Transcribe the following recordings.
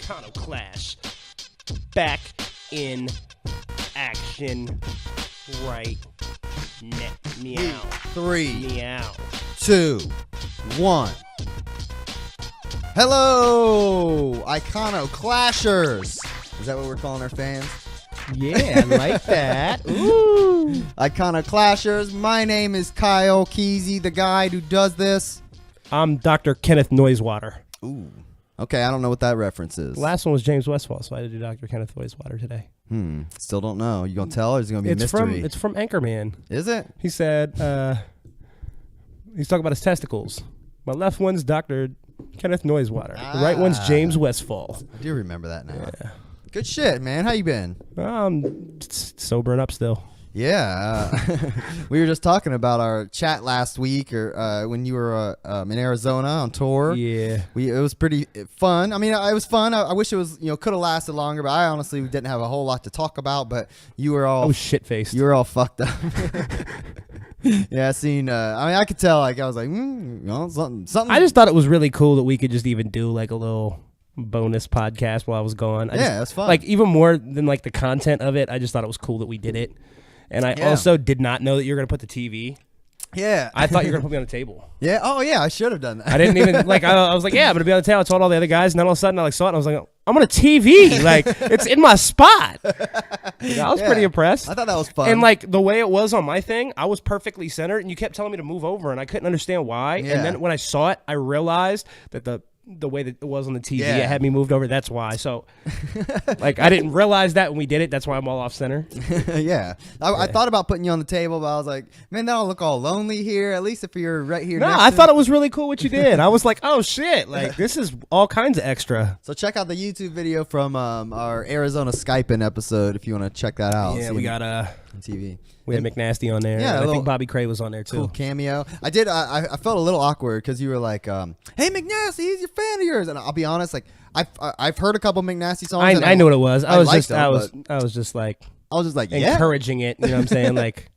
Iconoclash. Back in action right now. Meow. 3, Meow. 2, 1. Hello, Iconoclashers. Is that what we're calling our fans? Yeah, I like that. Ooh. Iconoclashers. My name is Kyle Kesey, the guy who does this. I'm Dr. Kenneth Noisewater. Ooh. Okay, I don't know what that reference is. The last one was James Westfall, so I had to do Dr. Kenneth Noisewater today. Still don't know. You gonna tell, or is it gonna be a mystery? It's from Anchorman. Is it? He said, he's talking about his testicles. My left one's Dr. Kenneth Noisewater. The right one's James Westfall. I do remember that now. Yeah. Good shit, man. How you been? Sobering up still. Yeah, we were just talking about our chat last week, or when you were in Arizona on tour. Yeah, it was pretty fun. I mean, it was fun. I wish it was, could have lasted longer, but I honestly didn't have a whole lot to talk about. But you were all shit faced. You were all fucked up. Yeah, I seen. I mean, I could tell. Like, I was like, something. I just thought it was really cool that we could just even do like a little bonus podcast while I was gone. It was fun. Like, even more than like the content of it, I just thought it was cool that we did it. And I also did not know that you were going to put the TV. Yeah. I thought you were going to put me on the table. Yeah. Oh, yeah. I should have done that. I didn't even, I was like, yeah, I'm going to be on the table. I told all the other guys. And then all of a sudden I saw it and I was like, I'm on a TV. Like, it's in my spot. I was pretty impressed. I thought that was fun. And like the way it was on my thing, I was perfectly centered. And you kept telling me to move over. And I couldn't understand why. Yeah. And then when I saw it, I realized that the way that it was on the TV, it had me moved over. That's why. So, like, I didn't realize that when we did it. That's why I'm all off center. Yeah. I thought about putting you on the table, but I was like, man, that'll look all lonely here. At least if you're right here. No, I thought it was really cool what you did. I was like, oh shit, like this is all kinds of extra. So check out the YouTube video from our Arizona Skype-in episode if you want to check that out. Yeah, we got on TV. We had McNasty on there. Yeah, I think Bobby Cray was on there too. Cool cameo. I did. I felt a little awkward because you were like, "Hey, McNasty, he's your fan of yours," and I'll be honest, like I've heard a couple McNasty songs. I knew what it was. I was just like encouraging it. You know what I'm saying? Like,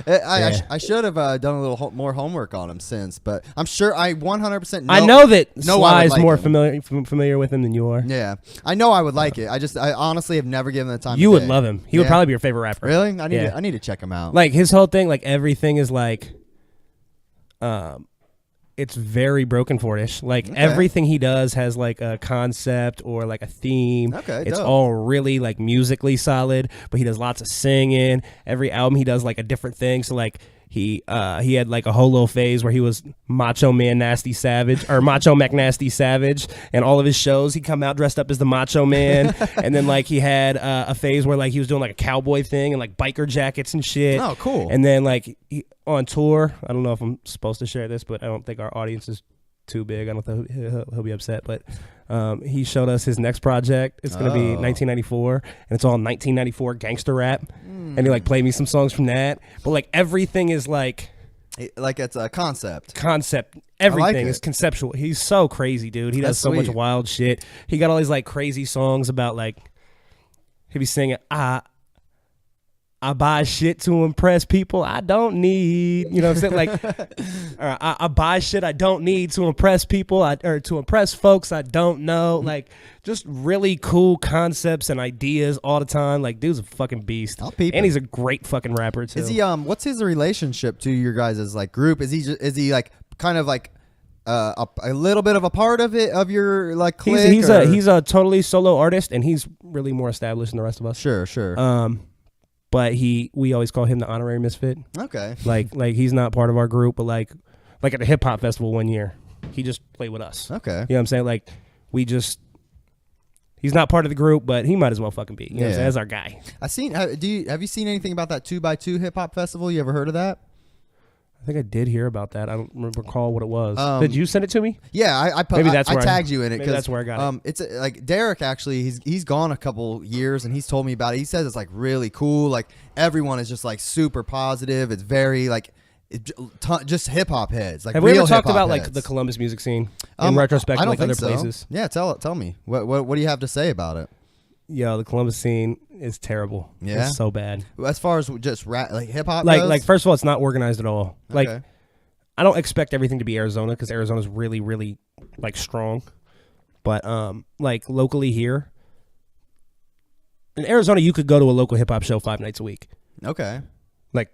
I should have done a little more homework on him since, but I'm sure I 100% know. I know that Sly is more familiar with him than you are. Yeah, I know I would like it. I honestly have never given the time. You would love him. He would probably be your favorite rapper. Really? I need to check him out. Like his whole thing, like everything is like, it's very Broken Fortish. Like everything he does has like a concept or like a theme. Okay, it's dope. all really like musically solid, but he does lots of singing. Every album he does like a different thing. So like he had like a whole little phase where he was Macho Man Nasty Savage or Macho McNasty Savage, and all of his shows he'd come out dressed up as the Macho Man. And then like he had a phase where like he was doing like a cowboy thing and like biker jackets and shit. Oh, cool. And then like on tour, I don't know if I'm supposed to share this, but I don't think our audience is too big. I don't think he'll be upset, but he showed us his next project. It's going to be 1994, and it's all 1994 gangster rap. And he like played me some songs from that. But like everything is like it's a concept. Everything is conceptual. He's so crazy, dude. He does so much wild shit. He got all these like crazy songs about like he'd be singing I buy shit to impress people I don't need. You know what I'm saying? Like, I buy shit I don't need to impress people or to impress folks I don't know. Like, just really cool concepts and ideas all the time. Like, dude's a fucking beast. And he's a great fucking rapper, too. Is he, what's his relationship to your guys' like group? Is he like kind of like a little bit of a part of it, of your like clique? He's a totally solo artist, and he's really more established than the rest of us. Sure. But we always call him the honorary misfit. Okay. Like he's not part of our group, but like at the hip hop festival one year, he just played with us. Okay. You know what I'm saying? Like he's not part of the group, but he might as well fucking be. You know what I'm saying? That's our guy. Have you seen anything about that 2x2 hip hop festival? You ever heard of that? I think I did hear about that. I don't recall what it was. Did you send it to me? Yeah, I tagged you in it. Maybe that's where I got it. It's like Derek actually. He's gone a couple years and he's told me about it. He says it's like really cool. Like everyone is just like super positive. It's very like just hip hop heads. Like have we ever talked about like the Columbus music scene in retrospect, like other places? Yeah, tell me what do you have to say about it? Yo, the Columbus scene is terrible. Yeah, it's so bad. As far as just rap, like hip hop, like first of all, it's not organized at all. Okay. Like, I don't expect everything to be Arizona because Arizona's really, really like strong. But like locally here in Arizona, you could go to a local hip hop show 5 nights a week. Okay. Like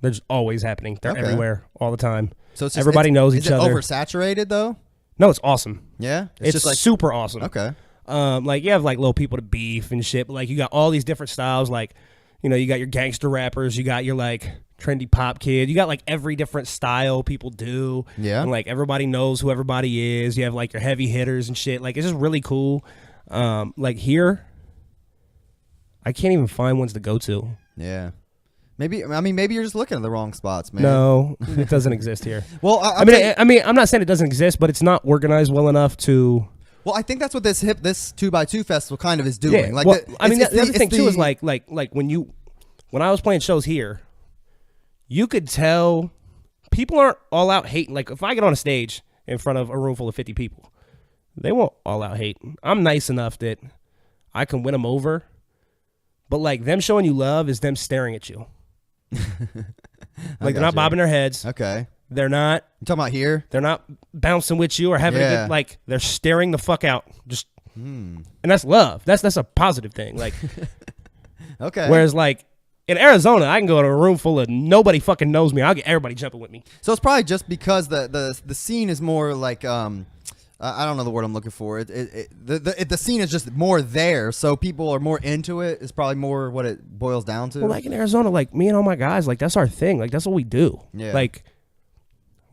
they're just always happening. They're everywhere all the time. So it's just, everybody knows each other. Is it oversaturated though? No, it's awesome. Yeah, it's just like super awesome. Okay. Like you have like little people to beef and shit, but like you got all these different styles. Like, you know, you got your gangster rappers, you got your like trendy pop kid, you got like every different style people do. Yeah. And like everybody knows who everybody is. You have like your heavy hitters and shit. Like it's just really cool. Like here, I can't even find ones to go to. Yeah. Maybe you're just looking at the wrong spots, man. No, it doesn't exist here. Well, I mean, I'm not saying it doesn't exist, but it's not organized well enough to. Well, I think that's what this 2x2 festival kind of is doing. Yeah, like, well, the other thing too is like when I was playing shows here, you could tell people aren't all out hating. Like if I get on a stage in front of a room full of 50 people, they won't all out hate. I'm nice enough that I can win them over, but like them showing you love is them staring at you. Like they're not bobbing their heads. Okay. They're not. You talking about here? They're not bouncing with you or having a good, like they're staring the fuck out. Just and that's love. That's a positive thing. Like okay. Whereas like in Arizona, I can go to a room full of nobody fucking knows me. I'll get everybody jumping with me. So it's probably just because the scene is more like I don't know the word I'm looking for. The scene is just more there, so people are more into it. Is probably more what it boils down to. Well, like in Arizona, like me and all my guys, like that's our thing. Like that's what we do. Yeah. Like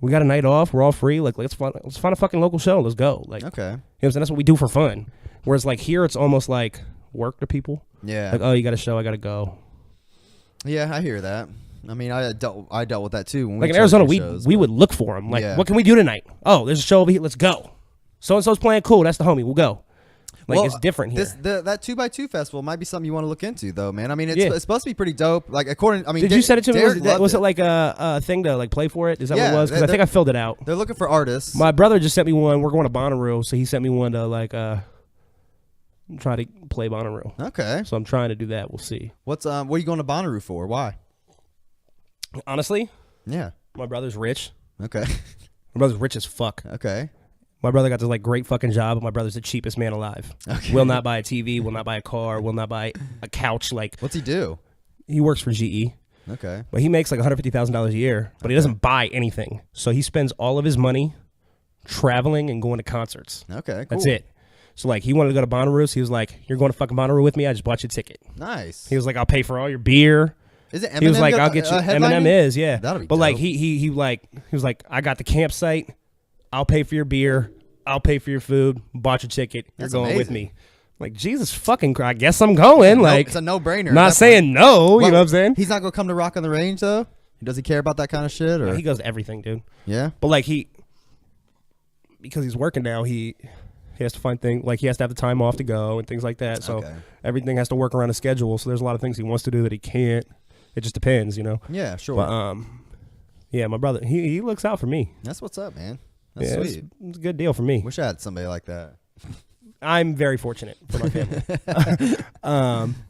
we got a night off. We're all free. Like let's find a fucking local show. Let's go. Like okay. You know what I'm saying? That's what we do for fun. Whereas like here, it's almost like work to people. Yeah. Like, oh, you got a show. I got to go. Yeah, I hear that. I mean, I dealt with that too. When like in Arizona, we would look for them. Like, what can we do tonight? Oh, there's a show over here. Let's go. So and so's playing. Cool. That's the homie. We'll go. Like it's different here. That 2x2 festival might be something you want to look into, though, man. I mean, it's supposed to be pretty dope. Like according, I mean, did you send it to me? Was it like a thing to like play for it? Is that what it was? Because I think I filled it out. They're looking for artists. My brother just sent me one. We're going to Bonnaroo, so he sent me one to like try to play Bonnaroo. Okay. So I'm trying to do that. We'll see. What are you going to Bonnaroo for? Why? Honestly, yeah. My brother's rich. Okay. My brother's rich as fuck. Okay. My brother got this like great fucking job, but my brother's the cheapest man alive. Okay. Will not buy a TV, will not buy a car, will not buy a couch. Like, what's he do? He works for GE. Okay. But he makes like $150,000 a year, but he doesn't buy anything. So he spends all of his money traveling and going to concerts. Okay, cool. That's it. So like he wanted to go to Bonnaroo, so he was like, "You're going to fucking Bonnaroo with me? I just bought you a ticket." Nice. He was like, "I'll pay for all your beer." Is it Eminem? He was like, "I'll get you." Eminem is, yeah. That'll be but dope. like he was like, "I got the campsite. I'll pay for your beer. I'll pay for your food. Bought your ticket. You're going with me." Like, Jesus fucking Christ, I guess I'm going. Like, it's a no-brainer. Not saying no, you know what I'm saying? He's not going to come to Rock on the Range, though? Does he care about that kind of shit? Or? Yeah, he goes to everything, dude. Yeah? But, like, because he's working now, he has to find things, like, he has to have the time off to go and things like that. So, everything has to work around his schedule. So, there's a lot of things he wants to do that he can't. It just depends, you know? Yeah, sure. But, yeah, my brother, he looks out for me. That's what's up, man. That's sweet. It's a good deal for me. Wish I had somebody like that. I'm very fortunate for my family.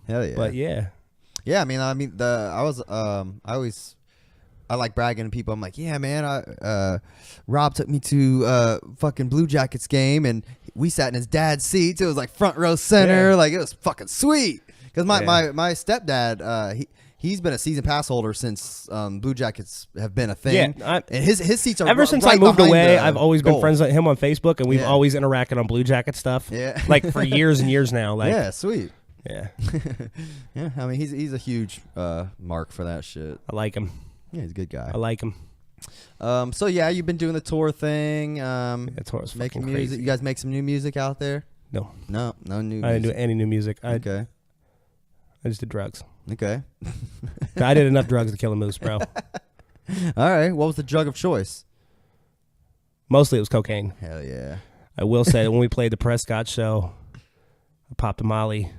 Hell yeah. But yeah. Yeah, I mean I like bragging to people. I'm like, yeah, man, Rob took me to fucking Blue Jackets game and we sat in his dad's seats. It was like front row center. Yeah. Like it was fucking sweet. Because my stepdad, he's been a season pass holder since Blue Jackets have been a thing. Yeah, and his seats are ever since I moved away. I've always been friends with him on Facebook, and we've always interacted on Blue Jacket stuff. Yeah, like for years and years now. Like, yeah, sweet. Yeah, yeah. I mean, he's a huge mark for that shit. I like him. Yeah, he's a good guy. I like him. So yeah, you've been doing the tour thing. The tour's making fucking music. crazy. You guys make some new music out there? No new. I didn't do any new music. Okay. I just did drugs. Okay. I did enough drugs to kill a moose, bro. All right. What was the drug of choice? Mostly it was cocaine. Hell yeah. I will say that when we played the Prescott show, I popped a Molly,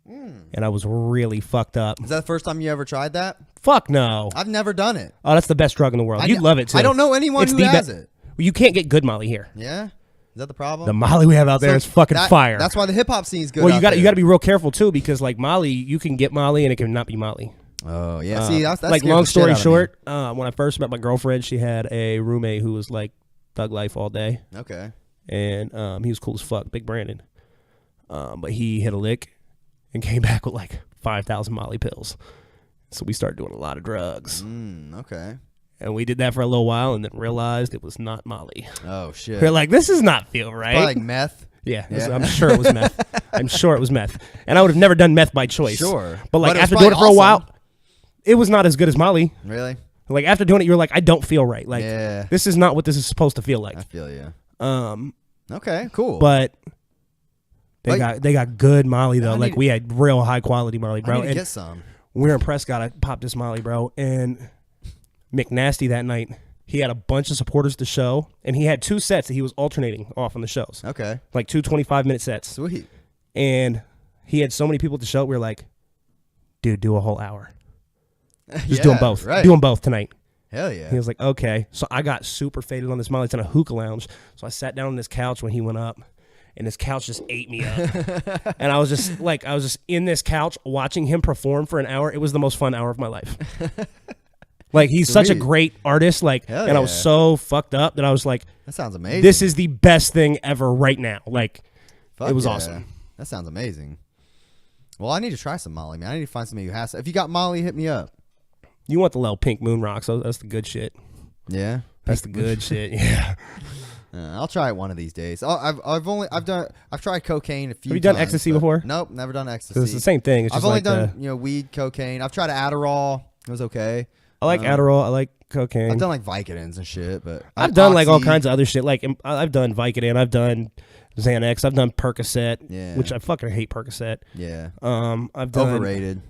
and I was really fucked up. Is that the first time you ever tried that? Fuck no. I've never done it. Oh, that's the best drug in the world. You'd love it, too. I don't know anyone who has it. You can't get good Molly here. Yeah? Is that the problem? The Molly we have out there is fucking fire. That's why the hip hop scene is good. Well, you got to be real careful too, because like Molly, you can get Molly and it can not be Molly. Oh yeah. See, that's like long story short. When I first met my girlfriend, she had a roommate who was like thug life all day. Okay. and he was cool as fuck, Big Brandon. But he hit a lick and came back with like 5,000 Molly pills. So we started doing a lot of drugs. Okay. And we did that for a little while and then realized it was not Molly. Oh, shit. We're like, this does not feel right. Probably like meth. Yeah. I'm sure it was meth. I'm sure it was meth. And I would have never done meth by choice. Sure. But like after doing it for a while, it was not as good as Molly. Really? Like after doing it, you're like, I don't feel right. Like this is not what this is supposed to feel like. I feel you. Okay, cool. But they got good Molly though. Like we had real high quality Molly, bro. I need to get some. We're impressed. Gotta pop this Molly, bro. And McNasty that night, he had a bunch of supporters to show, and he had 2 sets that he was alternating off on the shows. Okay. Like 2 25-minute sets. Sweet. And he had so many people to show. We were like, dude, do a whole hour. Just do them both. Right. Do them both tonight. Hell yeah. He was like, okay. So I got super faded on this Molly. It's in a hookah lounge. So I sat down on this couch when he went up, and this couch just ate me up. And I was just in this couch watching him perform for an hour. It was the most fun hour of my life. Like, he's such a great artist. Like, Hell and I was so fucked up that I was like, that sounds amazing. This is the best thing ever right now. Like, it was awesome. That sounds amazing. Well, I need to try some Molly, man. I need to find somebody who has. If you got Molly, hit me up. You want the little pink moon rock, so that's the good shit. Yeah, that's the good shit. Yeah. I'll try it one of these days. I've tried cocaine a few times. Have you done ecstasy before? Nope, never done ecstasy. It's the same thing. It's I've just only like done weed, cocaine. I've tried Adderall. It was okay. I like Adderall. I like cocaine. I've done like Vicodins and shit, but I've done like all kinds of other shit. Like I've done Vicodin. I've done Xanax. I've done Percocet, which I fucking hate Percocet. Yeah. I've done overrated.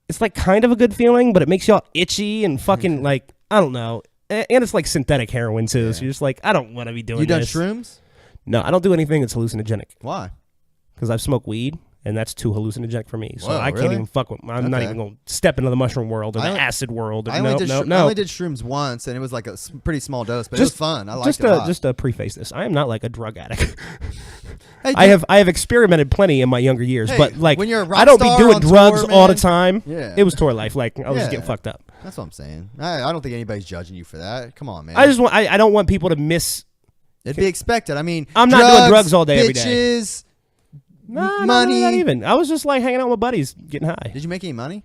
It's like kind of a good feeling, but it makes you all itchy and fucking like I don't know. And it's like synthetic heroin too. So you're just like, I don't want to be doing this. You done shrooms? No, I don't do anything that's hallucinogenic. Why? Because I've smoked weed, and that's too hallucinogenic for me. So Whoa, I can't even fuck with. I'm not even going to step into the mushroom world or the acid world. I only did shrooms once, and it was like a pretty small dose, but it was fun. I liked it a lot. Just to preface this, I am not like a drug addict. I have experimented plenty in my younger years, but like when you're a rock I don't be doing drugs tour, all the time. Yeah. It was tour life. Like I was just getting fucked up. That's what I'm saying. I don't think anybody's judging you for that. Come on, man. I don't want people to miss. It'd be expected. I mean, I'm not doing drugs all day every day. Bitches, money. No, not even. I was just like hanging out with my buddies, getting high. Did you make any money?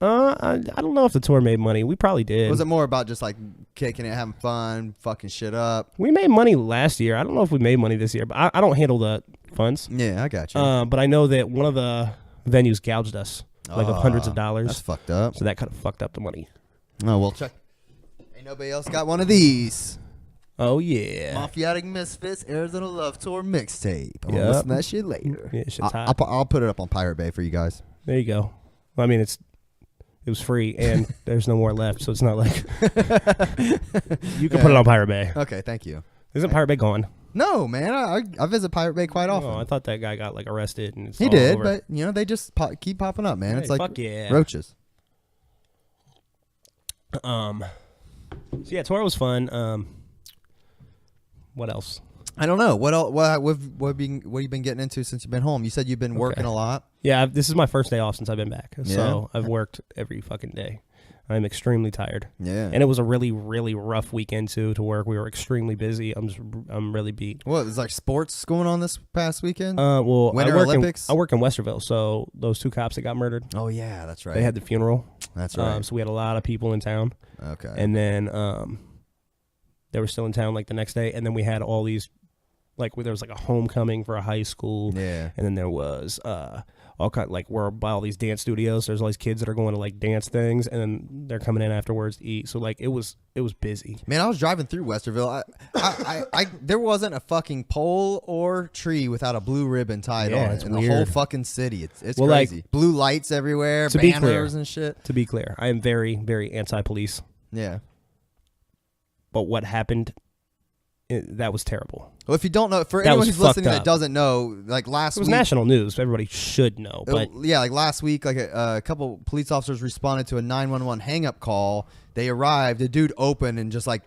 I don't know if the tour made money. We probably did. Was it more about just like kicking it, having fun, fucking shit up? We made money last year. I don't know if we made money this year, but I don't handle the funds. Yeah, I got you. But I know that one of the venues gouged us like of hundreds of dollars. That's fucked up. So that kind of fucked up the money. Oh, well, check. Ain't nobody else got one of these. Oh, yeah. Mafiotic Misfits Arizona Love Tour mixtape. I'm going to listen to that shit later. Yeah, shit's hot. I'll put it up on Pirate Bay for you guys. There you go. Well, I mean, it was free, and there's no more left, so it's not like you can put it on Pirate Bay. Okay, thank you. Isn't Pirate Bay gone? No, man. I visit Pirate Bay quite often. Oh, I thought that guy got like arrested. And he did, but they just keep popping up, man. Hey, it's like fuck yeah. roaches. So yeah, tour was fun. What else? I don't know. What else? What have you been getting into since you've been home? You said you've been working a lot. Yeah, this is my first day off since I've been back. So I've worked every fucking day. I'm extremely tired. Yeah. And it was a really, really rough weekend too to work. We were extremely busy. I'm really beat. What, there's like sports going on this past weekend? Well, Winter Olympics? I work in Westerville, so those 2 cops that got murdered. Oh yeah, that's right. They had the funeral. That's right. So we had a lot of people in town. Okay. And then they were still in town like the next day, and then we had all these like there was like a homecoming for a high school. Yeah. And then there was all kind like we're by all these dance studios. There's all these kids that are going to like dance things, and then they're coming in afterwards to eat. So like it was busy. Man, I was driving through Westerville. I there wasn't a fucking pole or tree without a blue ribbon tied on it in the whole fucking city. It's crazy. Like, blue lights everywhere, banners and shit. To be clear, I am very, very anti-police. Yeah. But what happened? That was terrible. Well, if you don't know, for anyone who's listening that doesn't know, like last week. It was national news. Everybody should know. But yeah, like last week, like a couple police officers responded to a 911 hang-up call. They arrived. The dude opened and just like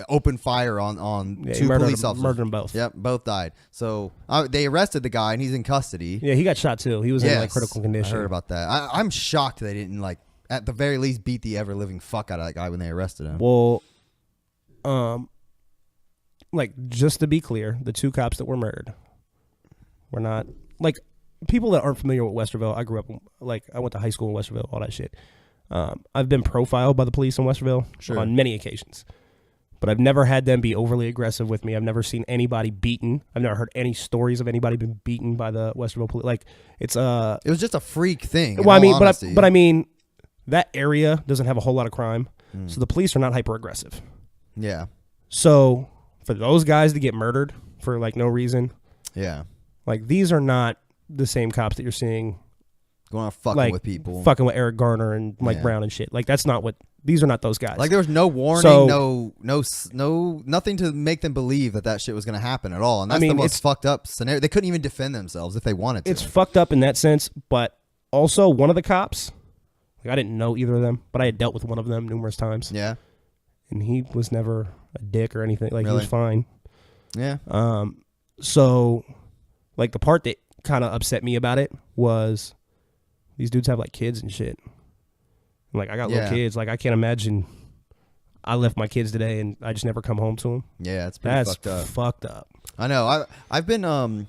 opened fire on 2 police officers. Murdered them both. Yep, both died. So they arrested the guy and he's in custody. Yeah, he got shot too. He was in like critical condition. I heard about that. I'm shocked they didn't like at the very least beat the ever living fuck out of that guy when they arrested him. Well, like, just to be clear, the 2 cops that were murdered were not, like, people that aren't familiar with Westerville. I grew up, like, I went to high school in Westerville, all that shit. I've been profiled by the police in Westerville on many occasions, but I've never had them be overly aggressive with me. I've never seen anybody beaten. I've never heard any stories of anybody being beaten by the Westerville police. Like, it was just a freak thing. Well, I mean, but I mean, that area doesn't have a whole lot of crime, so the police are not hyper aggressive. Yeah. So for those guys to get murdered for like no reason, like these are not the same cops that you're seeing going on fucking like, with people, fucking with Eric Garner and Mike Brown and shit. Like, that's not what, these are not those guys. Like, there was no warning, no, nothing to make them believe that shit was going to happen at all. And that's the most fucked up scenario. They couldn't even defend themselves if they wanted to. It's fucked up in that sense, but also one of the cops, like, I didn't know either of them, but I had dealt with one of them numerous times. Yeah. And he was never a dick or anything. Like, he was fine. Yeah. So, like, the part that kind of upset me about it was these dudes have like kids and shit. Like, I got little kids. Like, I can't imagine I left my kids today and I just never come home to them. Yeah, it's pretty fucked up. I know. I've been man,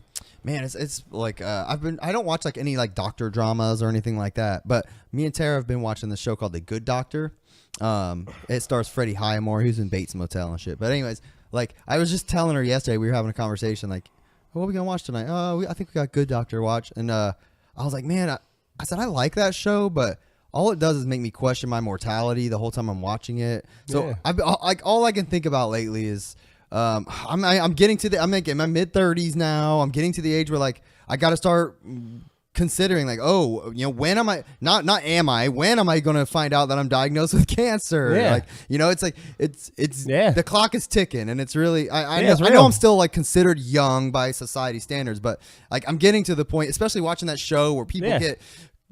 it's like I don't watch like any like doctor dramas or anything like that. But me and Tara have been watching this show called The Good Doctor. It stars Freddie Highmore, who's in Bates Motel and shit. But anyways, like, I was just telling her yesterday, we were having a conversation like, what are we gonna watch tonight? Oh, I think we got Good Doctor to watch. And I was like, man, I said I like that show, but all it does is make me question my mortality the whole time I'm watching it. So all I can think about lately is I'm getting to I'm in my mid 30s now. I'm getting to the age where like I got to start considering like, oh, you know, when am I when am I going to find out that I'm diagnosed with cancer? Yeah. Like, you know, it's like it's the clock is ticking, and it's really I it's know I'm still like considered young by society standards, but like I'm getting to the point, especially watching that show where people get,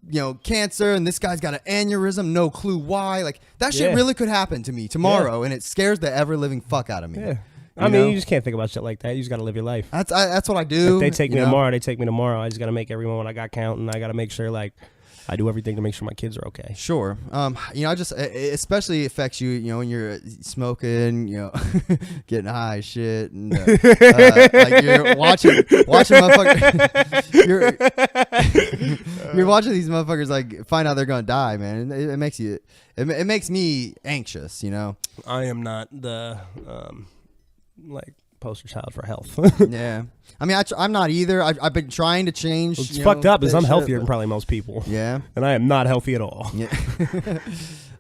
you know, cancer, and this guy's got an aneurysm, no clue why. Like, that shit really could happen to me tomorrow, and it scares the ever living fuck out of me. Yeah. I mean, you just can't think about shit like that. You just got to live your life. That's what I do. If they take me tomorrow, they take me tomorrow. I just got to make every moment I got count, and I got to make sure, like, I do everything to make sure my kids are okay. Sure. You know, it especially affects you, you know, when you're smoking, you know, getting high as shit, and like you're watching motherfuckers. You're watching these motherfuckers like find out they're gonna die, man. It makes you. It makes me anxious, you know. I am not the like poster child for health. Yeah, I mean, I'm not either. I've been trying to change. What's fucked up is I'm healthier than probably most people. Yeah, and I am not healthy at all. Yeah.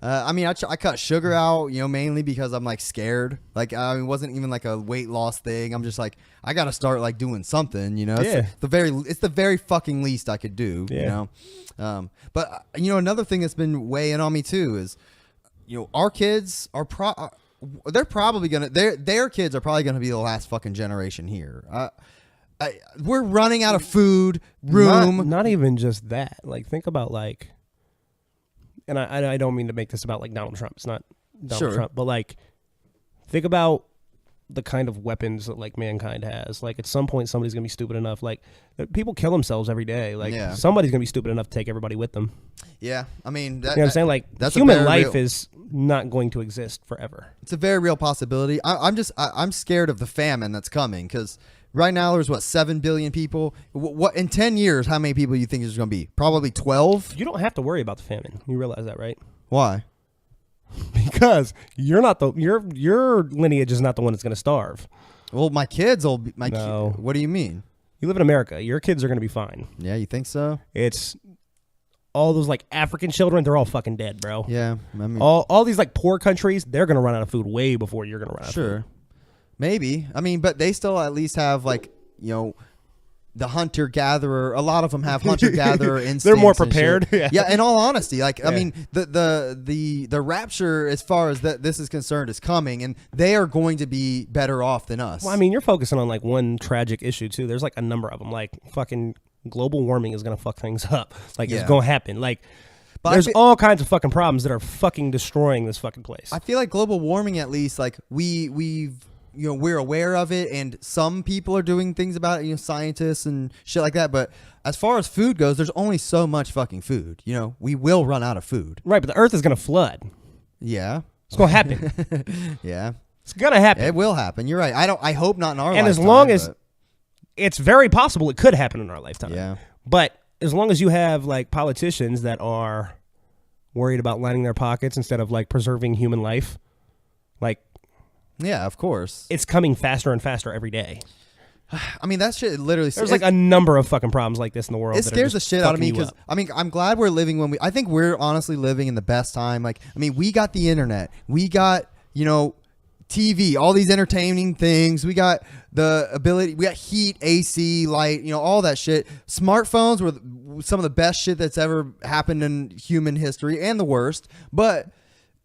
I mean, I cut sugar out, you know, mainly because I'm like scared. Like, it wasn't even like a weight loss thing. I'm just like, I got to start like doing something, you know. It's the very fucking least I could do, you know. But you know, another thing that's been weighing on me too is, you know, our kids are they're probably gonna their kids are probably gonna be the last fucking generation here. We're running out of food, room. Not even just that. Like, think about like, and I don't mean to make this about like Donald Trump. It's not Donald Trump, but like, think about the kind of weapons that like mankind has. Like, at some point, somebody's gonna be stupid enough. Like, people kill themselves every day. Like, somebody's gonna be stupid enough to take everybody with them. Yeah, I mean, you know what I'm saying? Like, human life is not going to exist forever. It's a very real possibility. I'm scared of the famine that's coming, because right now there's 7 billion people. What in 10 years? How many people you think there's gonna be? Probably 12. You don't have to worry about the famine. You realize that, right? Why? Because you're not your lineage is not the one that's going to starve. Well, my kids will be. What do you mean? You live in America. Your kids are going to be fine. Yeah, you think so? It's all those like African children. They're all fucking dead, bro. Yeah, I mean, all these like poor countries. They're going to run out of food way before you're going to run out of food. Sure, maybe. I mean, but they still at least have like, you know, the hunter-gatherer. A lot of them have hunter-gatherer instincts. They're more prepared. Yeah, in all honesty. Like, I mean, the rapture, as far as this is concerned, is coming, and they are going to be better off than us. Well, I mean, you're focusing on like one tragic issue too. There's like a number of them. Like, fucking global warming is going to fuck things up. Like, it's going to happen. Like, but there's all kinds of fucking problems that are fucking destroying this fucking place. I feel like global warming, at least, like, we've you know, we're aware of it, and some people are doing things about it, you know, scientists and shit like that. But as far as food goes, there's only so much fucking food. You know, we will run out of food. Right, but the earth is going to flood. Yeah. It's going to happen. Yeah. It's gonna happen. It will happen. You're right. I hope not in our lifetime. And as long as it's very possible it could happen in our lifetime. Yeah. But as long as you have like politicians that are worried about lining their pockets instead of like preserving human life, like, yeah, of course, it's coming faster and faster every day. I mean, that shit literally. There's like a number of fucking problems like this in the world. It scares the shit out of me because I mean, I'm glad we're living I think we're honestly living in the best time. Like, I mean, we got the internet, we got TV, all these entertaining things. We got the ability, we got heat, AC, light, all that shit. Smartphones were some of the best shit that's ever happened in human history and the worst. But,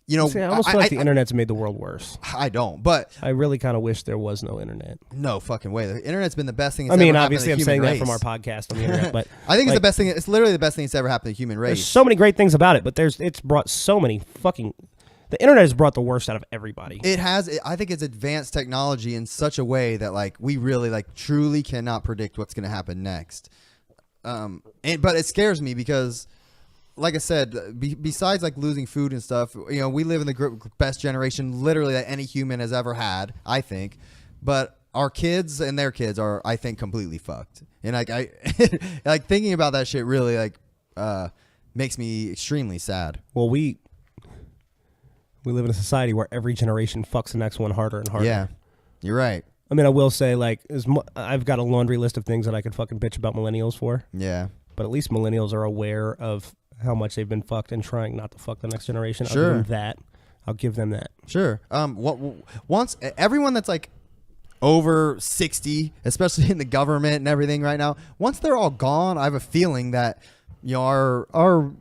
See, I almost feel like the internet's made the world worse. I don't, but I really kind of wish there was no internet. No fucking way. The internet's been the best thing. Obviously, I'm saying that from our podcast on the internet, but I think it's the best thing. It's literally the best thing that's ever happened to the human race. There's so many great things about it, but it's brought so many fucking. The internet has brought the worst out of everybody. It has. I think it's advanced technology in such a way that like we really like truly cannot predict what's going to happen next. But it scares me because, like I said, besides like losing food and stuff, we live in the best generation literally that any human has ever had, I think. But our kids and their kids are, I think, completely fucked. And like I like thinking about that shit really like makes me extremely sad. Well, we live in a society where every generation fucks the next one harder and harder. Yeah, you're right. I mean, I will say, like, I've got a laundry list of things that I could fucking bitch about millennials for. Yeah. But at least millennials are aware of how much they've been fucked and trying not to fuck the next generation. Sure. Other than that, I'll give them that. Sure. Once everyone that's like over 60, especially in the government and everything right now, once they're all gone, I have a feeling that our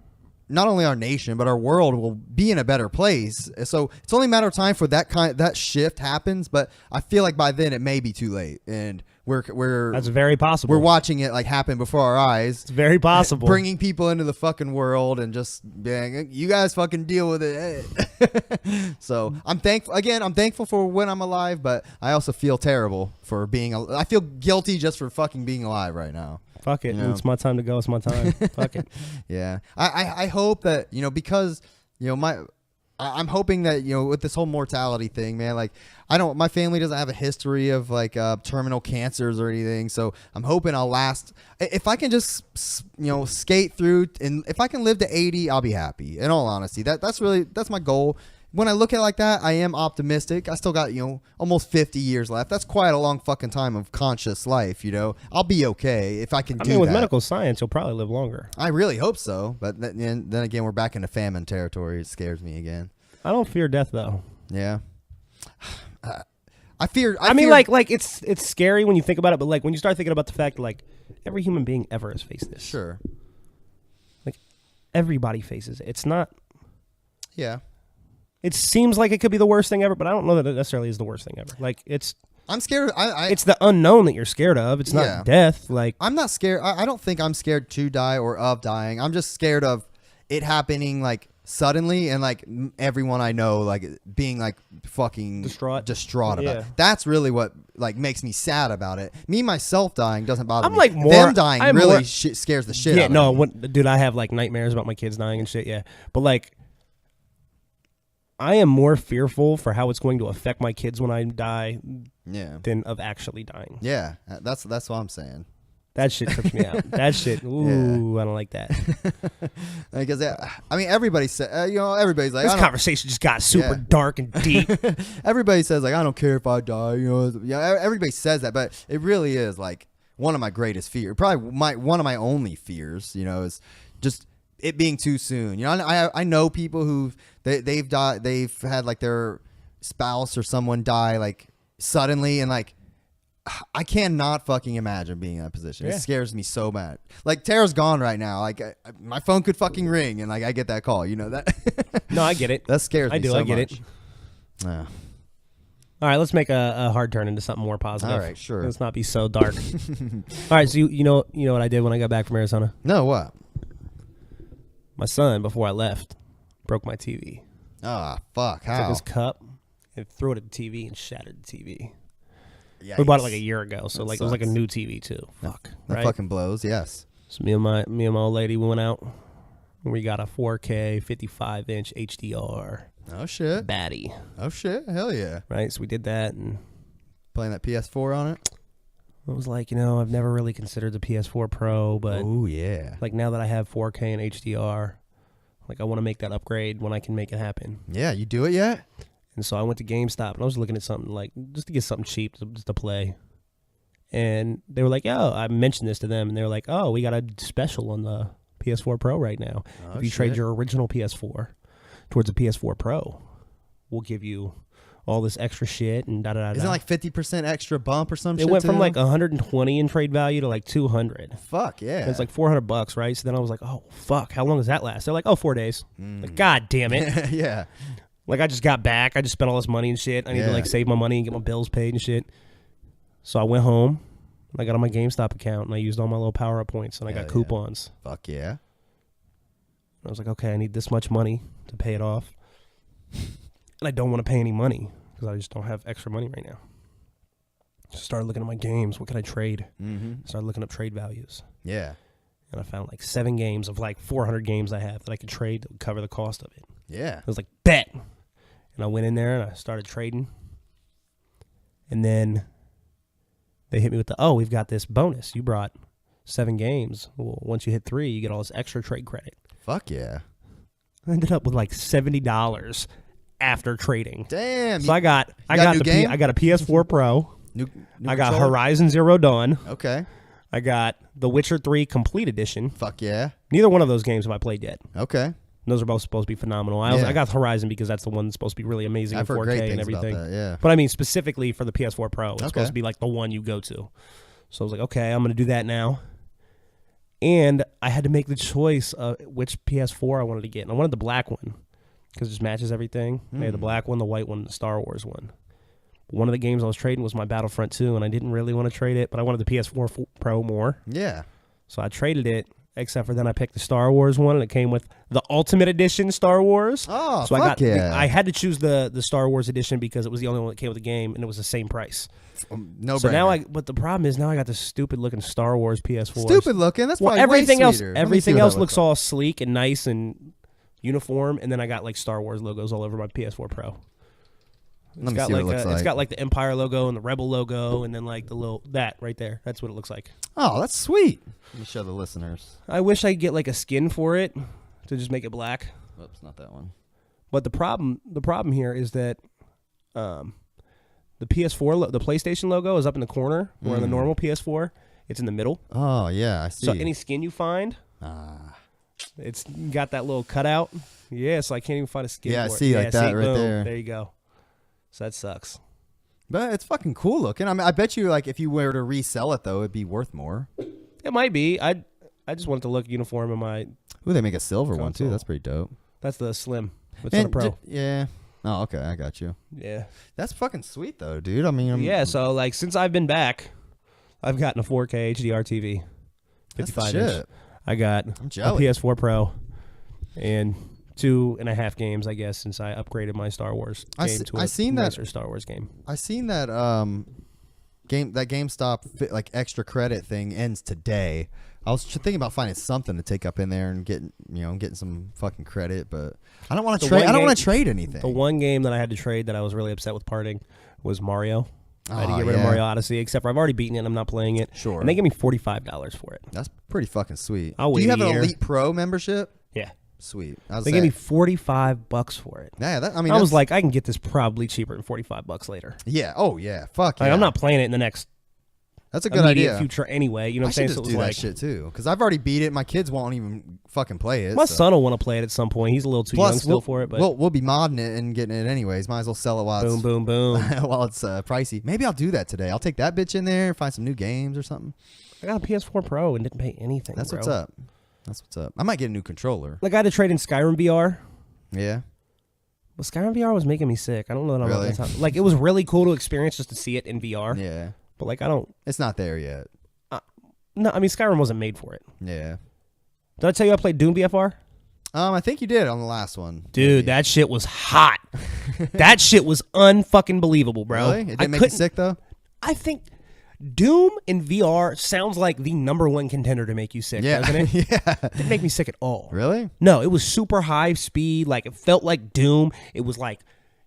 not only our nation but our world will be in a better place. So it's only a matter of time for that shift happens. But I feel like by then it may be too late, and we're that's very possible. We're watching it like happen before our eyes. It's very possible. Bringing people into the fucking world and just being, you guys fucking deal with it. So I'm thankful. Again, I'm thankful for when I'm alive, but I also feel terrible for being. I feel guilty just for fucking being alive right now. Fuck it. It's my time to go. It's my time. Fuck it. Yeah. I hope that, because, I'm hoping that, with this whole mortality thing, man, like my family doesn't have a history of like terminal cancers or anything. So I'm hoping I'll last. If I can just, skate through, and if I can live to 80, I'll be happy. In all honesty, that's my goal. When I look at it like that, I am optimistic. I still got, almost 50 years left. That's quite a long fucking time of conscious life, I'll be okay if I can do that. I mean, with medical science, you'll probably live longer. I really hope so. But then again, we're back into famine territory. It scares me again. I don't fear death, though. Yeah. I fear. Like it's scary when you think about it, but like when you start thinking about the fact, like every human being ever has faced this. Sure. Like everybody faces it. It's not. Yeah. It seems like it could be the worst thing ever, but I don't know that it necessarily is the worst thing ever. Like I'm scared. It's the unknown that you're scared of. It's not death. Like I'm not scared. I don't think I'm scared to die or of dying. I'm just scared of it happening like suddenly and like everyone I know like being like fucking distraught about it. That's really what like makes me sad about it. Me myself dying doesn't bother me. Like them dying really scares the shit out of me. Dude, I have like nightmares about my kids dying and shit. Yeah, but like. I am more fearful for how it's going to affect my kids when I die than of actually dying. Yeah, that's what I'm saying. That shit trips me out. That shit, ooh, I don't like that. Because I mean, everybody said, everybody's like, this conversation just got super dark and deep. Everybody says like, I don't care if I die. Everybody says that, but it really is like one of my greatest fears. Probably one of my only fears. Is just it being too soon. I know people who they've died. They've had like their spouse or someone die like suddenly, and like I cannot fucking imagine being in that position. It scares me so bad. Like Tara's gone right now. Like my phone could fucking ring, and like I get that call. that. No, I get it. That scares me. I get it. All right, let's make a hard turn into something more positive. All right, sure. Let's not be so dark. All right, so you know what I did when I got back from Arizona? No, what? My son, before I left, broke my TV. Ah, fuck. How? Took his cup and threw it at the TV and shattered the TV. Yikes. We bought it like a year ago, so That like sucks. it was like a new TV too. Fuck. That right? fucking blows, yes. So me and my old lady, we went out and we got a 4K 55-inch HDR. Oh shit. Batty. Oh shit. Hell yeah. Right. So we did that and playing that PS4 on it. I was like, I've never really considered the PS4 Pro, but oh yeah. Like now that I have 4K and HDR, like I want to make that upgrade when I can make it happen. Yeah. You do it yet? And so I went to GameStop and I was looking at something like just to get something cheap just to play. And they were like, "Oh," I mentioned this to them, and they were like, "Oh, we got a special on the PS4 Pro right now. If you trade your original PS4 towards a PS4 Pro, we'll give you all this extra shit and da da da." Isn't it like 50% extra bump or something? It went from like 120 in trade value to like 200. Fuck yeah! And it's like $400, right? So then I was like, "Oh fuck, how long does that last?" They're like, "Oh, 4 days." Like, God damn it! Yeah. Like I just got back. I just spent all this money and shit. I need to like save my money and get my bills paid and shit. So I went home, and I got on my GameStop account, and I used all my little power-up points, and I got coupons. Fuck yeah. And I was like, okay, I need this much money to pay it off. And I don't want to pay any money, because I just don't have extra money right now. Just started looking at my games. What can I trade? Started looking up trade values. Yeah. And I found like 7 games of like 400 games I have that I could trade that would cover the cost of it. Yeah. I was like, bet. And I went in there, and I started trading. And then they hit me with we've got this bonus. You brought 7 games. Well, once you hit 3, you get all this extra trade credit. Fuck yeah. I ended up with like $70 after trading. Damn. So I got a PS4 Pro. I got Horizon Zero Dawn. Okay. I got The Witcher 3 Complete Edition. Fuck yeah. Neither one of those games have I played yet. Okay. Those are both supposed to be phenomenal. I got Horizon because that's the one that's supposed to be really amazing in 4K and everything. About that, yeah. But I mean, specifically for the PS4 Pro, it's supposed to be like the one you go to. So I was like, okay, I'm going to do that now. And I had to make the choice of which PS4 I wanted to get. And I wanted the black one because it just matches everything. I had the black one, the white one, the Star Wars one. One of the games I was trading was my Battlefront 2, and I didn't really want to trade it, but I wanted the PS4 Pro more. Yeah. So I traded it. Except for then I picked the Star Wars one, and it came with the Ultimate Edition Star Wars. Oh, so I had to choose the Star Wars edition because it was the only one that came with the game, and it was the same price. No brainer. So now but the problem is now I got this stupid looking Star Wars PS4. Stupid looking? That's probably everything way else. sweeter. Everything else looks all sleek and nice and uniform, and then I got like Star Wars logos all over my PS4 Pro. It's got like the Empire logo and the Rebel logo, and then like that right there. That's what it looks like. Oh, that's sweet. Let me show the listeners. I wish I could get like a skin for it to just make it black. Oops, not that one. But the problem here is that the PS4, the PlayStation logo is up in the corner, where on the normal PS4, it's in the middle. Oh yeah, I see. So any skin you find, it's got that little cutout. Yeah, so I can't even find a skin. Yeah, for I see it. like that right boom, there. There you go. So that sucks. But it's fucking cool looking. I mean, I bet you like if you were to resell it though, it'd be worth more. It might be. I just want it to look uniform in my. Ooh, they make a silver console. one too. That's pretty dope. That's the Slim. It's not a Pro. Yeah. Oh, okay. I got you. Yeah. That's fucking sweet though, dude. I mean, so like since I've been back, I've gotten a 4K HDR TV, 55 inch. I got a PS4 Pro, and 2.5 games, I guess, since I upgraded my Star Wars game to a nicer Star Wars game. I seen that GameStop like extra credit thing ends today. I was thinking about finding something to take up in there and getting some fucking credit, but I don't want to trade. I don't want to trade anything. The one game that I had to trade that I was really upset with parting was Mario. I had to get rid of Mario Odyssey, except for I've already beaten it and I'm not playing it. Sure. And they gave me $45 for it. That's pretty fucking sweet. Do you have an Elite Pro membership? Yeah. Sweet. They gave me $45 for it. Yeah, I was like, I can get this probably cheaper than $45 later. Yeah. Oh yeah. Fuck yeah. Like, I'm not playing it in the next. That's a good idea. Future anyway. You know what I'm saying? I should just do that shit too, because I've already beat it. My kids won't even fucking play it. My son will want to play it at some point. He's a little too young still for it. But we'll be modding it and getting it anyways. Might as well sell it while boom, it's boom, boom. while it's pricey. Maybe I'll do that today. I'll take that bitch in there, find some new games or something. I got a PS4 Pro and didn't pay anything. That's what's up. That's what's up. I might get a new controller. Like I had to trade in Skyrim VR. Yeah. But Skyrim VR was making me sick. I don't know that I'm really? Like it was really cool to experience just to see it in VR. Yeah. But like I don't. It's not there yet. No, I mean Skyrim wasn't made for it. Yeah. Did I tell you I played Doom BFR? I think you did on the last one. Dude, maybe. That shit was hot. That shit was unfucking believable, bro. Really? It didn't make you sick though? I think Doom in VR sounds like the #1 contender to make you sick, doesn't it? Yeah. It didn't make me sick at all. Really? No, it was super high speed. Like, it felt like Doom. It was like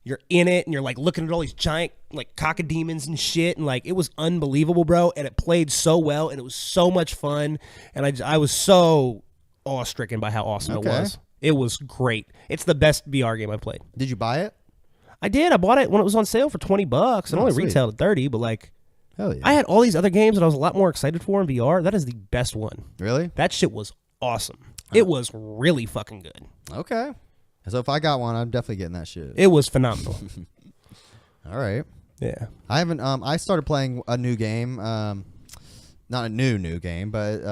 you're in it and you're like looking at all these giant like cocodemons and shit, and like it was unbelievable, bro. And it played so well, and it was so much fun. And I was so awestricken by how awesome it was. It was great. It's the best VR game I've played. Did you buy it? I did. I bought it when it was on sale for $20. It only retailed at $30, but like. Hell yeah. I had all these other games that I was a lot more excited for in VR. That is the best one. Really? That shit was awesome. It was really fucking good. Okay. So if I got one, I'm definitely getting that shit. It was phenomenal. All right. Yeah. I haven't. I started playing a new game. Not a new game, but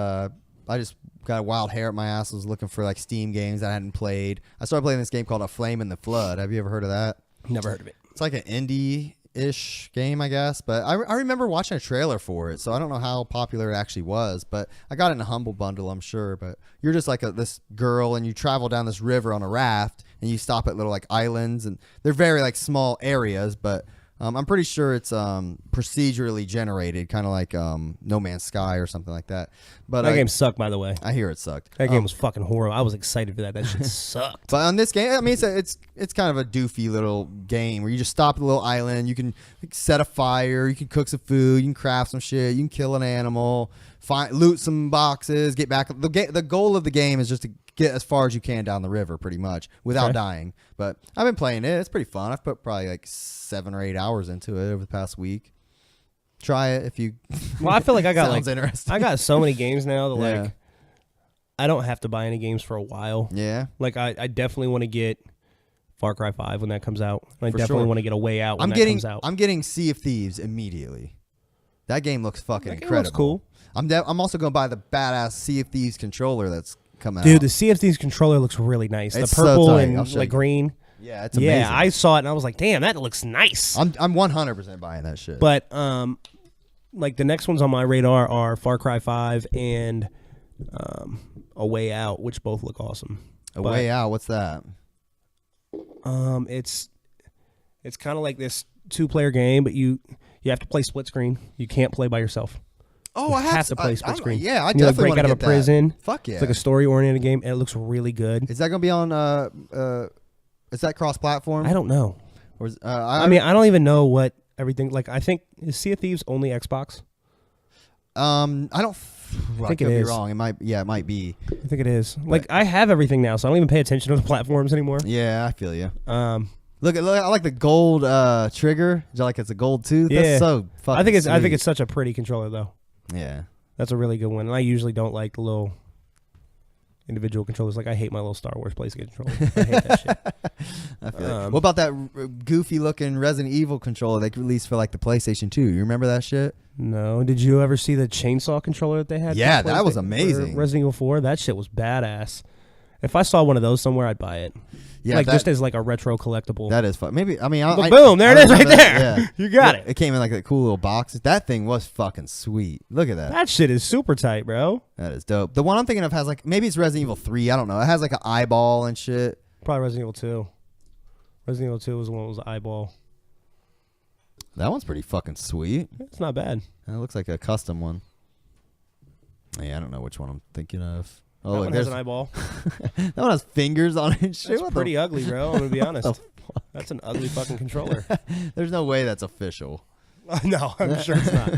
I just got a wild hair at my ass. I was looking for like Steam games that I hadn't played. I started playing this game called A Flame in the Flood. Have you ever heard of that? Never heard of it. It's like an indie-ish game, I guess. But I remember watching a trailer for it, so I don't know how popular it actually was. But I got it in a Humble Bundle, I'm sure. But you're just like this girl, and you travel down this river on a raft, and you stop at little like islands, and they're very like small areas, but I'm pretty sure it's procedurally generated, kind of like No Man's Sky or something like that. But that game sucked, by the way. I hear it sucked. That game was fucking horrible. I was excited for that. That shit sucked. But on this game, I mean, it's kind of a doofy little game where you just stop at a little island. You can set a fire. You can cook some food. You can craft some shit. You can kill an animal. Loot some boxes. Get back. The goal of the game is just to get as far as you can down the river, pretty much, without dying. But I've been playing it. It's pretty fun. I've put probably like 7 or 8 hours into it over the past week. Try it if you. Well, I feel like I got sounds interesting. I got so many games now that like I don't have to buy any games for a while. Yeah. Like I definitely want to get Far Cry 5 when that comes out. And I definitely want to get A Way Out when that comes out. I'm getting Sea of Thieves immediately. That game looks fucking incredible. Looks cool. I'm also going to buy the badass Sea of Thieves controller that's coming out. Dude, the Sea of Thieves controller looks really nice. It's the purple so tight. and like green. Yeah, it's amazing. Yeah, I saw it and I was like, damn, that looks nice. I'm 100% buying that shit. But like the next ones on my radar are Far Cry 5 and A Way Out, which both look awesome. A Way Out, what's that? It's kind of like this 2-player game, but you have to play split screen. You can't play by yourself. Oh, I have to play split screen. Yeah, I you definitely break out of a prison. Fuck yeah! It's like a story-oriented game, and it looks really good. Is that going to be on? Is that cross-platform? I don't know. Or is, I mean, I don't even know what everything. Like, I think is Sea of Thieves only Xbox? I don't. I think I could it is. be wrong. It might. Yeah, it might be. I think it is. Like, I have everything now, so I don't even pay attention to the platforms anymore. Yeah, I feel you. Look, I like the gold trigger. Like it's a gold tooth. Yeah. That's so fucking. I think it's such a pretty controller though. Yeah. That's a really good one. And I usually don't like the little individual controllers. Like, I hate my little Star Wars PlayStation controller. I hate that shit. I feel like. What about that goofy-looking Resident Evil controller they released for, like, the PlayStation 2? You remember that shit? No. Did you ever see the chainsaw controller that they had? Yeah, that was amazing. Resident Evil 4? That shit was badass. If I saw one of those somewhere, I'd buy it. Yeah, like just as like a retro collectible. That is fun. Maybe boom, there it is, right there. Yeah. You got it. It came in like a cool little box. That thing was fucking sweet. Look at that. That shit is super tight, bro. That is dope. The one I'm thinking of has like maybe it's Resident Evil 3. I don't know. It has like an eyeball and shit. Probably Resident Evil 2. Resident Evil 2 was the one that was the eyeball. That one's pretty fucking sweet. It's not bad. It looks like a custom one. Yeah, I don't know which one I'm thinking of. Oh, that one has an eyeball. That one has fingers on it. Shit, that's pretty ugly, bro. I'm going to be honest. That's an ugly fucking controller. There's no way that's official. No, I'm sure it's not.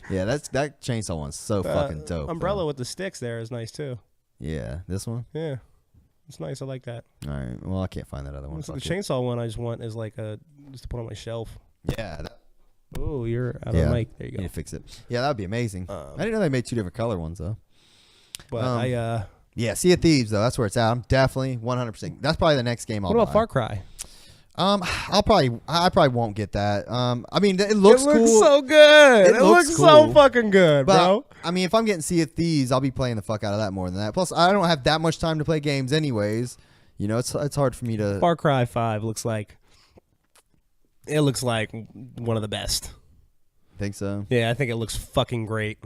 Yeah, that chainsaw one's so fucking dope. Umbrella with the sticks there is nice, too. Yeah, this one? Yeah. It's nice. I like that. All right. Well, I can't find that other one. So the chainsaw one I just want is like just to put on my shelf. Yeah. Oh, you're out of the mic. There you go. You need to fix it. Yeah, that would be amazing. I didn't know they made 2 different color ones, though. But yeah, Sea of Thieves though. That's where it's at. I'm definitely 100%. That's probably the next game I'll buy. What about Far Cry? I probably won't get that. I mean, it looks cool. It looks so good. It looks cool. so fucking good, bro. I mean, if I'm getting Sea of Thieves, I'll be playing the fuck out of that more than that. Plus, I don't have that much time to play games anyways. You know, it's hard for me to. Far Cry 5 looks like one of the best. Think so? Yeah, I think it looks fucking great.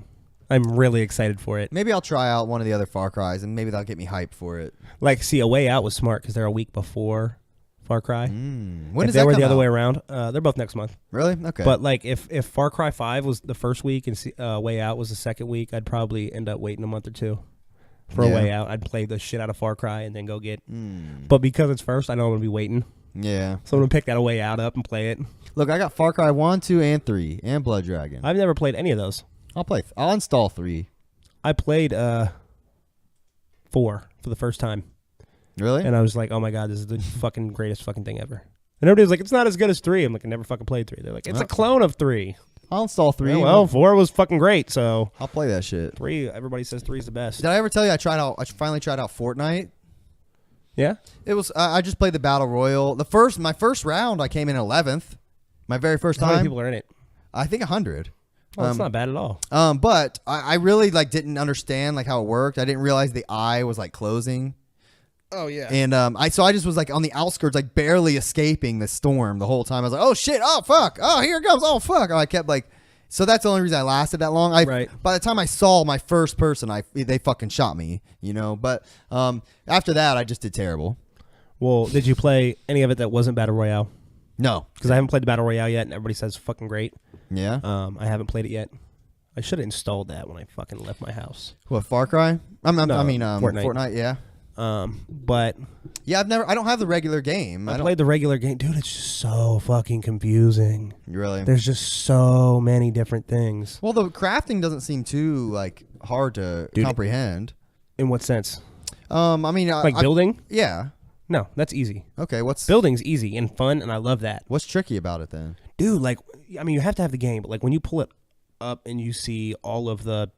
I'm really excited for it. Maybe I'll try out one of the other Far Cries, and maybe that'll get me hyped for it. Like, see, A Way Out was smart because they're a week before Far Cry. When if does they that were come the other out? way around, they're both next month. Really? Okay. But like, if Far Cry 5 was the first week and Way Out was the second week, I'd probably end up waiting a month or two for a Way Out. I'd play the shit out of Far Cry and then go get. But because it's first, I know I'm gonna be waiting. Yeah. So I'm gonna pick that A Way Out up and play it. Look, I got Far Cry 1, 2, and 3, and Blood Dragon. I've never played any of those. I'll install 3. I played 4 for the first time. Really? And I was like, oh my God, this is the fucking greatest fucking thing ever. And everybody was like, it's not as good as 3. I'm like, I never fucking played 3. They're like, it's a clone of 3. I'll install 3. Yeah, well, 4 was fucking great, so I'll play that shit. 3, everybody says 3 is the best. Did I ever tell you I finally tried out Fortnite? Yeah? It was I just played the Battle Royal. My first round I came in 11th. My very first time. How many people are in it? I think 100. Well, it's not bad at all. But I really like didn't understand like how it worked. I didn't realize the eye was like closing. Oh yeah. And I just was like on the outskirts, like barely escaping the storm the whole time. I was like, oh shit, oh fuck, oh here it comes, oh fuck. I kept like, so that's the only reason I lasted that long. Right. By the time I saw my first person, they fucking shot me, you know. But after that, I just did terrible. Well, did you play any of it that wasn't Battle Royale? No, because I haven't played the Battle Royale yet, and everybody says it's fucking great. Yeah. I haven't played it yet. I should have installed that when I fucking left my house. What, Far Cry? Fortnite. Fortnite, yeah. But yeah, I don't have the regular game. I played the regular game. Dude, it's just so fucking confusing. Really? There's just so many different things. Well, the crafting doesn't seem too like hard to comprehend. In what sense? Like building? Yeah. No, that's easy. Okay, building's easy and fun, and I love that. What's tricky about it then? Dude, like, I mean, you have to have the game, but like when you pull it up and you see all of the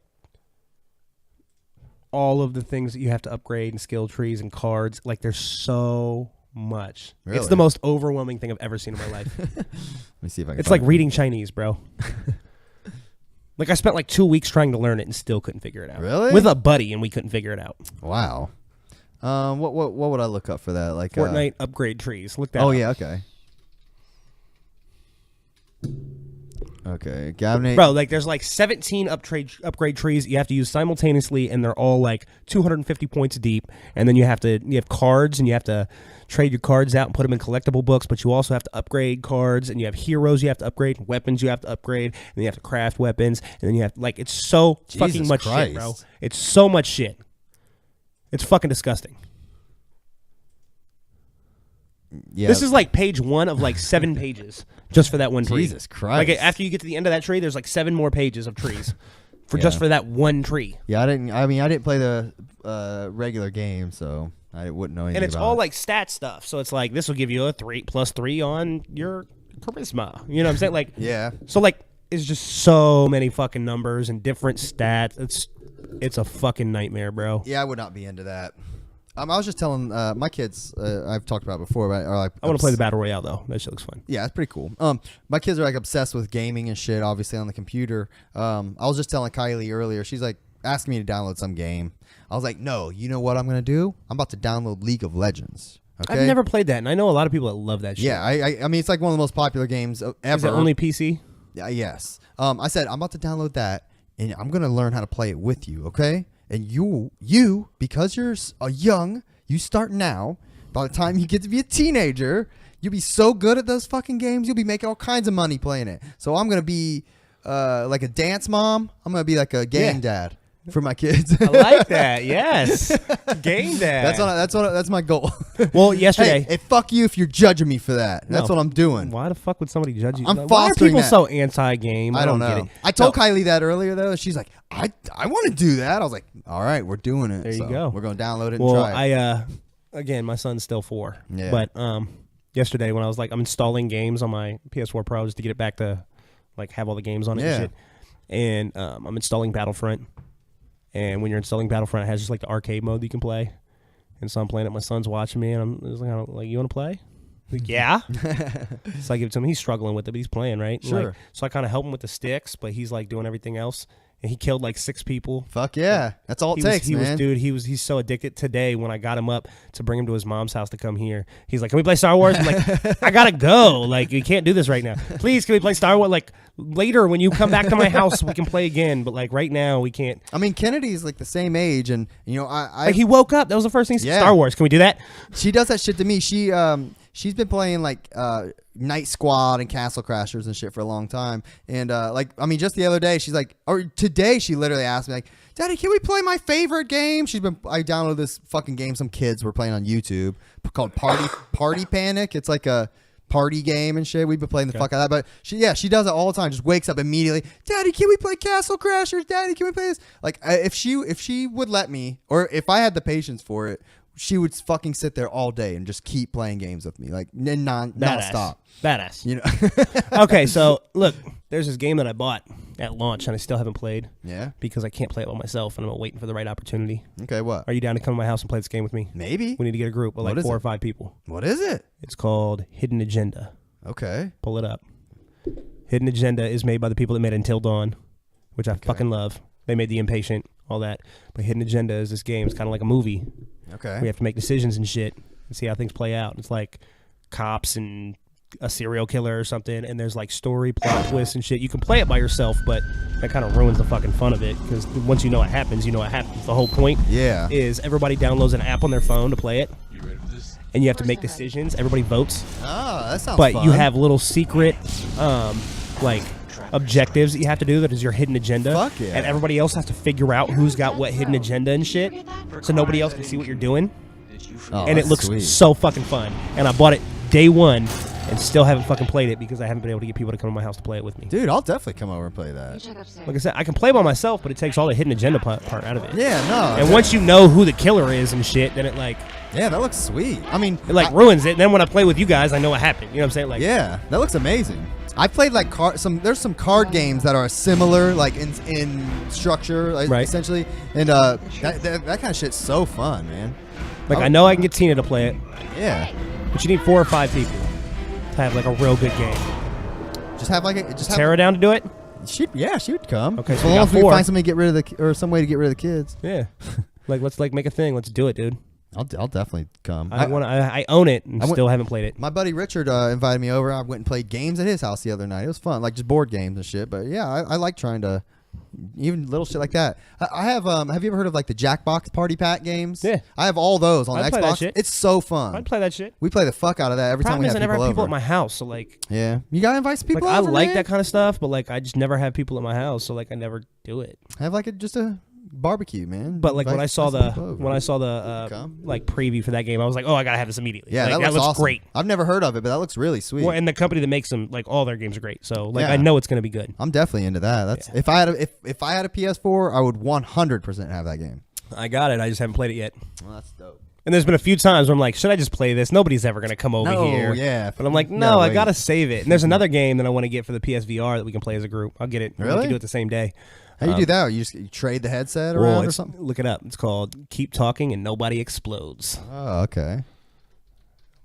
things that you have to upgrade and skill trees and cards, like there's so much. Really? It's the most overwhelming thing I've ever seen in my life. Let me see if I can. It's like reading Chinese, bro. Like I spent like 2 weeks trying to learn it and still couldn't figure it out. Really? With a buddy, and we couldn't figure it out. Wow. What would I look up for that? Like Fortnite upgrade trees. Look that up. Oh yeah, okay. Okay, Gavin. Bro, like there's like 17 upgrade trees you have to use simultaneously, and they're all like 250 points deep. And then you have cards, and you have to trade your cards out and put them in collectible books. But you also have to upgrade cards, and you have heroes you have to upgrade, weapons you have to upgrade, and then you have to craft weapons, and then you have it's so fucking much shit, bro. It's so much shit. It's fucking disgusting. Yeah. This is like page 1 of like 7 pages just for that one tree. Jesus Christ. Like after you get to the end of that tree, there's like 7 more pages of trees just for that one tree. Yeah, I didn't play the regular game, so I wouldn't know anything. And it's about all it. like stat stuff. So it's like this will give you a 3+3 on your charisma. You know what I'm saying? Like yeah. So like it's just so many fucking numbers and different stats. It's a fucking nightmare, bro. Yeah, I would not be into that. I was just telling my kids, I've talked about it before, but are like, I want to play the Battle Royale though. That shit looks fun. Yeah, it's pretty cool. My kids are like obsessed with gaming and shit, obviously on the computer. I was just telling Kylie earlier, she's like asking me to download some game. I was like, no, you know what I'm gonna do? I'm about to download League of Legends. Okay? I've never played that, and I know a lot of people that love that shit. Yeah, I mean it's like one of the most popular games ever. Is it only PC? Yeah, yes. I said I'm about to download that, and I'm gonna learn how to play it with you. Okay, and you because you're young. You start now. By the time you get to be a teenager, you'll be so good at those fucking games. You'll be making all kinds of money playing it. So I'm going to be like a dance mom. I'm going to be like a game dad for my kids. I like that. Yes. Game dad. That's my goal. Well, yesterday. Hey, fuck you if you're judging me for that. That's what I'm doing. Why the fuck would somebody judge you? I'm fostering Why are people that. so anti-game? I don't know. get it. I told Kylie that earlier, though. She's like, I want to do that. I was like, all right, we're doing it. There you go. We're going to download it and try it. Again, my son's still 4. Yeah. But yesterday when I was like, I'm installing games on my PS4 Pro just to get it back to like have all the games on it and shit. And I'm installing Battlefront. And when you're installing Battlefront, it has just like the arcade mode that you can play. And so I'm playing it. My son's watching me, and I'm just like, you want to play? Like, yeah. So I give it to him. He's struggling with it, but he's playing, right? Sure. Like, so I kind of help him with the sticks, but he's like doing everything else. And he killed like 6 people. Fuck yeah. That's all it takes, man. He's so addicted. Today, when I got him up to bring him to his mom's house to come here, he's like, can we play Star Wars? I'm like, I gotta go. Like, we can't do this right now. Please, can we play Star Wars? Like, later when you come back to my house, we can play again. But like right now, we can't. I mean, Kennedy's like the same age, and you know, like he woke up. That was the first thing he said. Star Wars. Can we do that? She does that shit to me. She she's been playing like Night Squad and Castle Crashers and shit for a long time. And just the other day, she's like, or today, she literally asked me like, Daddy, can we play my favorite game? I downloaded this fucking game some kids were playing on YouTube called Party Panic. It's like a party game and shit. We've been playing the fuck out of that. But she does it all the time. Just wakes up immediately. Daddy, can we play Castle Crashers? Daddy, can we play this? Like if she would let me, or if I had the patience for it, she would fucking sit there all day and just keep playing games with me, like non-stop. Badass. You know. Okay, so look, there's this game that I bought at launch and I still haven't played. Yeah. Because I can't play it by myself and I'm waiting for the right opportunity. Okay, what? Are you down to come to my house and play this game with me? Maybe. We need to get a group of like 4 or 5 people. What is it? It's called Hidden Agenda. Okay. Pull it up. Hidden Agenda is made by the people that made Until Dawn, which I fucking love. They made The Impatient, all that. But Hidden Agenda is this game. It's kind of like a movie. Okay. We have to make decisions and shit and see how things play out. It's like cops and a serial killer or something, and there's like story, plot twists and shit. You can play it by yourself, but that kind of ruins the fucking fun of it, because once you know what happens, you know what happens. The whole point is everybody downloads an app on their phone to play it. You ready for this? And you have to make decisions. Everybody votes. Oh, that sounds fun. But you have little secret like objectives that you have to do that is your hidden agenda. Fuck yeah. And everybody else has to figure out who's got what hidden agenda and shit, so nobody else can see what you're doing. Oh, and it looks sweet. so fucking fun. And I bought it day one and still haven't fucking played it because I haven't been able to get people to come to my house to play it with me. Dude, I'll definitely come over and play that. Like I said, I can play by myself, but it takes all the hidden agenda part out of it. Yeah, no. And once you know who the killer is and shit, then it like... Yeah, that looks sweet. I mean... It like ruins it. And then when I play with you guys, I know what happened. You know what I'm saying? Like, yeah, that looks amazing. I played like there's some card games that are similar, like in structure, essentially. And that kind of shit's so fun, man. Like, I know I can get Tina to play it. Yeah. But you need 4 or 5 people to have like a real good game. Just have like Tara down to do it? She would come. Okay, so as long as we can find somebody to get rid of or some way to get rid of the kids. Yeah. Like, let's like make a thing. Let's do it, dude. I'll definitely come. I own it and still haven't played it. My buddy Richard invited me over. I went and played games at his house the other night. It was fun, like just board games and shit. But yeah, I like trying to, even little shit like that. I have you ever heard of like the Jackbox Party Pack games? Yeah. I have all those on I'd play that Xbox. shit. It's so fun. I'd play that shit. We play the fuck out of that every time we have I never people have people over. at my house, so like... Yeah. You gotta invite some people like, over, I like man. that kind of stuff, but like I just never have people at my house, so like I never do it. Have like just a barbecue, man. But like when I saw the Come. like preview for that game, I was like, oh, I gotta have this immediately. Yeah, like, that looks awesome. Great. I've never heard of it, but that looks really sweet. Well, and the company that makes them, like all their games are great. So like Yeah. I know it's gonna be good. I'm definitely into that. That's if I had a PS4, I would 100% have that game. I got it. I just haven't played it yet. Well, that's dope. And there's been a few times where I'm like, should I just play this? Nobody's ever gonna come over here. Yeah. But I'm like, no, I gotta save it. And there's another game that I want to get for the PSVR that we can play as a group. I'll get it. Really? We can do it the same day. How do you do that? You trade the headset around or something? Look it up. It's called Keep Talking and Nobody Explodes. Oh, okay.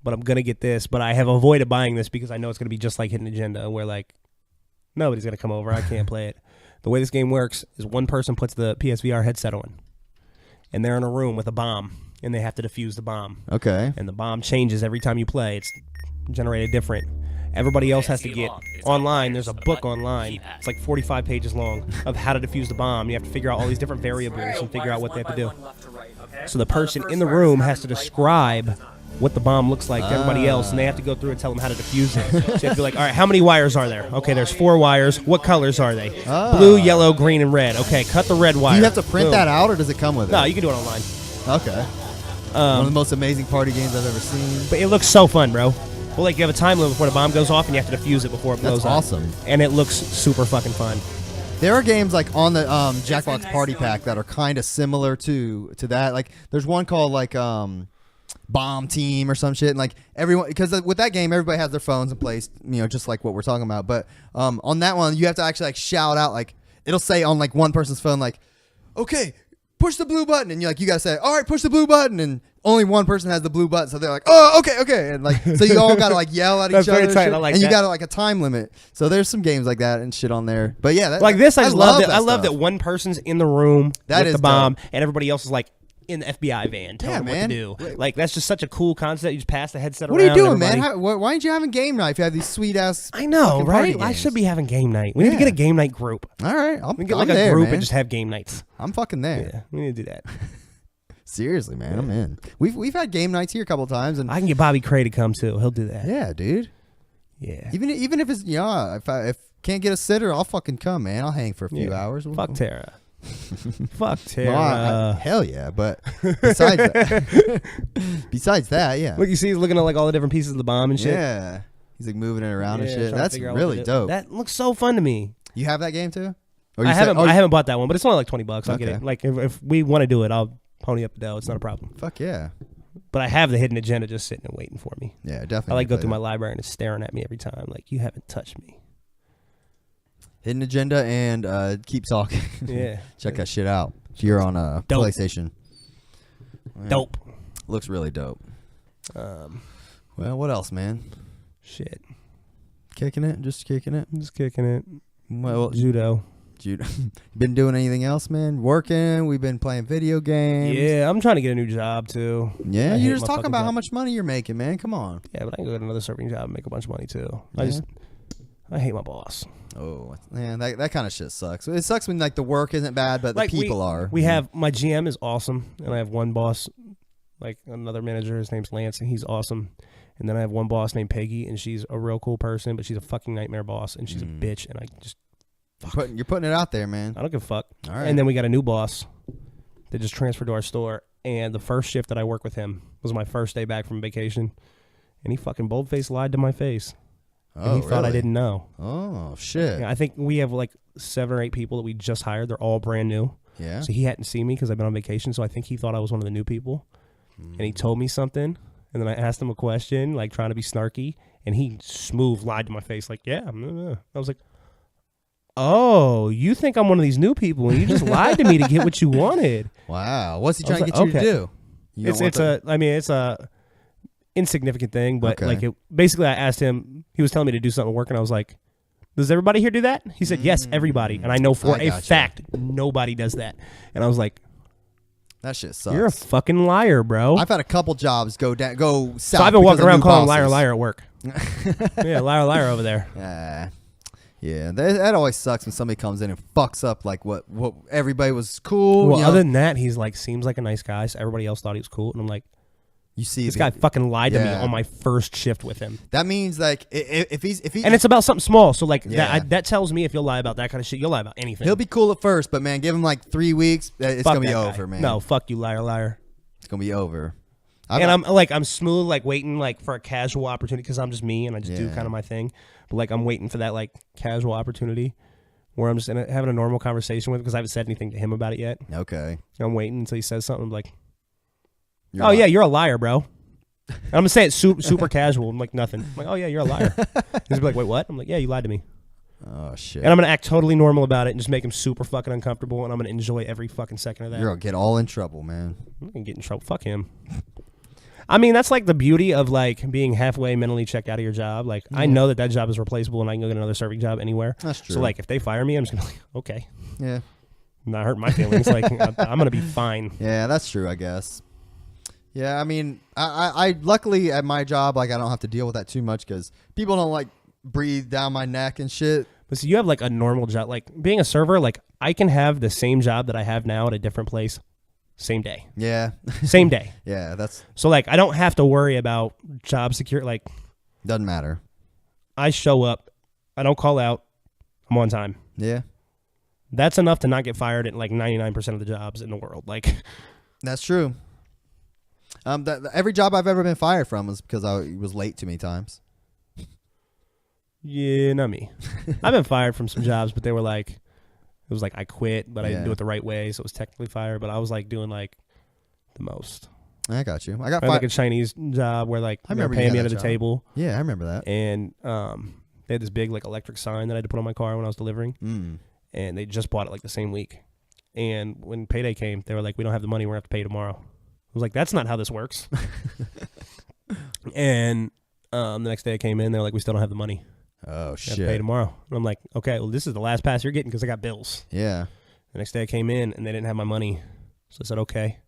But I'm going to get this. But I have avoided buying this because I know it's going to be just like Hidden Agenda, where like nobody's going to come over. I can't play it. The way this game works is one person puts the PSVR headset on, and they're in a room with a bomb, and they have to defuse the bomb. Okay. And the bomb changes every time you play. It's generated different. Everybody else has to get online. There's a book online. It's like 45 pages long of how to defuse the bomb. You have to figure out all these different variables and figure out what they have to do. So the person in the room has to describe what the bomb looks like to everybody else, and they have to go through and tell them how to defuse it. So you have to be like, all right, how many wires are there? Okay, there's 4 wires. What colors are they? Blue, yellow, green, and red. Okay, cut the red wire. Do you have to print that out, or does it come with it? No, you can do it online. Okay. One of the most amazing party games I've ever seen. But it looks so fun, bro. Well, like you have a time limit before the bomb goes off, and you have to defuse it before it blows up. That's awesome. And it looks super fucking fun. There are games like on the Jackbox Party Pack that are kind of similar to that. Like there's one called like Bomb Team or some shit, and like everyone, because with that game everybody has their phones in place, just like what we're talking about. But on that one you have to actually like shout out, like it'll say on like one person's phone like, okay, push the blue button, and you gotta say, all right, push the blue button, and only one person has the blue button, so they're like, oh, okay, and like so you all gotta like yell at each other, very tight. I like and you that. gotta like a time limit. So there's some games like that and shit on there. But yeah, like this, I love it. I love stuff. that one person's in the room That with is the bomb, dope. and everybody else is like in the FBI van telling them what to do. Like that's just such a cool concept. You just pass the headset around. What are you doing, everybody. man? Why aren't you having game night if you have these sweet ass? I know, right? I should be having game night. We need to get a game night group. All right, We can get like a group and just have game nights. I'm fucking there. Yeah, we need to do that. Seriously, man, I'm in. We've had game nights here a couple of times, and I can get Bobby Cray to come too. He'll do that. Yeah, dude. Yeah. Even if it's if can't get a sitter, I'll fucking come, man. I'll hang for a few hours. Fuck Tara. Fuck Tara. Hell yeah, but besides that, yeah. Look, you see, he's looking at like all the different pieces of the bomb and shit. Yeah, he's like moving it around and shit. That's really dope. That looks so fun to me. You have that game too? I haven't bought that one, but it's only like $20. I'll get it. Like if we want to do it, I'll pony up the dough. It's not a problem. Fuck yeah. But I have the hidden agenda just sitting and waiting for me. Yeah, definitely. I like go through my library and it's staring at me every time. Like, you haven't touched me. Hidden agenda and keep talking. Yeah. Check that shit out. If you're on a PlayStation. Dope. Looks really dope. Well, what else, man? Shit. Kicking it? Just kicking it? Just kicking it. Well, Judo. Been doing anything else, man? Working? We've been playing video games. Yeah, I'm trying to get a new job too. Yeah, you're just talking about how much money you're making, man. Come on. Yeah, but I can go get another serving job and make a bunch of money too. Yeah. I hate my boss. Oh, man, that kind of shit sucks. It sucks when like the work isn't bad, but like the people are. We have my GM is awesome, and I have one boss, like another manager. His name's Lance, and he's awesome. And then I have one boss named Peggy, and she's a real cool person, but she's a fucking nightmare boss, and she's a bitch, and I just. You're putting it out there, man. I don't give a fuck. All right. And then we got a new boss that just transferred to our store. And the first shift that I worked with him was my first day back from vacation. And he fucking bold-faced lied to my face. Oh, and he thought I didn't know. Oh, shit. Yeah, I think we have like 7 or 8 people that we just hired. They're all brand new. Yeah. So he hadn't seen me because I've been on vacation. So I think he thought I was one of the new people. And he told me something. And then I asked him a question, like trying to be snarky. And he smooth lied to my face like, yeah. I was like, oh, you think I'm one of these new people and you just lied to me to get what you wanted. Wow. What's he trying to get you to do? It's a insignificant thing, but basically I asked him, he was telling me to do something at work and I was like, does everybody here do that? He said, yes, everybody. And I know for a fact nobody does that. And I was like, that shit sucks. You're a fucking liar, bro. I've had a couple jobs go south. So I've been walking around calling liar, liar at work. Yeah, liar, liar over there. Yeah, that always sucks when somebody comes in and fucks up like what everybody was cool. Well, other than that, he's like seems like a nice guy. So everybody else thought he was cool, and I'm like, you see, this guy fucking lied to me on my first shift with him. That means like if he and it's about something small. So like that tells me if you'll lie about that kind of shit, you'll lie about anything. He'll be cool at first, but man, give him like 3 weeks, it's gonna be over, man. No, fuck you, liar, liar. It's gonna be over. I'm smooth, like waiting like for a casual opportunity because I'm just me and I just do kind of my thing. But like I'm waiting for that like casual opportunity where I'm just having a normal conversation with him because I haven't said anything to him about it yet. Okay. I'm waiting until he says something. I'm like, yeah, you're a liar, bro. And I'm gonna say it super casual. I'm like nothing. I'm like, oh yeah, you're a liar. He's gonna be like, wait, what? I'm like, yeah, you lied to me. Oh shit. And I'm gonna act totally normal about it and just make him super fucking uncomfortable. And I'm gonna enjoy every fucking second of that. You're gonna get all in trouble, man. I'm gonna get in trouble. Fuck him. I mean, that's like the beauty of like being halfway mentally checked out of your job. Like, I know that job is replaceable and I can go get another serving job anywhere. That's true. So like, if they fire me, I'm just gonna be like, okay. Yeah. Not hurting my feelings. Like, I'm gonna be fine. Yeah, that's true, I guess. Yeah, I mean, I luckily at my job, like, I don't have to deal with that too much because people don't like breathe down my neck and shit. But so you have like a normal job, like being a server. Like, I can have the same job that I have now at a different place. Same day. Yeah. Same day. Yeah, that's... So, like, I don't have to worry about job security. Like... Doesn't matter. I show up. I don't call out. I'm on time. Yeah. That's enough to not get fired at, like, 99% of the jobs in the world. Like... That's true. Every job I've ever been fired from was because I was late too many times. Yeah, not me. I've been fired from some jobs, but they were like... It was like I quit, but I didn't do it the right way, so it was technically fired. But I was like doing like the most. I got you. I had like a Chinese job where like they were paying me under the table. Yeah, I remember that. And they had this big like electric sign that I had to put on my car when I was delivering. And they just bought it like the same week. And when payday came, they were like, "We don't have the money. We're gonna have to pay tomorrow." I was like, "That's not how this works." And the next day I came in, they're like, "We still don't have the money." Oh shit! Pay tomorrow. And I'm like, okay, well, this is the last pass you're getting because I got bills. Yeah. The next day I came in and they didn't have my money, so I said, okay.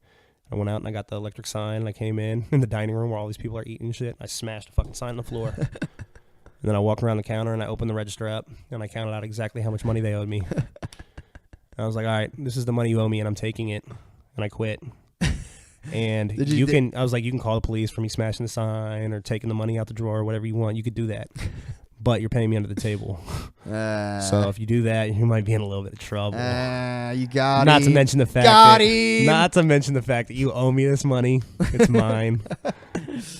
I went out and I got the electric sign. And I came in the dining room where all these people are eating shit. I smashed the fucking sign on the floor. And then I walked around the counter and I opened the register up and I counted out exactly how much money they owed me. I was like, all right, this is the money you owe me and I'm taking it. And I quit. And you can. I was like, you can call the police for me smashing the sign or taking the money out the drawer, or whatever you want. You could do that, but you're paying me under the table. So if you do that, you might be in a little bit of trouble. You got not to mention the fact that you owe me this money. It's mine.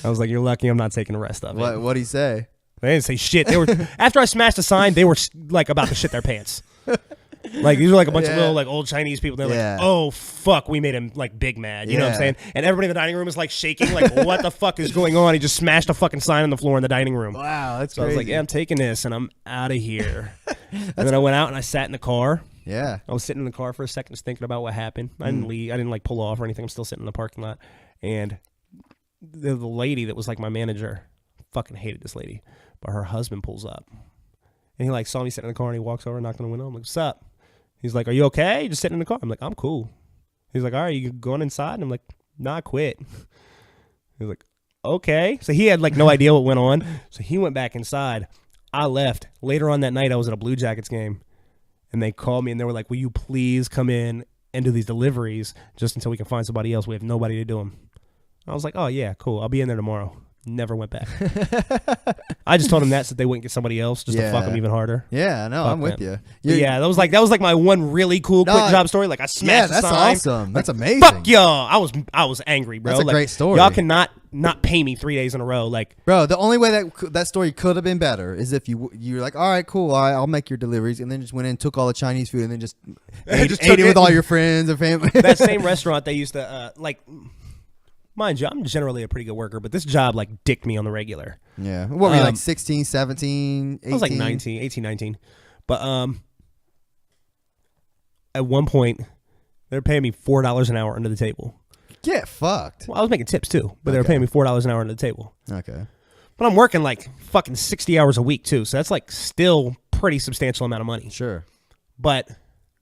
I was like, you're lucky I'm not taking the rest of it. What'd he say? They didn't say shit. They were after I smashed the sign, they were like about to shit their pants. Like these were like a bunch of little like old Chinese people. They're like, oh fuck, we made him like big mad. You know what I'm saying? And everybody in the dining room is like shaking, like what the fuck is going on? He just smashed a fucking sign on the floor in the dining room. Wow, that's so crazy. I was like, yeah, I'm taking this and I'm out of here. And then I went out and I sat in the car. Yeah. I was sitting in the car for a second just thinking about what happened. I didn't leave. I didn't like pull off or anything. I'm still sitting in the parking lot. And the lady that was like my manager, fucking hated this lady, but her husband pulls up. And he like saw me sitting in the car and he walks over and knocked on the window. I'm like, what's up? He's like, are you okay? Just sitting in the car. I'm like, I'm cool. He's like, all right, you going inside? And I'm like, nah, I quit. He's like, okay. So he had like no idea what went on. So he went back inside. I left. Later on that night, I was at a Blue Jackets game. And they called me and they were like, will you please come in and do these deliveries just until we can find somebody else? We have nobody to do them. I was like, oh, yeah, cool. I'll be in there tomorrow. Never went back. I just told them that so they wouldn't get somebody else just to fuck them even harder. Yeah, no, I'm with you. Yeah, that was like my one really cool quick job story. Like I smashed the sign. That's awesome. That's amazing. Fuck y'all. I was angry, bro. That's a great story. Y'all cannot not pay me 3 days in a row. Like, bro, the only way that story could have been better is if you're like, all right, cool, I'll make your deliveries, and then just went in and took all the Chinese food and then just ate it with all your friends and family. That same restaurant they used to like. Mind you, I'm generally a pretty good worker, but this job like dicked me on the regular. Yeah. What were you like 16, 17, 18? I was like 18, 19. But at one point, they were paying me $4 an hour under the table. Get fucked. Well, I was making tips too, but they were paying me $4 an hour under the table. Okay. But I'm working like fucking 60 hours a week too, so that's like still pretty substantial amount of money. Sure. But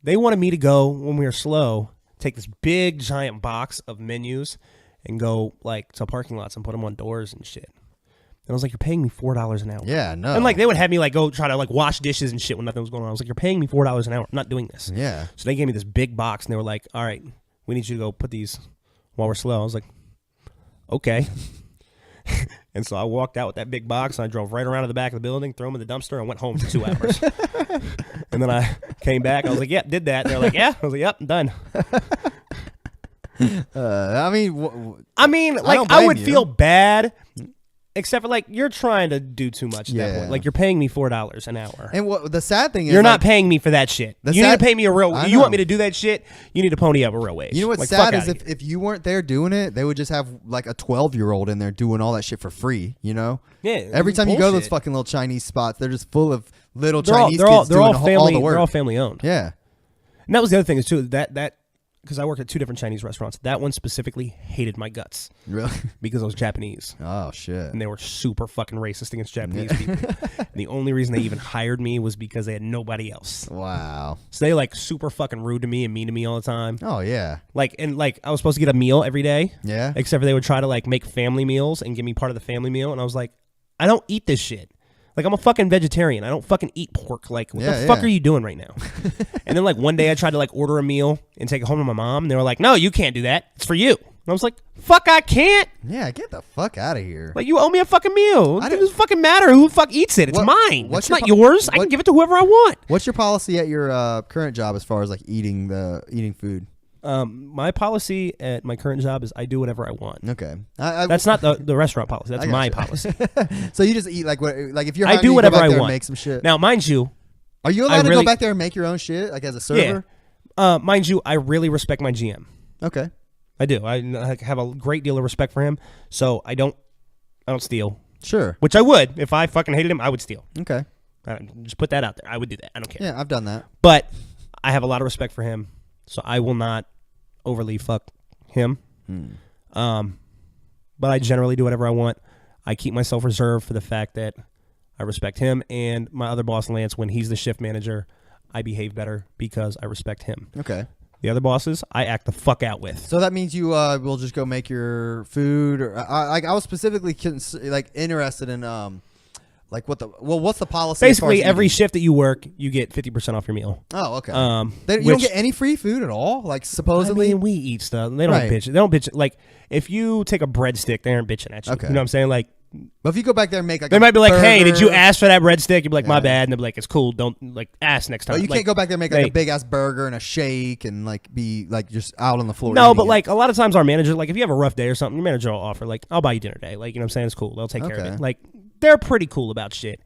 they wanted me to go when we were slow, take this big giant box of menus and go like to parking lots and put them on doors and shit. And I was like, you're paying me $4 an hour. Yeah, no. And like they would have me like go try to like wash dishes and shit when nothing was going on. I was like, you're paying me $4 an hour. I'm not doing this. Yeah. So they gave me this big box and they were like, all right, we need you to go put these while we're slow. I was like, okay. And so I walked out with that big box and I drove right around to the back of the building, threw them in the dumpster, and went home for 2 hours. And then I came back. I was like, yep, did that. And they're like, yeah. I was like, yep, I'm done. I mean, like I would feel bad, except for like you're trying to do too much at that point. Like you're paying me $4 an hour, and the sad thing is you're not paying me for that shit. You need to pay me a real. You want me to do that shit? You need to pony up a real wage. You know what's sad is if you weren't there doing it, they would just have like a 12-year-old in there doing all that shit for free. You know? Yeah. Every time you go to those fucking little Chinese spots, they're just full of little Chinese kids doing all the work. They're all family owned. Yeah. And that was the other thing is too that. Because I worked at 2 different Chinese restaurants. That one specifically hated my guts. Really? Because I was Japanese. Oh, shit. And they were super fucking racist against Japanese people. And the only reason they even hired me was because they had nobody else. Wow. So they like super fucking rude to me and mean to me all the time. Oh, yeah. Like, I was supposed to get a meal every day. Yeah. Except for they would try to like make family meals and give me part of the family meal. And I was like, I don't eat this shit. Like, I'm a fucking vegetarian. I don't fucking eat pork. Like, what the fuck are you doing right now? And then, like, one day I tried to, like, order a meal and take it home to my mom. And they were like, no, you can't do that. It's for you. And I was like, fuck, I can't. Yeah, get the fuck out of here. Like, you owe me a fucking meal. It doesn't fucking matter who the fuck eats it. It's mine. It's not yours. I can give it to whoever I want. What's your policy at your current job as far as, like, eating food? My policy at my current job is I do whatever I want. Okay, that's not the restaurant policy. That's my policy. So you just eat like if you're I do whatever I want. Make some shit. Now, mind you, are you allowed to go back there and make your own shit like as a server? Yeah. Mind you, I really respect my GM. Okay, I do. I have a great deal of respect for him. So I don't steal. Sure. Which I would if I fucking hated him. I would steal. Okay. Just put that out there. I would do that. I don't care. Yeah, I've done that. But I have a lot of respect for him. So I will not overly fuck him. But I generally do whatever I want. I keep myself reserved for the fact that I respect him, and my other boss, Lance, when he's the shift manager, I behave better because I respect him. Okay. The other bosses, I act the fuck out with. So that means you will just go make your food, or I was specifically interested in Like what's the policy? Basically, every shift that you work, you get 50% off your meal. Oh, okay. You don't get any free food at all. Like supposedly, I mean, we eat stuff. They don't bitch. They don't bitch. Like if you take a breadstick, they aren't bitching at you. Okay. You know what I'm saying? Like, but if you go back there and make like, they might be like, "Hey, did you ask for that breadstick?" You'd be like, "My bad," and they'll be like, "It's cool. Don't like ask next time." But you can't go back there and make like a big ass burger and a shake and like be like just out on the floor. No, but like a lot of times our manager, like if you have a rough day or something, your manager will offer like, "I'll buy you dinner day." Like, you know what I'm saying? It's cool. They'll take care of it. Like they're pretty cool about shit.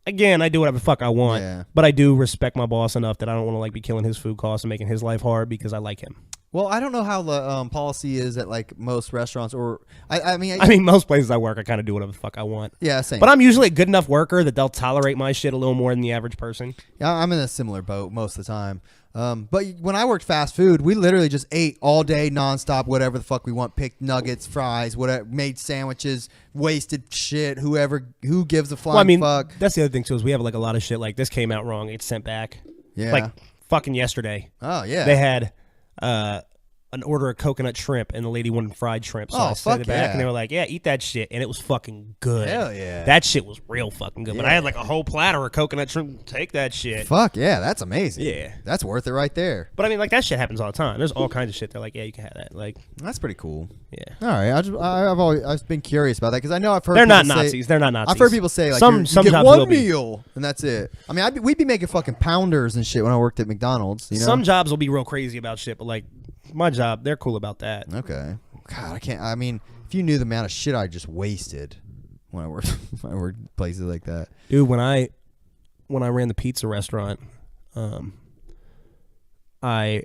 Again, I do whatever the fuck I want, but I do respect my boss enough that I don't want to like be killing his food costs and making his life hard because I like him. Well, I don't know how the policy is at like most restaurants, or I mean, most places I work, I kind of do whatever the fuck I want. Yeah, same. But I'm usually a good enough worker that they'll tolerate my shit a little more than the average person. Yeah, I'm in a similar boat most of the time. But when I worked fast food, we literally just ate all day, nonstop, whatever the fuck we want. Picked nuggets, fries, whatever, made sandwiches, wasted shit. Who gives a flying fuck? That's the other thing too is we have like a lot of shit. Like this came out wrong, it's sent back. Yeah, like fucking yesterday. Oh yeah, they had an order of coconut shrimp, and the lady wanted fried shrimp. So I sent it back, and they were like, "Yeah, eat that shit," and it was fucking good. Hell yeah, that shit was real fucking good. Yeah. But I had like a whole platter of coconut shrimp. Take that shit. Fuck yeah, that's amazing. Yeah, that's worth it right there. But I mean, like that shit happens all the time. There's all kinds of shit. They're like, "Yeah, you can have that." Like that's pretty cool. Yeah. All right, I've been curious about that because I know I've heard they're not Nazis. They're not Nazis. I've heard people say like some you get jobs one meal and that's it. I mean, we'd be making fucking pounders and shit when I worked at McDonald's. You know? Some jobs will be real crazy about shit, but like my job, they're cool about that. Okay. God, I can't. I mean, if you knew the amount of shit I just wasted when I worked places like that, dude. When I ran the pizza restaurant, I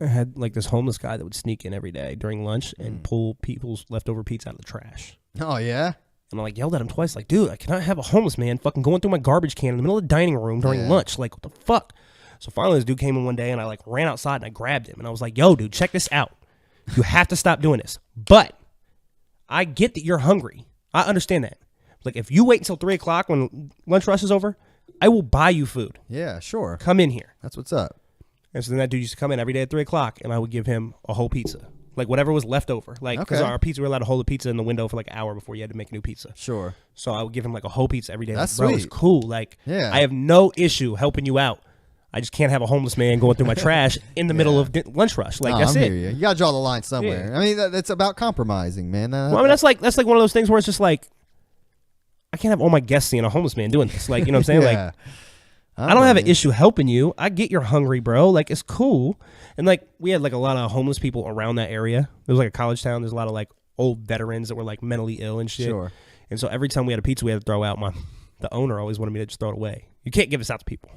had like this homeless guy that would sneak in every day during lunch and pull people's leftover pizza out of the trash. Oh yeah. And I like yelled at him twice, like, dude, I cannot have a homeless man fucking going through my garbage can in the middle of the dining room during lunch. Like, what the fuck? So finally, this dude came in one day, and I like ran outside and I grabbed him, and I was like, "Yo, dude, check this out. You have to stop doing this. But I get that you're hungry. I understand that. Like, if you wait until 3:00 when lunch rush is over, I will buy you food. Yeah, sure. Come in here. That's what's up." And so then that dude used to come in every day at 3:00, and I would give him a whole pizza, like whatever was left over. Like, because our pizza, we were allowed to hold the pizza in the window for like an hour before you had to make a new pizza. Sure. So I would give him like a whole pizza every day. That's like, bro, sweet. It's cool. Like, I have no issue helping you out. I just can't have a homeless man going through my trash in the middle of lunch rush. Like, that's it. You got to draw the line somewhere. Yeah. I mean, it's about compromising, man. Well, I mean, that's like one of those things where it's just like, I can't have all my guests seeing a homeless man doing this. Like, you know what I'm saying? Like, I don't have an issue helping you. I get you're hungry, bro. Like, it's cool. And like, we had like a lot of homeless people around that area. It was like a college town. There's a lot of like old veterans that were like mentally ill and shit. Sure. And so every time we had a pizza, we had to throw out. The owner always wanted me to just throw it away. You can't give this out to people.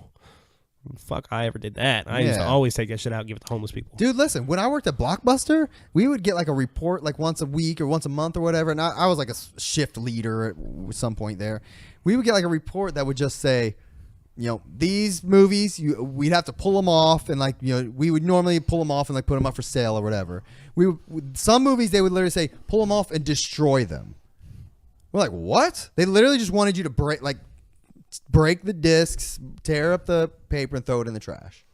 Fuck, I ever did that. I used to always take that shit out and give it to homeless people. Dude, listen, when I worked at Blockbuster, we would get like a report like once a week or once a month or whatever. And I was like a shift leader at some point there. We would get like a report that would just say, you know, these movies, we'd have to pull them off. And like, you know, we would normally pull them off and like put them up for sale or whatever. Some movies, they would literally say, pull them off and destroy them. We're like, what? They literally just wanted you to break the discs, tear up the paper, and throw it in the trash.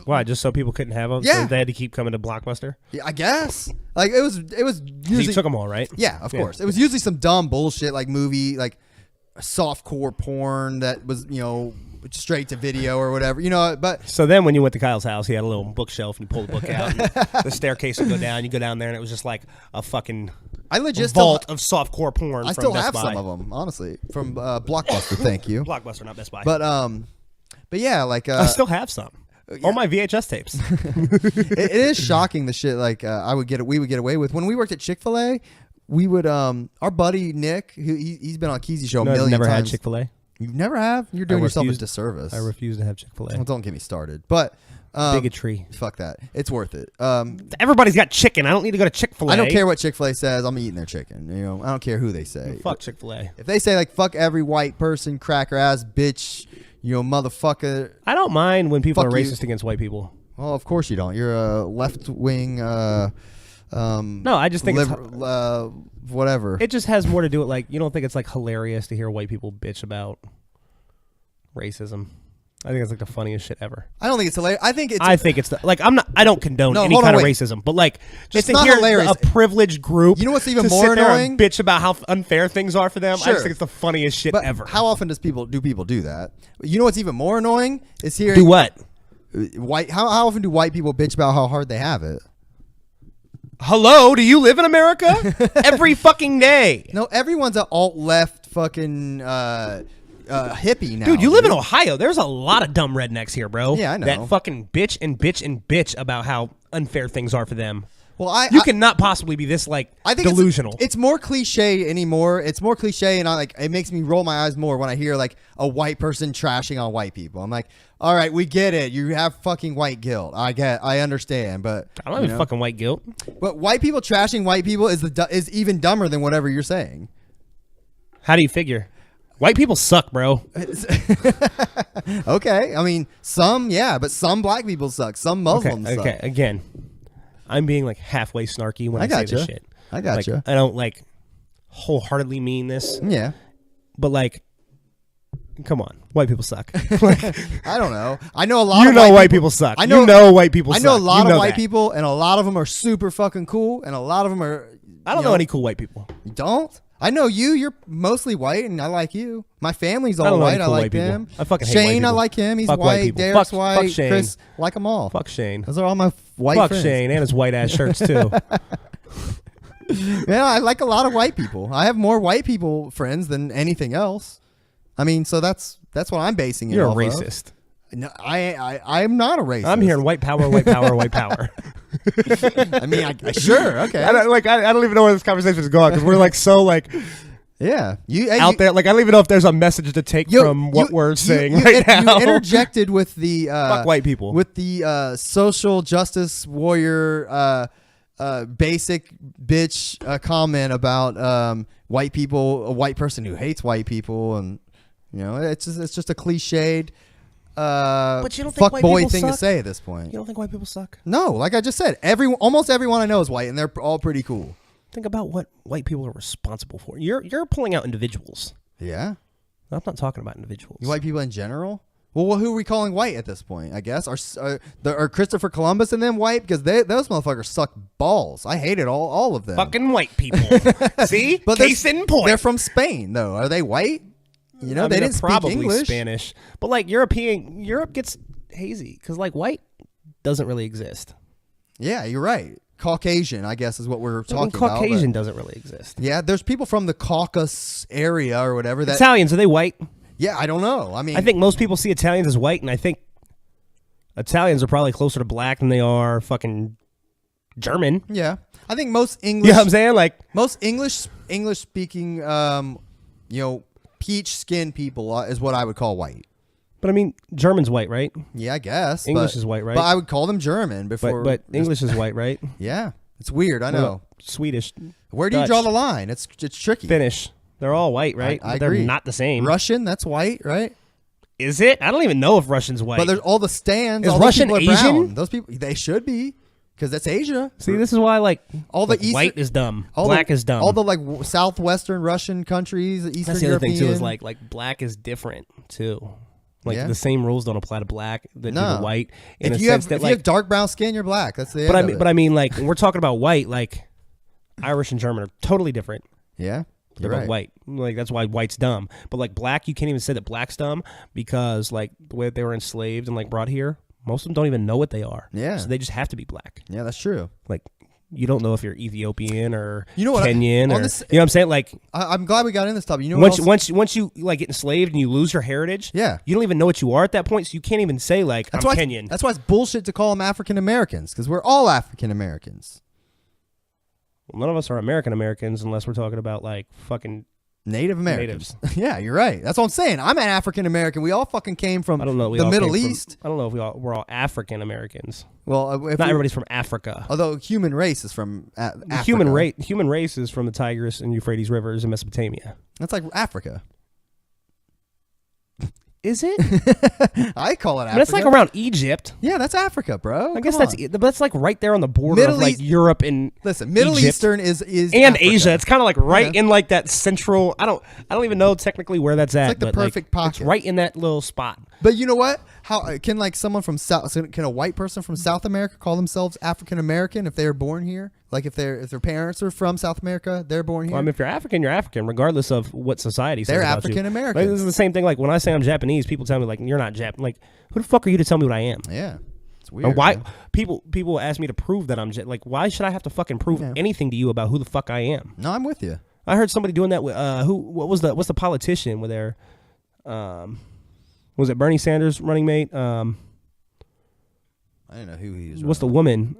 Why? Just so people couldn't have them? Yeah. So they had to keep coming to Blockbuster? Yeah, I guess. Like, it was usually... So you took them all, right? Yeah, of course. It was usually some dumb bullshit, like movie, like softcore porn that was, you know, straight to video or whatever, you know, but... So then when you went to Kyle's house, he had a little bookshelf, and you pulled the book out, and the staircase would go down, you go down there, and it was just like a fucking... vault of softcore porn. I still have some of them, honestly, from Blockbuster. Thank you, Blockbuster, not Best Buy. But yeah, like I still have some. All my VHS tapes. It is shocking the shit like we would get away with when we worked at Chick-fil-A. We would our buddy Nick, he's been on Keezy's show a million never times. had Chick-fil-A. You never have? You're doing yourself a disservice. I refuse to have Chick-fil-A. Well, don't get me started. But bigotry. Fuck that. It's worth it. Everybody's got chicken. I don't need to go to Chick-fil-A. I don't care what Chick-fil-A says. I'm eating their chicken. You know, I don't care who they say. Fuck Chick-fil-A. If they say like fuck every white person, cracker ass bitch, you know, motherfucker. I don't mind when people are racist against white people. Well, of course you don't. You're a left wing. No, I just think it's whatever. It just has more to do with like you don't think it's like hilarious to hear white people bitch about racism. I think it's like the funniest shit ever. I don't think it's hilarious. I think it's like I don't condone any kind of racism, but like just it's to hear hilarious. A privileged group. You know what's even to more sit there annoying? And bitch about how unfair things are for them. Sure. I just think it's the funniest shit but ever. How often do people do that? You know what's even more annoying is hearing do what? How often do white people bitch about how hard they have it? Hello, do you live in America? Every fucking day. No, everyone's an alt left fucking hippie now. Dude, you live in Ohio. There's a lot of dumb rednecks here, bro. Yeah, I know. That fucking bitch and bitch and bitch about how unfair things are for them. Well, you cannot possibly be this like I think delusional. It's more cliche anymore. It's more cliche, and it makes me roll my eyes more when I hear like a white person trashing on white people. I'm like, all right, we get it. You have fucking white guilt. I understand, but I don't have fucking white guilt. But white people trashing white people is even dumber than whatever you're saying. How do you figure? White people suck, bro. Okay, I mean some, yeah, but some black people suck. Some Muslims suck. Okay, again. I'm being like halfway snarky when I say this shit. I got you. I don't like wholeheartedly mean this. Yeah. But like, come on, white people suck. I don't know. I know a lot of white people suck. I know white people suck. I know a lot of white people, and a lot of them are super fucking cool, and a lot of them are... I don't know any cool white people. You don't? I know you. You're mostly white, and I like you. My family's all white. I like them. I fucking hate Shane, white people. I like him. He's fuck white. Derek's white. Fuck Shane. Chris, like them all. Fuck Shane. Those are all my white fuck friends. Shane and his white ass shirts too. Yeah, I like a lot of white people. I have more white people friends than anything else. I mean, so that's what I'm basing it You're off a racist. Of. No, I'm not a racist. I'm hearing white power, white power, white power. I mean, sure, okay. I don't even know where this conversation is going because we're like so like. Yeah, out there. Like I don't even know if there's a message to take from what we're saying right now. You interjected with the fuck white people, with the social justice warrior basic bitch comment about white people, a white person who hates white people, and it's just a cliched but you don't think fuck white boy people thing suck? to say at this point. You don't think white people suck? No, like I just said, almost everyone I know is white, and they're all pretty cool. Think about what white people are responsible for. You're pulling out individuals. Yeah. I'm not talking about individuals. White people in general? Well, who are we calling white at this point, I guess? Are Christopher Columbus and them white? Because those motherfuckers suck balls. I hated all of them. Fucking white people. See? But case in point. They're from Spain, though. Are they white? They didn't speak probably English. Spanish. But like Europe gets hazy because like white doesn't really exist. Yeah, you're right. Caucasian, I guess, is what we're talking about. Caucasian doesn't really exist. Yeah, there's people from the Caucasus area or whatever. Italians, are they white? Yeah, I don't know. I mean, I think most people see Italians as white, and I think Italians are probably closer to black than they are fucking German. Yeah, I think most English. You know what I'm saying? Like most English speaking, peach skinned people is what I would call white. But I mean, German's white, right? Yeah, I guess. English is white, right? But I would call them German before. But English is white, right? Yeah, it's weird. I know. Swedish. Where do you draw the line? It's tricky. Finnish. They're all white, right? I agree. They're not the same. Russian, that's white, right? Is it? I don't even know if Russian's white. But there's all the stands. Is all Russian those people Asian? Brown. Those people, they should be, because that's Asia. See, this is why all the white is dumb. Black is dumb. All the southwestern Russian countries, Eastern That's the European. other thing too. Is like black is different too. Like the same rules don't apply to black that do to white. If you have dark brown skin, you're black. That's the. But I mean, like when we're talking about white, like Irish and German are totally different. Yeah. They're both white. Like that's why white's dumb. But like black, you can't even say that black's dumb because like the way that they were enslaved and like brought here, most of them don't even know what they are. Yeah. So they just have to be black. Yeah, that's true. Like you don't know if you're Ethiopian or Kenyan or you know what I'm saying? Like I'm glad we got in this topic. You know once you like get enslaved and you lose your heritage, you don't even know what you are at that point, so you can't even say like I'm Kenyan. That's why it's bullshit to call them African Americans, because we're all African Americans. Well, none of us are American Americans unless we're talking about like fucking Native Americans. Yeah, you're right. That's what I'm saying. I'm an African American. We all fucking came from the Middle East. I don't know if we're all African Americans. Well, not everybody's from Africa. Although human race is from Africa. Human race is from the Tigris and Euphrates rivers in Mesopotamia. That's like Africa. Is it? I call it Africa. That's like around Egypt. Yeah, that's Africa, bro. I guess that's like right there on the border of like Europe and Middle Egypt. Eastern is and Africa. Asia. It's kind of like right in like that central. I don't even know technically where that's at. It's like the perfect pocket. It's right in that little spot. But you know what? How can like someone from South? Can a white person from South America call themselves African American if they were born here? Like if their parents are from South America, they're born here. Well, I mean, if you're African, you're African, regardless of what society says they're about African American. Like, this is the same thing. Like when I say I'm Japanese, people tell me like you're not Japanese. Like who the fuck are you to tell me what I am? Yeah, it's weird. And why man. people ask me to prove that I'm like? Why should I have to fucking prove anything to you about who the fuck I am? No, I'm with you. I heard somebody doing that with what's the politician with their was it Bernie Sanders running mate? I don't know who he is. What's the woman?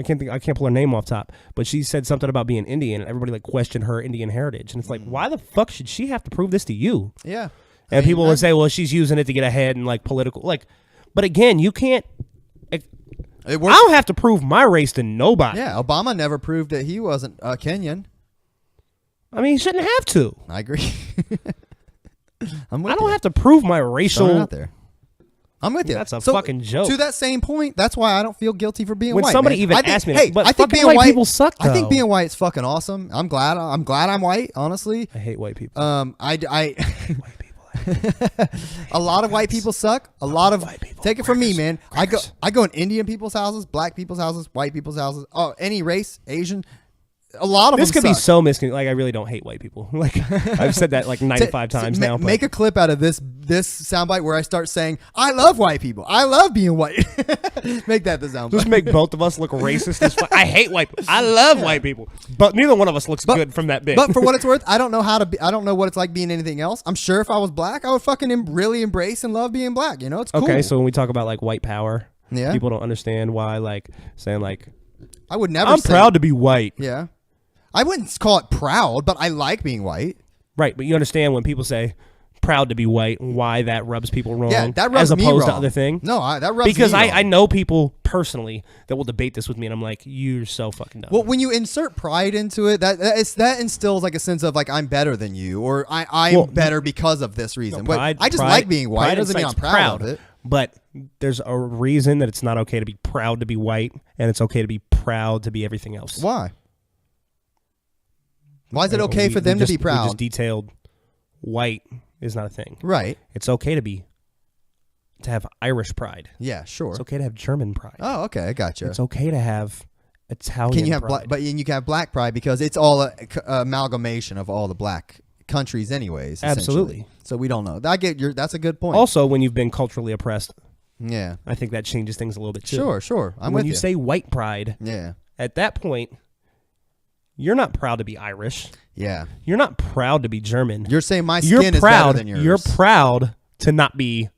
I can't pull her name off top, but she said something about being Indian, and everybody like questioned her Indian heritage, and it's like, why the fuck should she have to prove this to you? Yeah, and people would say, well, she's using it to get ahead and like political, like, but again, you can't. I don't have to prove my race to nobody. Yeah, Obama never proved that he wasn't Kenyan. I mean, he shouldn't have to. I agree. I don't have to prove my racial. Out there. I'm with you. That's a fucking joke. To that same point, that's why I don't feel guilty for being white. When somebody man. even asked me, hey, but I think being white people suck. Though. I think being white is fucking awesome. I'm glad I'm white. Honestly, I hate white people. I hate white people. A lot of white people suck. A lot of white people. Take it from me, man. I go in Indian people's houses, black people's houses, white people's houses. Oh, any race, Asian. A lot of this them could be suck. so miscon. Like I really don't hate white people. Like I've said that like 95 times now. Make a clip out of this soundbite where I start saying, "I love white people. I love being white." Make that the soundbite. Just make both of us look racist as fuck. I hate white people. I love white people, but neither one of us looks good from that bit. But for what it's worth, I don't know how to be. I don't know what it's like being anything else. I'm sure if I was black, I would fucking really embrace and love being black. You know, it's cool. Okay, so when we talk about like white power, yeah, people don't understand why like saying like I would never. I'm proud to be white. Yeah. I wouldn't call it proud, but I like being white. Right, but you understand when people say proud to be white, why that rubs people wrong. Yeah, that rubs as opposed me wrong. to other thing. No, that rubs because me wrong. I know people personally that will debate this with me, and I'm like, you're so fucking dumb. Well, when you insert pride into it, that instills like a sense of like I'm better than you, or I'm better because of this reason. No, pride, I just like being white. It doesn't mean I'm proud of it. But there's a reason that it's not okay to be proud to be white, and it's okay to be proud to be everything else. Why? Why is it okay for them to be proud? We just detailed white is not a thing. Right. It's okay to have Irish pride. Yeah, sure. It's okay to have German pride. Oh, okay, I gotcha. It's okay to have Italian Can you have pride. but you can have black pride because it's all a amalgamation of all the black countries anyways. Absolutely. So we don't know. That's a good point. Also, when you've been culturally oppressed, yeah, I think that changes things a little bit too. Sure. When you say white pride, yeah, at that point, you're not proud to be Irish. Yeah. You're not proud to be German. You're saying my skin is better than yours. You're proud to not be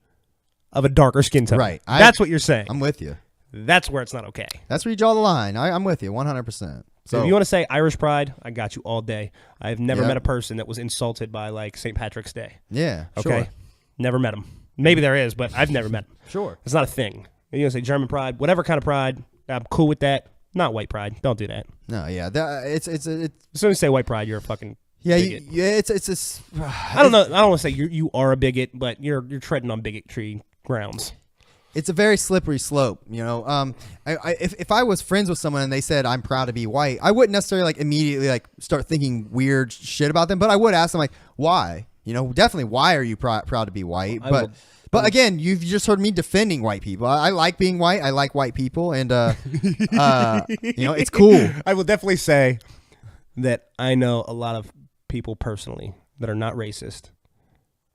of a darker skin tone. Right. That's what you're saying. I'm with you. That's where it's not okay. That's where you draw the line. I'm with you 100%. So if you want to say Irish pride, I got you all day. I've never met a person that was insulted by like St. Patrick's Day. Yeah. Okay. Sure. Never met him. Maybe there is, but I've never met him. Sure. It's not a thing. You want to say German pride, whatever kind of pride, I'm cool with that. Not white pride. Don't do that. No, yeah. It's as soon as you say white pride, you're a fucking bigot. It's I don't know. I don't want to say you are a bigot, but you're treading on bigotry grounds. It's a very slippery slope, you know. If I was friends with someone and they said I'm proud to be white, I wouldn't necessarily like immediately like start thinking weird shit about them, but I would ask them like, why? You know, definitely why are you proud to be white? But again, you've just heard me defending white people. I like being white. I like white people, and you know, it's cool. I will definitely say that I know a lot of people personally that are not racist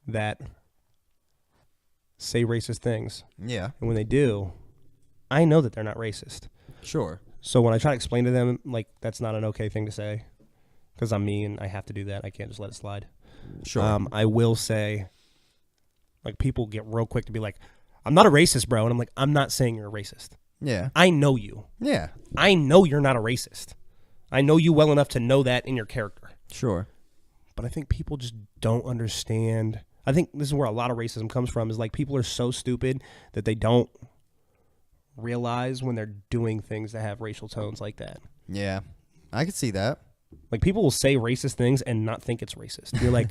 that say racist things. Yeah. And when they do, I know that they're not racist. Sure. So when I try to explain to them, like, that's not an okay thing to say because I'm me and I have to do that. I can't just let it slide. Sure. I will say, like, people get real quick to be like, I'm not a racist, bro. And I'm like, I'm not saying you're a racist. Yeah. I know you. Yeah. I know you're not a racist. I know you well enough to know that in your character. Sure. But I think people just don't understand. I think this is where a lot of racism comes from, is like people are so stupid that they don't realize when they're doing things that have racial tones like that. Yeah. I could see that. Like people will say racist things and not think it's racist. You're like,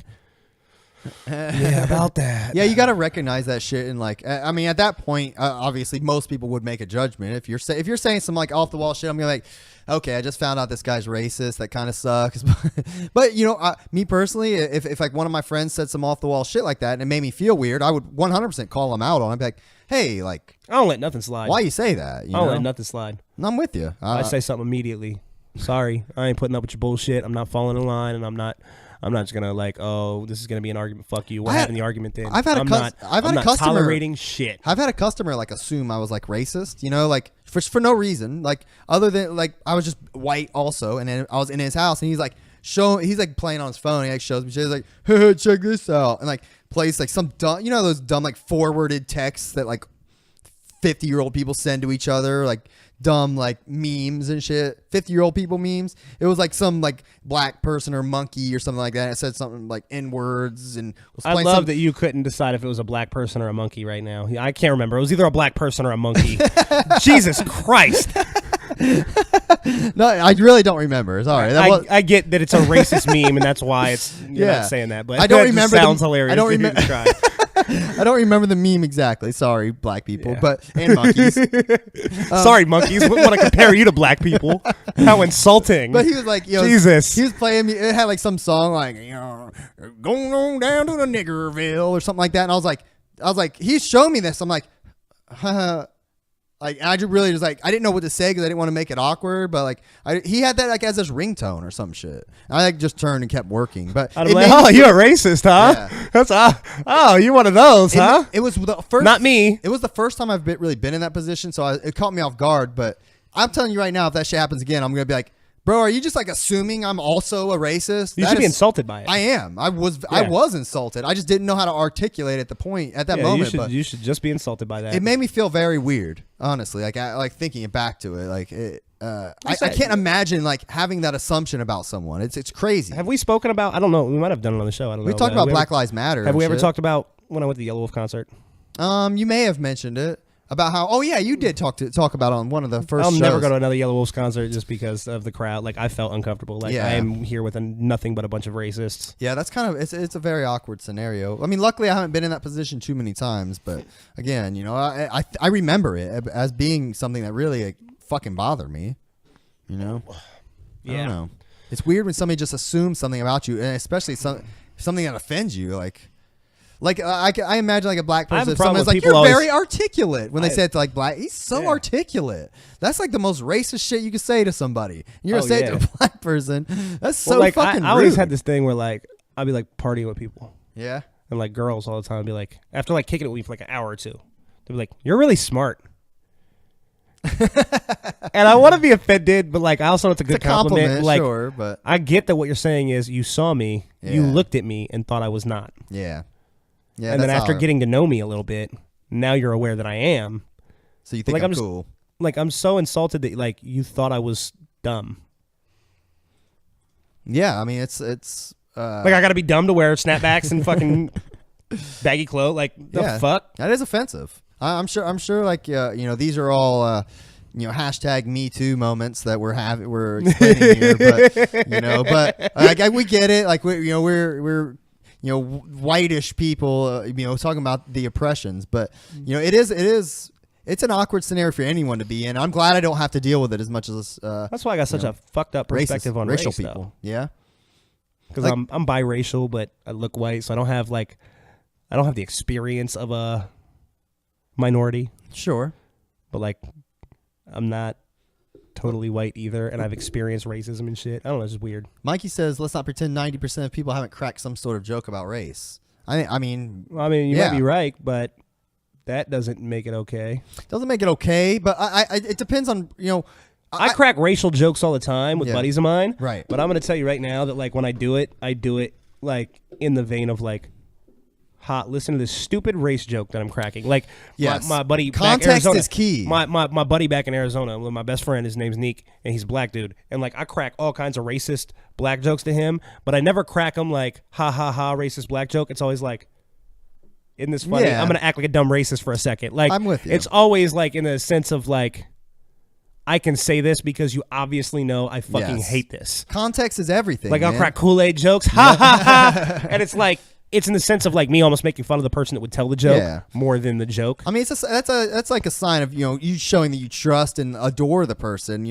Yeah, about that. Yeah, you got to recognize that shit. And like, I mean, at that point, obviously, most people would make a judgment. If you're saying some like off the wall shit, I'm gonna be like, okay, I just found out this guy's racist. That kind of sucks. But you know, me personally, if like one of my friends said some off the wall shit like that and it made me feel weird, I would 100% call him out on it. I'd be like, hey, like, I don't let nothing slide. why you say that? I don't let nothing slide. And I'm with you. I say something immediately. Sorry, I ain't putting up with your bullshit. I'm not falling in line, and I'm not just gonna like, oh, this is gonna be an argument. Fuck you. We're having the argument then. I've had a customer tolerating shit. I've had a customer like assume I was like racist, you know, like for no reason, like other than like I was just white also, and then I was in his house, and he's like playing on his phone. He like shows me shit. He's like, hey, check this out, and like plays like some dumb, you know, those dumb like forwarded texts that like 50-year-old people send to each other, like dumb like memes and shit. 50-year-old people memes. It was like some like black person or monkey or something like that. It said something like N words and was I love that you couldn't decide if it was a black person or a monkey right now. I can't remember. It was either a black person or a monkey. Jesus Christ. No, I really don't remember. Sorry. I get that it's a racist meme and that's why you're not saying that. But I don't remember. Sounds hilarious. I don't remember. I don't remember the meme exactly. Sorry, black people, and monkeys. Sorry, monkeys. We want to compare you to black people. How insulting! But he was like, Jesus. He was playing me. It had like some song like, going on down to the Niggerville or something like that. And I was like, he's showing me this. I'm like, like I just really just like I didn't know what to say because I didn't want to make it awkward, but like he had that like as his ringtone or some shit. I like just turned and kept working, but I'm like, oh, you're a racist, huh? Yeah. That's you're one of those, huh? It was the first, not me. It was the first time I've really been in that position, so it caught me off guard. But I'm telling you right now, if that shit happens again, I'm gonna be like, bro, are you just like assuming I'm also a racist? You should be insulted by it. I am. I was insulted. I just didn't know how to articulate at that moment. You should just be insulted by that. It made me feel very weird, honestly. Like I thinking it back to it. Like I can't imagine like having that assumption about someone. It's crazy. Have we spoken about? I don't know. We might have done it on the show. I don't know. We talked about Black Lives Matter. Have we ever talked about when I went to the Yellow Wolf concert? You may have mentioned it. About how? Oh yeah, you did talk about it on one of the first. I'll shows. never go to another Yellow Wolves concert just because of the crowd. Like I felt uncomfortable. Like I am here with nothing but a bunch of racists. Yeah, that's kind of it's a very awkward scenario. I mean, luckily I haven't been in that position too many times, but again, you know, I remember it as being something that really like, fucking bothered me. You know, I don't know. It's weird when somebody just assumes something about you, and especially something that offends you, Like I imagine like a black person, if someone's like, you're very articulate when they say it to like black. He's so articulate. That's like the most racist shit you could say to somebody. And you're gonna say it to a black person. That's so fucking rude. I always had this thing where like I'd be like partying with people. Yeah. And like girls all the time. I'd be like, after like kicking it with me for like an hour or two, they'd be like, you're really smart. And I want to be offended, but like I also know it's a good compliment. Like, sure, but I get that what you're saying is you saw me, you looked at me and thought I was not. Yeah. Yeah, and then after getting to know me a little bit, now you're aware that I am. So you think I'm cool? Like I'm so insulted that like you thought I was dumb. Yeah, I mean it's like I got to be dumb to wear snapbacks and fucking baggy clothes. Like the fuck? That is offensive. I'm sure. Like you know, these are all hashtag Me Too moments that we're explaining here. But you know, like we get it. Like we're whitish people, talking about the oppressions, but it's an awkward scenario for anyone to be in. I'm glad I don't have to deal with it as much as that's why I got such a fucked up perspective on racial people. Though. Yeah, because I'm biracial, but I look white, so I don't have the experience of a minority. Sure, but like I'm not totally white either, and I've experienced racism and shit. I don't know, it's just weird. Mikey says, let's not pretend 90% of people haven't cracked some sort of joke about race. I mean, you might be right, but that doesn't make it okay. Doesn't make it okay, but it depends on, I crack racial jokes all the time with buddies of mine. Right. But I'm going to tell you right now that like when I do it like in the vein of like, listen to this stupid race joke that I'm cracking. Like my buddy context back in Arizona, is key. My buddy back in Arizona, my best friend, his name's Neek, and he's a black dude. And like I crack all kinds of racist black jokes to him, but I never crack them like ha ha ha racist black joke. It's always like, isn't this funny? I'm gonna act like a dumb racist for a second. Like I'm with you. It's always like in the sense of like, I can say this because you obviously know I fucking hate this. Context is everything. Like I'll crack Kool-Aid jokes, ha ha ha, and it's like. it's in the sense of like me almost making fun of the person that would tell the joke more than the joke. I mean, that's like a sign of you showing that you trust and adore the person.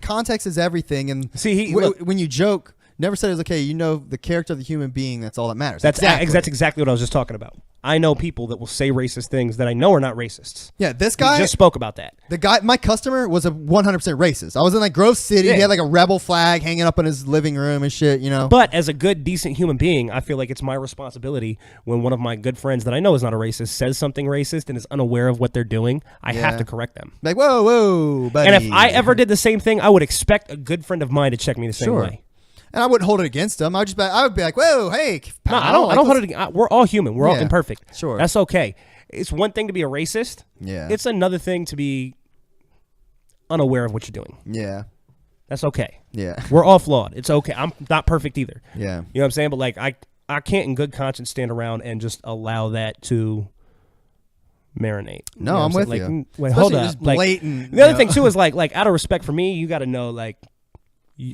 Context is everything. And see, when you joke, never said it was okay. The character of the human being. That's all that matters. That's exactly what I was just talking about. I know people that will say racist things that I know are not racists. Yeah, this guy we just spoke about that. The guy, my customer, was a 100% racist. I was in like Grove City. He had like a rebel flag hanging up in his living room and shit. But as a good, decent human being, I feel like it's my responsibility when one of my good friends that I know is not a racist says something racist and is unaware of what they're doing. I have to correct them. Like, whoa, buddy. And if I ever did the same thing, I would expect a good friend of mine to check me the same way. And I wouldn't hold it against them. I would be like, "Whoa, hey, pal." No, I don't hold it. We're all human. We're all imperfect. Sure, that's okay. It's one thing to be a racist. Yeah, it's another thing to be unaware of what you're doing. Yeah, that's okay. Yeah, we're all flawed. It's okay. I'm not perfect either. Yeah, you know what I'm saying. But like, I can't in good conscience stand around and just allow that to marinate. No, I'm with you. Wait, hold up. Just blatant. The other thing too is like out of respect for me, you got to know like.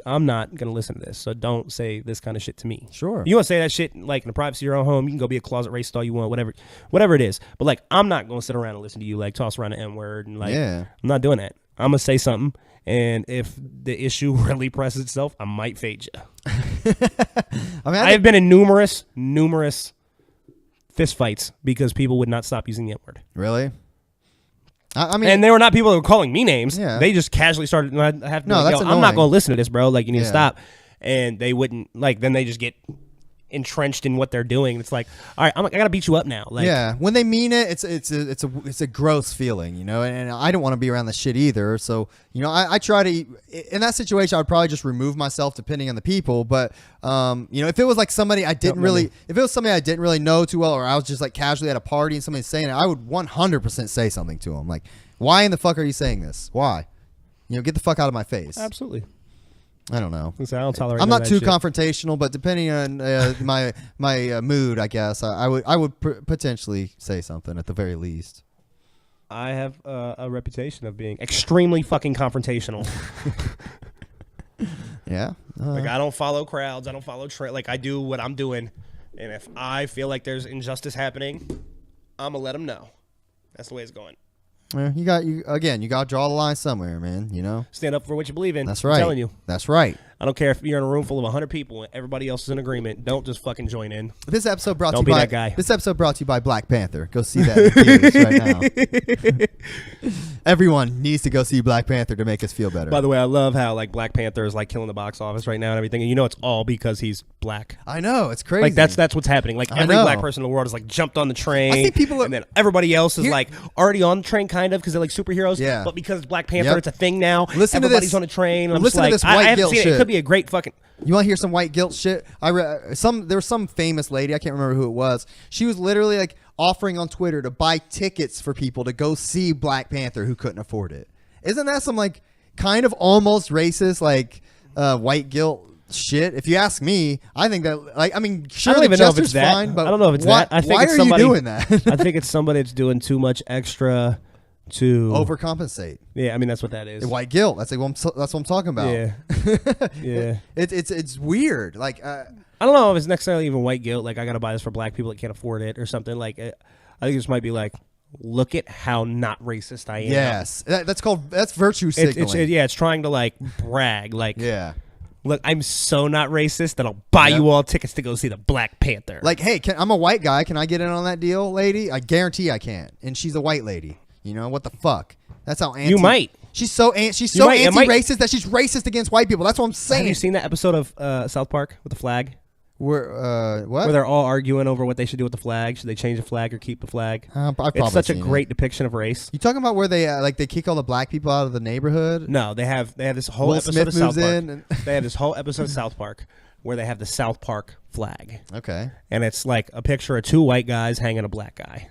I'm not going to listen to this, so don't say this kind of shit to me. Sure. You want to say that shit like in the privacy of your own home, you can go be a closet racist all you want, whatever it is. But like, I'm not going to sit around and listen to you like toss around the N-word and like, I'm not doing that. I'm going to say something, and if the issue really presses itself, I might fade you. I have been in numerous fist fights because people would not stop using the N-word. Really? I mean, and they were not people that were calling me names. Yeah. They just casually started. I have to no, that's I'm not going to listen to this, bro. Like, you need to stop. And they wouldn't. Like, then they just get entrenched in what they're doing. It's like, all right, I got to beat you up now. Like, yeah, when they mean it, it's a gross feeling, and I don't want to be around the shit either. So, I try to, in that situation, I would probably just remove myself depending on the people. But, if it was like somebody I didn't really know too well, or I was just like casually at a party and somebody's saying it, I would 100% say something to them. Like, why in the fuck are you saying this? Why? Get the fuck out of my face. Absolutely. I don't know. I don't tolerate. I'm not too confrontational, but depending on my mood, I guess I would potentially say something at the very least. I have a reputation of being extremely fucking confrontational. Yeah. Like, I don't follow crowds. I don't follow like, I do what I'm doing, and if I feel like there's injustice happening, I'm gonna let them know. That's the way it's going. You got to draw the line somewhere, man. Stand up for what you believe in. That's right. I'm telling you. That's right. I don't care if you're in a room full of 100 people and everybody else is in agreement. Don't just fucking join in. This episode brought to you by Black Panther. Go see that in theaters right now. Everyone needs to go see Black Panther to make us feel better. By the way, I love how like Black Panther is like killing the box office right now and everything. And it's all because he's black. I know, it's crazy. Like that's what's happening. Like every black person in the world is like jumped on the train. I think and then everybody else is like already on the train kind of because they're like superheroes. Yeah. But because it's Black Panther, it's a thing now. Everybody's on the train. I'm listen to this white guilt shit. It could be a great fucking. You want to hear some white guilt shit? There was some famous lady, I can't remember who it was. She was literally like offering on Twitter to buy tickets for people to go see Black Panther who couldn't afford it. Isn't that some like kind of almost racist like white guilt shit? If you ask me, I think that sure, I don't even know if it's that. Fine, but I don't know if it's that. I think why it's are somebody you doing that? I think it's somebody that's doing too much extra to overcompensate. Yeah, I mean that's what that is. White guilt. That's what I'm talking about. Yeah, yeah. It's weird. Like I don't know if it's necessarily even white guilt. Like I got to buy this for black people that can't afford it or something. Like I think this might be like, look at how not racist I am. Yes, that's virtue signaling. It's trying to like brag. Like look, I'm so not racist that I'll buy you all tickets to go see the Black Panther. Like, hey, I'm a white guy. Can I get in on that deal, lady? I guarantee I can't. And she's a white lady. What the fuck? That's how anti. You might. She's so anti-racist that she's racist against white people. That's what I'm saying. Have you seen that episode of South Park with the flag? What? Where they're all arguing over what they should do with the flag. Should they change the flag or keep the flag? It's such a great depiction of race. You talking about where they they kick all the black people out of the neighborhood? No, they have this whole Will episode Smith of South Park. They have this whole episode of South Park where they have the South Park flag. Okay. And it's like a picture of two white guys hanging a black guy.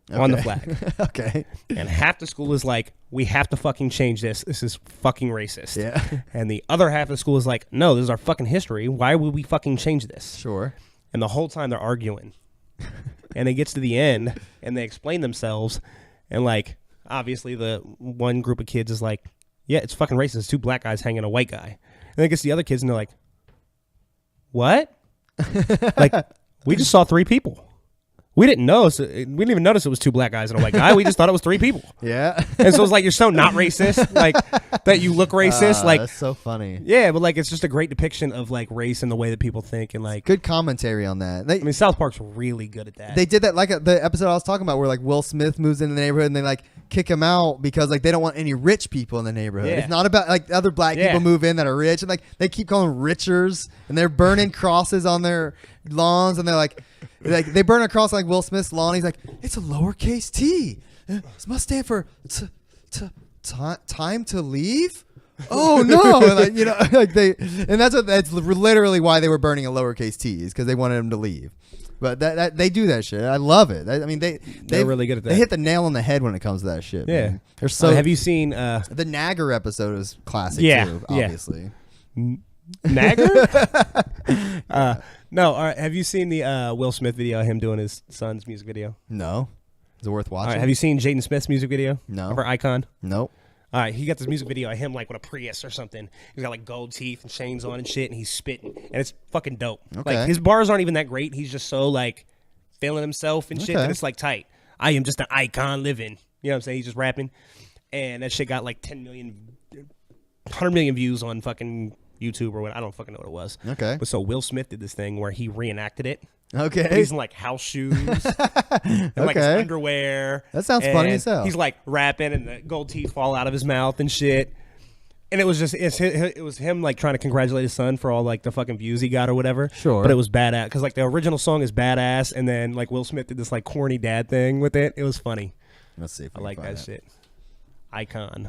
Okay. On the flag. Okay. And half the school is like, we have to fucking change this. This is fucking racist. Yeah. And the other half of the school is like, no, this is our fucking history. Why would we fucking change this? Sure. And the whole time they're arguing. And it gets to the end and they explain themselves. And like, obviously the one group of kids is like, yeah, it's fucking racist. It's two black guys hanging a white guy. And then it gets the other kids and they're like, what? Like, We just saw 3 people. We didn't notice. We didn't even notice it was 2 black guys and a white guy. We just thought it was 3 people. Yeah. And so it's like you're so not racist, like that you look racist. Like that's so funny. Yeah, but like it's just a great depiction of like race and the way that people think and like good commentary on that. I mean, South Park's really good at that. They did that like the episode I was talking about where like Will Smith moves into the neighborhood and they like kick him out because like they don't want any rich people in the neighborhood. Yeah. It's not about like other black people move in that are rich and like they keep calling them richers and they're burning crosses on their lawns and they're like they burn a cross on, like Will Smith's lawn. He's like, it's a lowercase t. It must stand for time to leave. Oh no! And like, you know, like that's literally why they were burning a lowercase t is because they wanted him to leave. But that they do that shit. I love it. I mean, they're really good at that. They hit the nail on the head when it comes to that shit. Yeah. Man. They're so. Have you seen the Nagger episode? Is classic too. Obviously. Nagger? No. All right. Have you seen the Will Smith video of him doing his son's music video? No. Is it worth watching? All right. Have you seen Jaden Smith's music video? No. For Icon? Nope. All right, he got this music video of him like with a Prius or something. He's got like gold teeth and chains on and shit, and he's spitting, and it's fucking dope. Okay. Like his bars aren't even that great. He's just so like feeling himself and shit that it's like tight. I am just an icon living. You know what I'm saying? He's just rapping, and that shit got like 10 million, 100 million views on fucking YouTube or what. I don't fucking know what it was. Okay. But so Will Smith did this thing where he reenacted it. Okay. He's in like house shoes and like his underwear. That sounds funny as hell. He's like rapping and the gold teeth fall out of his mouth and shit. And it was just it was him like trying to congratulate his son for all like the fucking views he got or whatever. Sure. But it was badass because like the original song is badass and then like Will Smith did this like corny dad thing with it. It was funny. Let's see if I like that shit. Icon.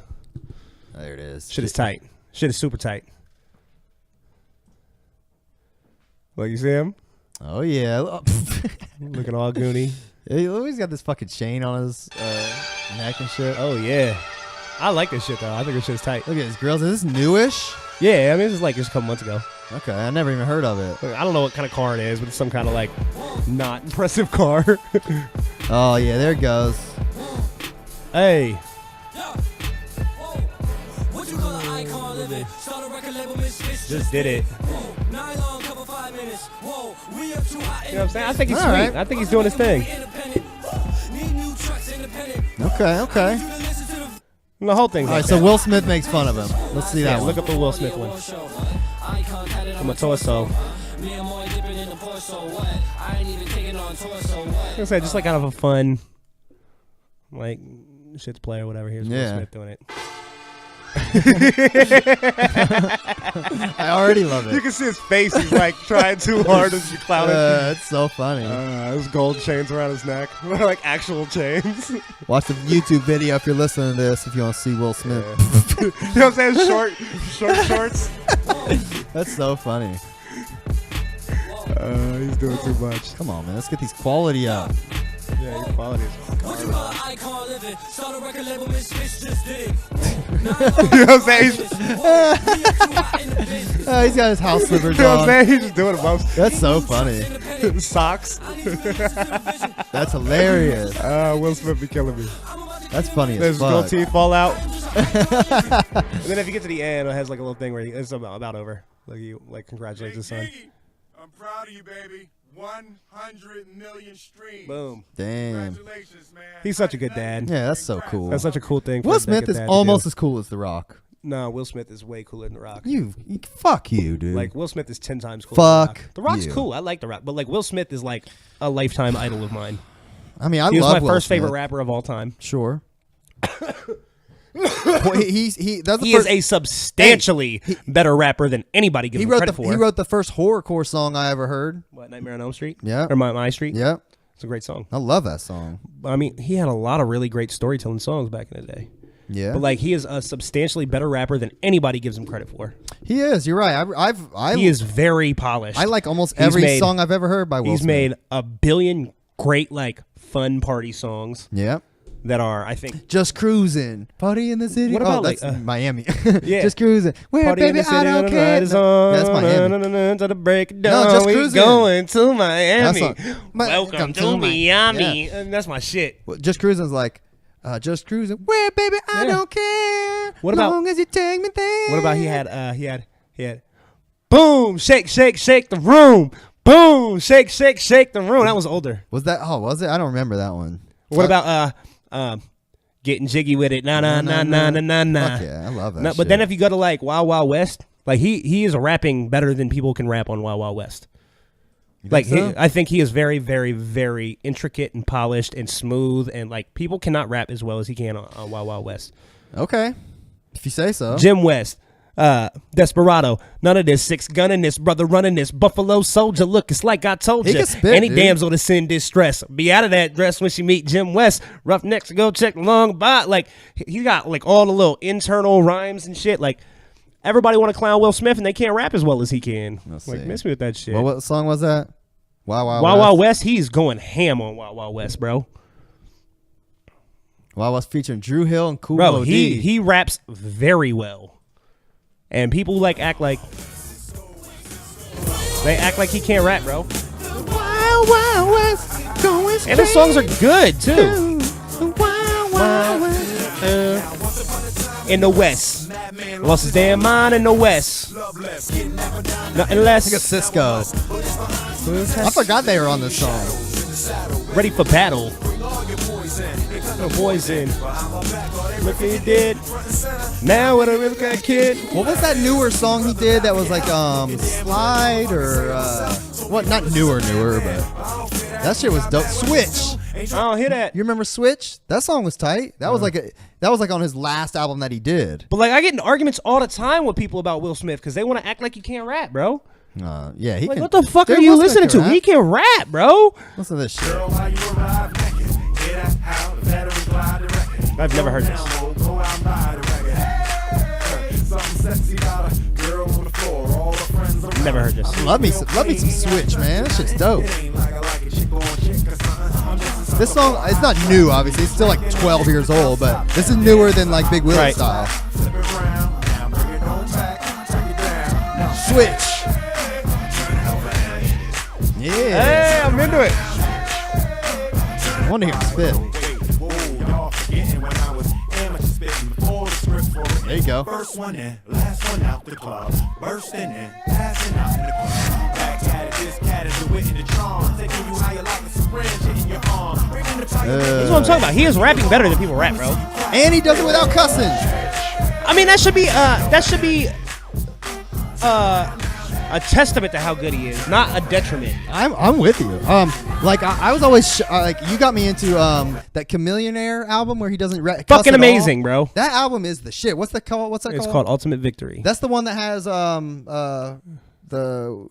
There it is. Shit is tight. Shit is super tight. Like you see him? Oh yeah. Looking all goony. He always got this fucking chain on his neck and shit. Oh yeah. I like this shit though. I think this shit's tight. Look at his grills. Is this newish? Yeah, I mean this is like just a couple months ago. Okay, I never even heard of it. I don't know what kind of car it is, but it's some kind of like not impressive car. Oh yeah, there it goes. Hey. Just did it. You know what I'm saying? I think he's sweet. Right. I think he's doing his thing. Okay. And the whole thing's all right, so Will Smith makes fun of him. Let's see that one. Look up the Will Smith one. I'm a torso. I say just like kind of a fun, like shit's play or whatever. Here's Will Smith doing it. I already love it. You can see his face. He's like trying too hard as you clown it. That's so funny. His gold chains around his neck. Like actual chains. Watch the YouTube video if you're listening to this if you want to see Will Smith. Yeah. You know what I'm saying? Short shorts. That's so funny. He's doing too much. Come on, man. Let's get these quality up. Yeah, your quality is garbage. You know what I'm saying? He's got his house slippers you know what I'm on. saying? He's just doing it most. That's so funny. Socks. That's hilarious. Will Smith be killing me. That's funny as fuck. His gold teeth fall out. And then if you get to the end, it has like a little thing where it's about over. Like you like congratulates his son. I'm proud of you, baby. 100 million streams. Boom. Damn. Congratulations, man. He's such a good dad. Yeah, that's so cool. That's such a cool thing. Will Smith is almost as cool as The Rock. No, Will Smith is way cooler than The Rock. Fuck you, dude. Like Will Smith is 10 times cooler. Fuck. The Rock's cool. I like The Rock, but like Will Smith is like a lifetime idol of mine. I mean, he was my Will first Smith. favorite rapper of all time. Sure. Well, he is a substantially better rapper than anybody gives him credit for. He wrote the first horrorcore song I ever heard. What, Nightmare on Elm Street? Yeah. Or My Street? Yeah. It's a great song. I love that song. I mean, he had a lot of really great storytelling songs back in the day. Yeah. But like, he is a substantially better rapper than anybody gives him credit for. He is. You're right. He is very polished. I like almost every song I've ever heard by Will Smith. He's made a billion great like fun party songs. Yeah. That are, I think, Just Cruising, Party in the City. What about that's like Miami? Yeah, Just Cruising. Where Party baby in the city I don't care. Is on, that's Miami. To the break of dawn, Just we Cruising. going to Miami. Welcome to Miami. Yeah. And that's my shit. Well, Just Cruising's like, Just Cruising. Where baby I don't care. What about? Long as you take me there. What about he had boom, shake the room. Boom, shake, shake, shake the room. That was older. Was that? Oh, was it? I don't remember that one. What about getting jiggy with it? Nah. Fuck yeah, I love that. No, shit. but then if you go to like Wild Wild West, like he is rapping better than people can rap on Wild Wild West. Like so? I think he is very, very, very intricate and polished and smooth, and like people cannot rap as well as he can on Wild Wild West. Okay, if you say so. Jim West. Desperado, none of this, 6 gunning this, brother running this, Buffalo Soldier, look, it's like I told He you. can spit, Any dude. damsel to sin distress, be out of that dress when she meet Jim West. Roughnecks go check long bot. Like he got like all the little internal rhymes and shit. Like everybody want to clown Will Smith and they can't rap as well as he can. Let's Like see. miss me with that shit. Well, what song was that? Wild Wild Wild West. Wild West, he's going ham on Wild Wild West, bro. Wild West featuring Drew Hill and Cool Bro, D. he raps very well. And people like act like he can't rap, bro. Wild Wild West going And the songs are good too. Wild Wild West. In the West, lost his damn mind in the West. Nothing less. Look at Cisco. I forgot they were on this song. Ready for battle. No poison. Look what he did. Now what a real good kid. What was that newer song he did that was like Slide or what? Not newer, but that shit was dope. Switch. I don't hear that. You remember Switch? That song was tight. That was like on his last album that he did. But like I get in arguments all the time with people about Will Smith because they want to act like you can't rap, bro. Yeah, he Like can. what the fuck Dude, are you Will Smith listening to? can rap. He can rap, bro. Listen to this shit. I've never heard this. Never heard this. Love me some Switch, man. That shit's dope. This song, it's not new, obviously. It's still like 12 years old, but this is newer than like Big Willie Right. style. Switch. Yeah. Hey, I'm into it. I want to hear him spit. There you go. First one in, last one out the club. Bursting in, passing out in the club. Back at it, this cat is the wit in the charm. Taking you how you like a syringe hitting your arm. Bringing the fire. This is what I'm talking about. He is rapping better than people rap, bro. And he does it without cussing. I mean, that should be a testament to how good he is, not a detriment. I'm with you. Like I was always like you got me into that Chameleonaire album where he doesn't cuss Fucking at all. amazing, bro. That album is the shit. What's that called? It's called Ultimate Victory. That's the one that has the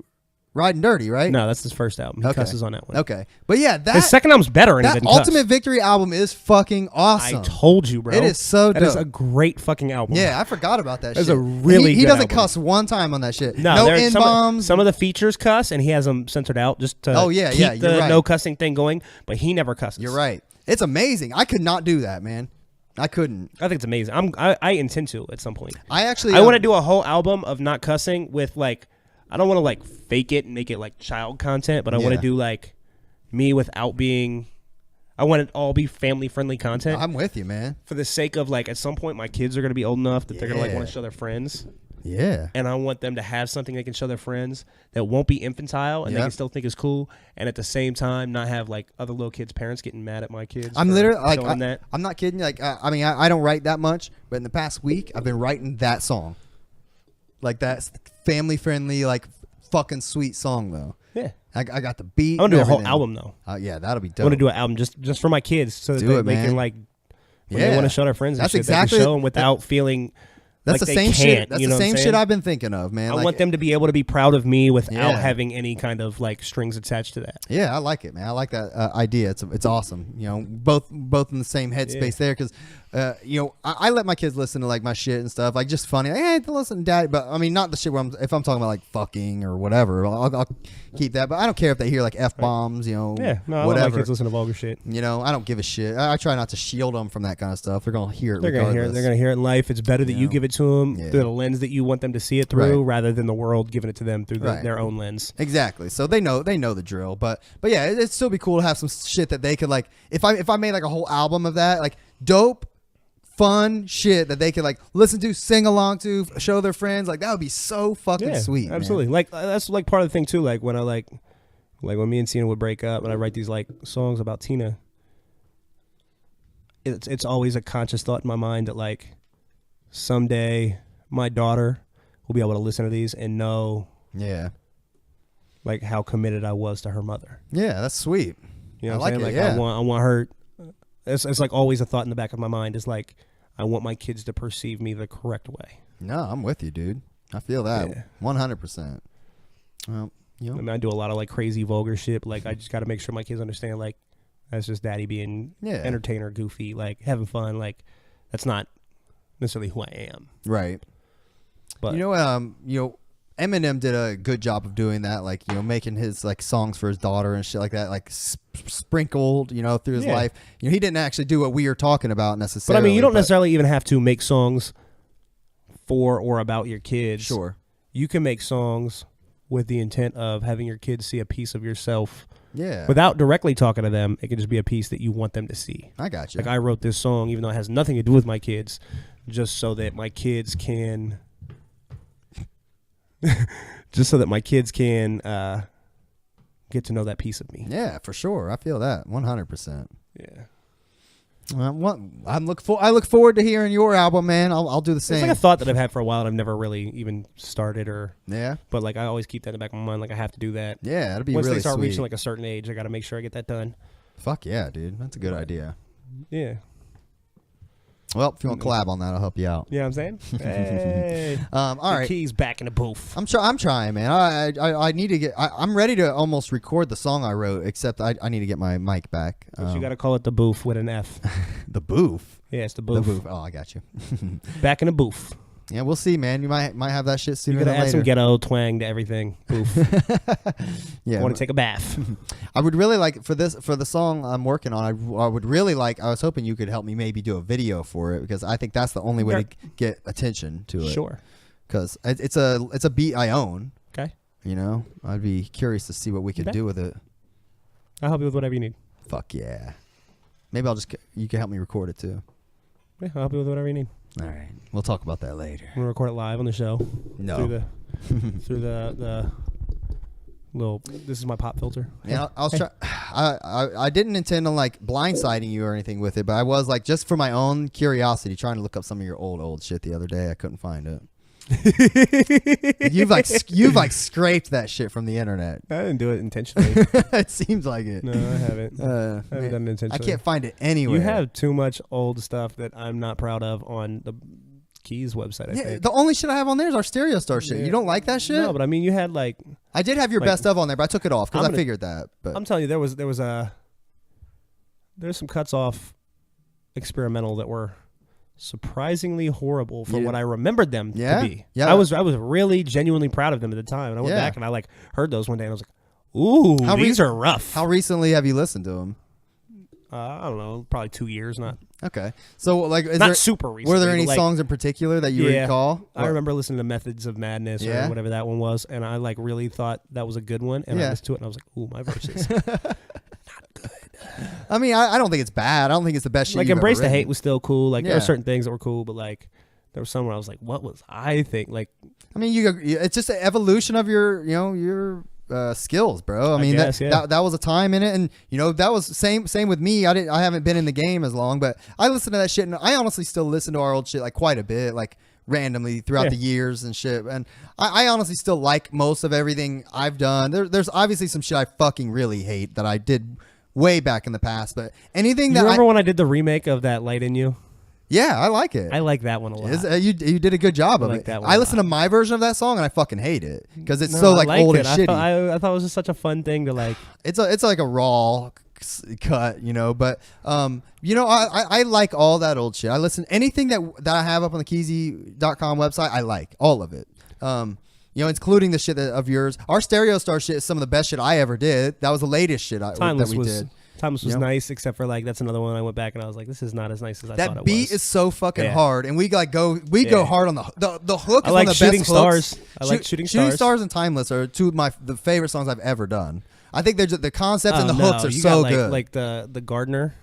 Riding Dirty, right? No, that's his first album. He cusses on that one. Okay, but yeah, His second album's better, and he that didn't cuss. Ultimate Victory album is fucking awesome. I told you, bro. It is so That is dope. a great fucking album. Yeah, I forgot about that. That's shit. a really he good doesn't album. cuss one time on that shit. No, N bombs. Some of the features cuss, and he has them censored out just to keep you're the right. no cussing thing going. But he never cusses. You're right. It's amazing. I could not do that, man. I couldn't. I think it's amazing. I intend to at some point. I want to do a whole album of not cussing with like. I don't want to like fake it and make it like child content, but I want to do like me without being. I want it all be family friendly content. I'm with you, man. For the sake of like, at some point, my kids are gonna be old enough that they're gonna like want to show their friends. Yeah. And I want them to have something they can show their friends that won't be infantile and they can still think is cool, and at the same time not have like other little kids' parents getting mad at my kids. I'm literally like, that. I'm not kidding. Like, I mean, I don't write that much, but in the past week, I've been writing that song. Like that's family friendly, like fucking sweet song though. Yeah. I got the beat. I want to do a whole everything. album though. Yeah, that'll be dope. I want to do an album just for my kids so that they can like when they want to show their friends. That's and shit, exactly they can show them without feeling. That's like the they same can't, shit. That's you know the same what I'm shit saying? I've been thinking of, man. I want them to be able to be proud of me without Yeah. having any kind of like strings attached to that. Yeah, I like it, man. I like that idea. It's awesome. You know, both in the same headspace there because, you know, I let my kids listen to like my shit and stuff, like just funny. Like, hey, listen, Dad. But I mean, not the shit where if I'm talking about like fucking or whatever, I'll keep that. But I don't care if they hear like f-bombs, you know, Yeah, no, I let whatever. my kids listen to vulgar shit. You know, I don't give a shit. I try not to shield them from that kind of stuff. They're gonna hear it. They're gonna hear it. They're gonna hear it in life. It's better that you give it to them through the lens that you want them to see it through, rather than the world giving it to them through their own lens. Exactly. So they know the drill. But yeah, it'd still be cool to have some shit that they could like. If I made like a whole album of that, like dope, fun shit that they could like listen to, sing along to, show their friends, like that would be so fucking sweet. Absolutely. Man. Like that's like part of the thing too. Like when I like, Like when me and Tina would break up and I write these like songs about Tina, it's always a conscious thought in my mind that like someday my daughter will be able to listen to these and know like how committed I was to her mother. Yeah, that's sweet. You know what I'm saying? Like yeah. I want her. It's like always a thought in the back of my mind is like I want my kids to perceive me the correct way. No, I'm with you, dude. I feel that 100%. Well, you know. I mean, I do a lot of like crazy vulgar shit. Like I just got to make sure my kids understand like that's just daddy being entertainer, goofy, like having fun. Like that's not necessarily who I am. Right. But you know, Eminem did a good job of doing that, like, you know, making his like songs for his daughter and shit like that, like sprinkled, you know, through his life. You know, he didn't actually do what we are talking about necessarily. But I mean, you don't necessarily even have to make songs for or about your kids. Sure. You can make songs with the intent of having your kids see a piece of yourself. Yeah. Without directly talking to them, it can just be a piece that you want them to see. I got you. Like I wrote this song, even though it has nothing to do with my kids, just so that my kids can get to know that piece of me. Yeah, for sure. I feel that 100%. Yeah. I look forward to hearing your album, man. I'll do the same. It's like a thought that I've had for a while and I've never really even started Yeah. But like I always keep that in the back of my mind. Like I have to do that. Yeah, that'd be Once really they start sweet. reaching like a certain age, I got to make sure I get that done. Fuck yeah, dude. That's a good idea. Yeah. Well, if you want to collab on that, I'll help you out. You know what I'm saying? Hey. All right. Keys back in the booth. I'm trying, man. I need to get. I'm ready to almost record the song I wrote, except I need to get my mic back. But you got to call it the booth with an F. The booth. Yeah, it's the booth. The booth. Oh, I got you. Back in the booth. Yeah, we'll see, man. You might have that shit sooner You got than to add later. some ghetto twang to everything. Booth. Yeah. I want to take a bath. I would really like for the song I'm working on. I would really like. I was hoping you could help me maybe do a video for it because I think that's the only way to get attention to it. Sure. Because it's a beat I own. Okay. You know, I'd be curious to see what we could do with it. I'll help you with whatever you need. Fuck yeah. Maybe you can help me record it too. Yeah, I'll help you with whatever you need. All right, we'll talk about that later. I'm gonna record it live on the show. No. Through the little. This is my pop filter. Yeah, I was trying. I didn't intend on like blindsiding you or anything with it, but I was like just for my own curiosity trying to look up some of your old shit the other day. I couldn't find it. you've like scraped that shit from the internet. I didn't do it intentionally. It seems like it. No, I haven't. I haven't done it intentionally. I can't find it anywhere. You have too much old stuff that I'm not proud of on the Keys website. I think. The only shit I have on there is our Stereo Star shit. You don't like that shit? No, but I mean, you had like. I did have your best of on there, but I took it off because I figured that. But I'm telling you, there's some cuts off experimental that were surprisingly horrible for what I remembered them to be. Yeah. I was really genuinely proud of them at the time, and I went back and I like heard those one day, and I was like, "Ooh, these are rough." How recently have you listened to them? I don't know, probably 2 years. Not okay. So like, super recently. Were there any songs in particular that you recall? I remember listening to Methods of Madness or whatever that one was, and I like really thought that was a good one, and I listened to it, and I was like, "Ooh, my verses." Not good. I mean, I don't think it's bad. I don't think it's the best shit. Like you've Embrace ever the written. Hate was still cool. Like there were certain things that were cool, but like there was some where I was like, what was I think? Like, I mean, it's just an evolution of your skills, bro. I mean, guess, that was a time in it, and that was same with me. I haven't been in the game as long, but I listened to that shit, and I honestly still listen to our old shit like quite a bit, like randomly throughout the years and shit. And I honestly still like most of everything I've done. There's obviously some shit I fucking really hate that I did way back in the past, but anything that remember when I did the remake of that Light in You? Yeah, I like it. I like that one a lot. You did a good job of like it. That one I listened to my version of that song and I fucking hate it because it's so like I old and shitty. I thought it was just such a fun thing to like. It's like a raw cut, but I like all that old shit. I listen anything that I have up on the Keezy.com website. I like all of it. Including the shit of yours. Our Stereo Star shit is some of the best shit I ever did. That was the latest shit that we did. Timeless was nice, except for like that's another one I went back and I was like, this is not as nice as I thought it was. That beat is so fucking hard, and we go hard on the hook. I is like one of the Shooting best Stars. hooks. I like Shooting Stars. Shooting Stars and Timeless are two of the favorite songs I've ever done. I think they're just, the concepts and the hooks are so good. Like the Gardener.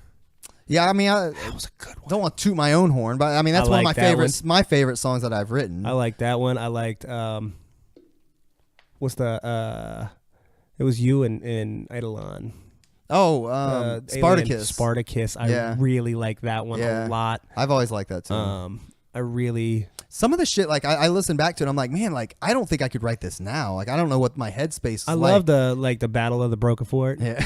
Yeah, I mean, that was a good one. Don't want to toot my own horn, but I mean that's one of my favorites. One. My favorite songs that I've written. I like that one. I liked what's the It was you and Eidolon. Oh, Spartacus. Spartacus. I really like that one a lot. I've always liked that too. Some of the shit, like I listen back to it, I'm like, man, like I don't think I could write this now. Like I don't know what my headspace is. I love the Battle of the Broken Fort. Yeah,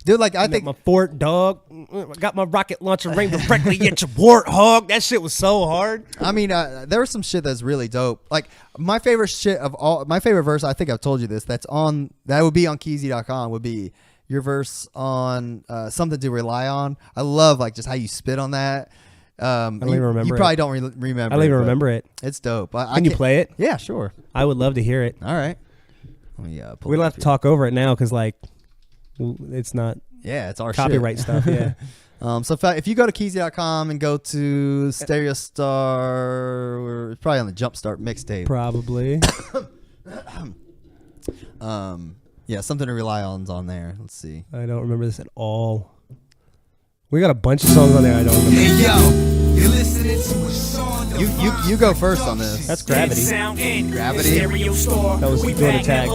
dude. Like I think my fort, dog. I got my rocket launcher aimed directly at your warthog. That shit was so hard. I mean, there was some shit that's really dope. Like my favorite verse. I think I've told you this. That would be on Keezy.com. Would be your verse on Something to Rely On. I love like just how you spit on that. I don't even remember. You probably don't remember. I don't even remember it. It's dope. Can you play it? Yeah, sure. I would love to hear it. All right. We don't have to talk over it now because like it's not. Yeah, it's our copyright shit. stuff. Yeah. So if you go to Keezy.com and go to Stereo Star, it's probably on the Jumpstart mixtape. Probably. Yeah, Something to Rely On's on there. Let's see. I don't remember this at all. We got a bunch of songs on there I don't remember. Hey yo, you're listening to a song. You go first on this. That's Gravity. Gravity. That was doing a tag. I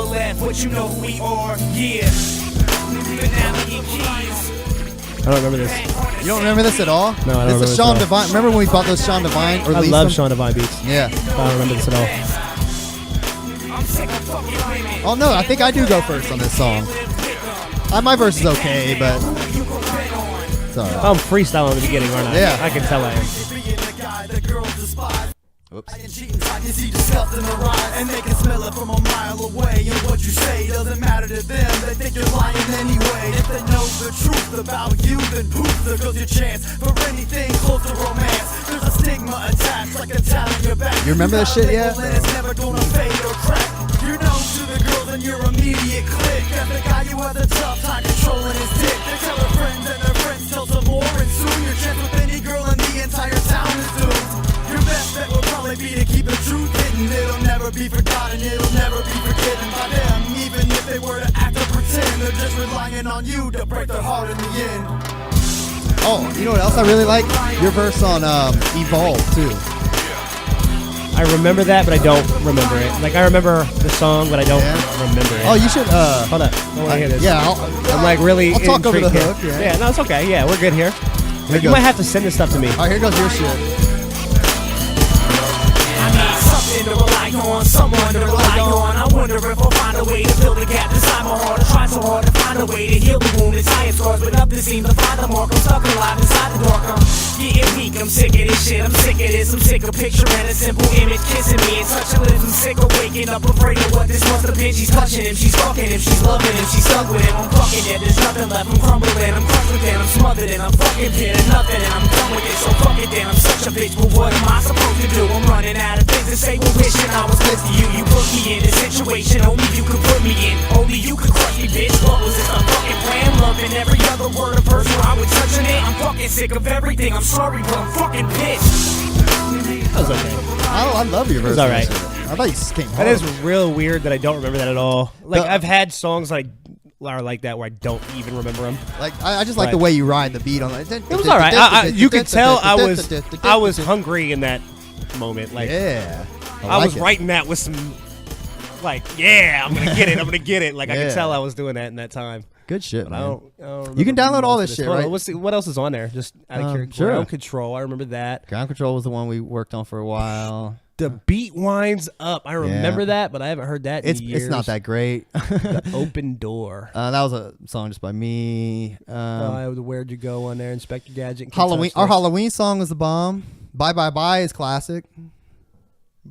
don't remember this. You don't remember this at all? No, I don't remember this. This Sean at all. Divine. Remember when we bought those Sean Divine? I love Sean Divine beats. Yeah. I don't remember this at all. Oh no, I think I do go first on this song. My verse is okay, but sorry. I'm freestyling in the beginning, aren't I? Yeah. I can tell I am. Oops. I can see disgust in their eyes, and they can smell it from a mile away. And what you say doesn't matter to them, they think you're lying anyway. If they know the truth about you, then poof, there goes your chance for anything close to romance. There's a stigma attached like a tat on your back. You remember this shit yet? It's never gonna fade or crack. You're known to the girls in your immediate clique as the guy who has a tough time controlling his dick. They tell their friends and their friends tell some more, and soon your chance with any girl in the entire town is doomed. Your best bet will probably be to keep the truth hidden. It'll never be forgotten, it'll never be forgiven by them. Even if they were to act or pretend, they're just relying on you to break their heart in the end. Oh, you know what else I really like? Your verse on Evolve too. I remember that, but I don't remember it. Like I remember the song, but I don't remember it. Oh, you should. Hold up. I want to hear this. Yeah, I'm like really. I'll talk over the intrigued hook. here. Yeah. No, it's okay. Yeah, we're good here. You might have to send this stuff to me. All right, here goes your shit. To rely on, someone to rely on. I wonder if I'll find a way to fill the gap inside my heart. I try so hard to find a way to heal the wound inside its scars, but nothing seems to find the mark. I'm stuck alive inside the dark. I'm getting weak, I'm sick of this shit. I'm sick of this, I'm sick of picturing a simple image kissing me and touching lips. I'm sick of waking up afraid of what this must have been. She's touching him, she's fucking him, she's loving him, she's stuck with him. I'm fucking dead, there's nothing left. I'm crumbling, I'm crushed within, I'm smothered and I'm fucking dead and nothing, and I'm done with it. So fuck it then, I'm such a bitch, but what am I supposed to do? I'm running out of things to say, well wishing I was close to you. You put me in a situation only you could put me in. Only you could crush me, bitch. What was this, a fucking plan? Loving every other word of verse where I was touching it. I'm fucking sick of everything, I'm sorry, but I'm fucking pissed. That was okay. I love your verse. It's all right. I thought you came hard. That is real weird that I don't remember that at all. Like I've had songs like are like that where I don't even remember them. Like I just like the way you ride the beat on it. It was all right. You could tell I was hungry in that moment. Like yeah, I was writing that with some like I'm gonna get it. I'm gonna get it. Like I could tell I was doing that in that time. Good shit, man. I don't you can download all this shit, right? What else is on there? Just out of curiosity. Sure. Ground Control. I remember that. Ground Control was the one we worked on for a while. The beat winds up. I remember that, but I haven't heard that in years. It's not that great. The Open Door. That was a song just by me. Where'd You Go on there? Inspector Gadget. Halloween. Our Halloween song was the bomb. Bye Bye Bye is classic.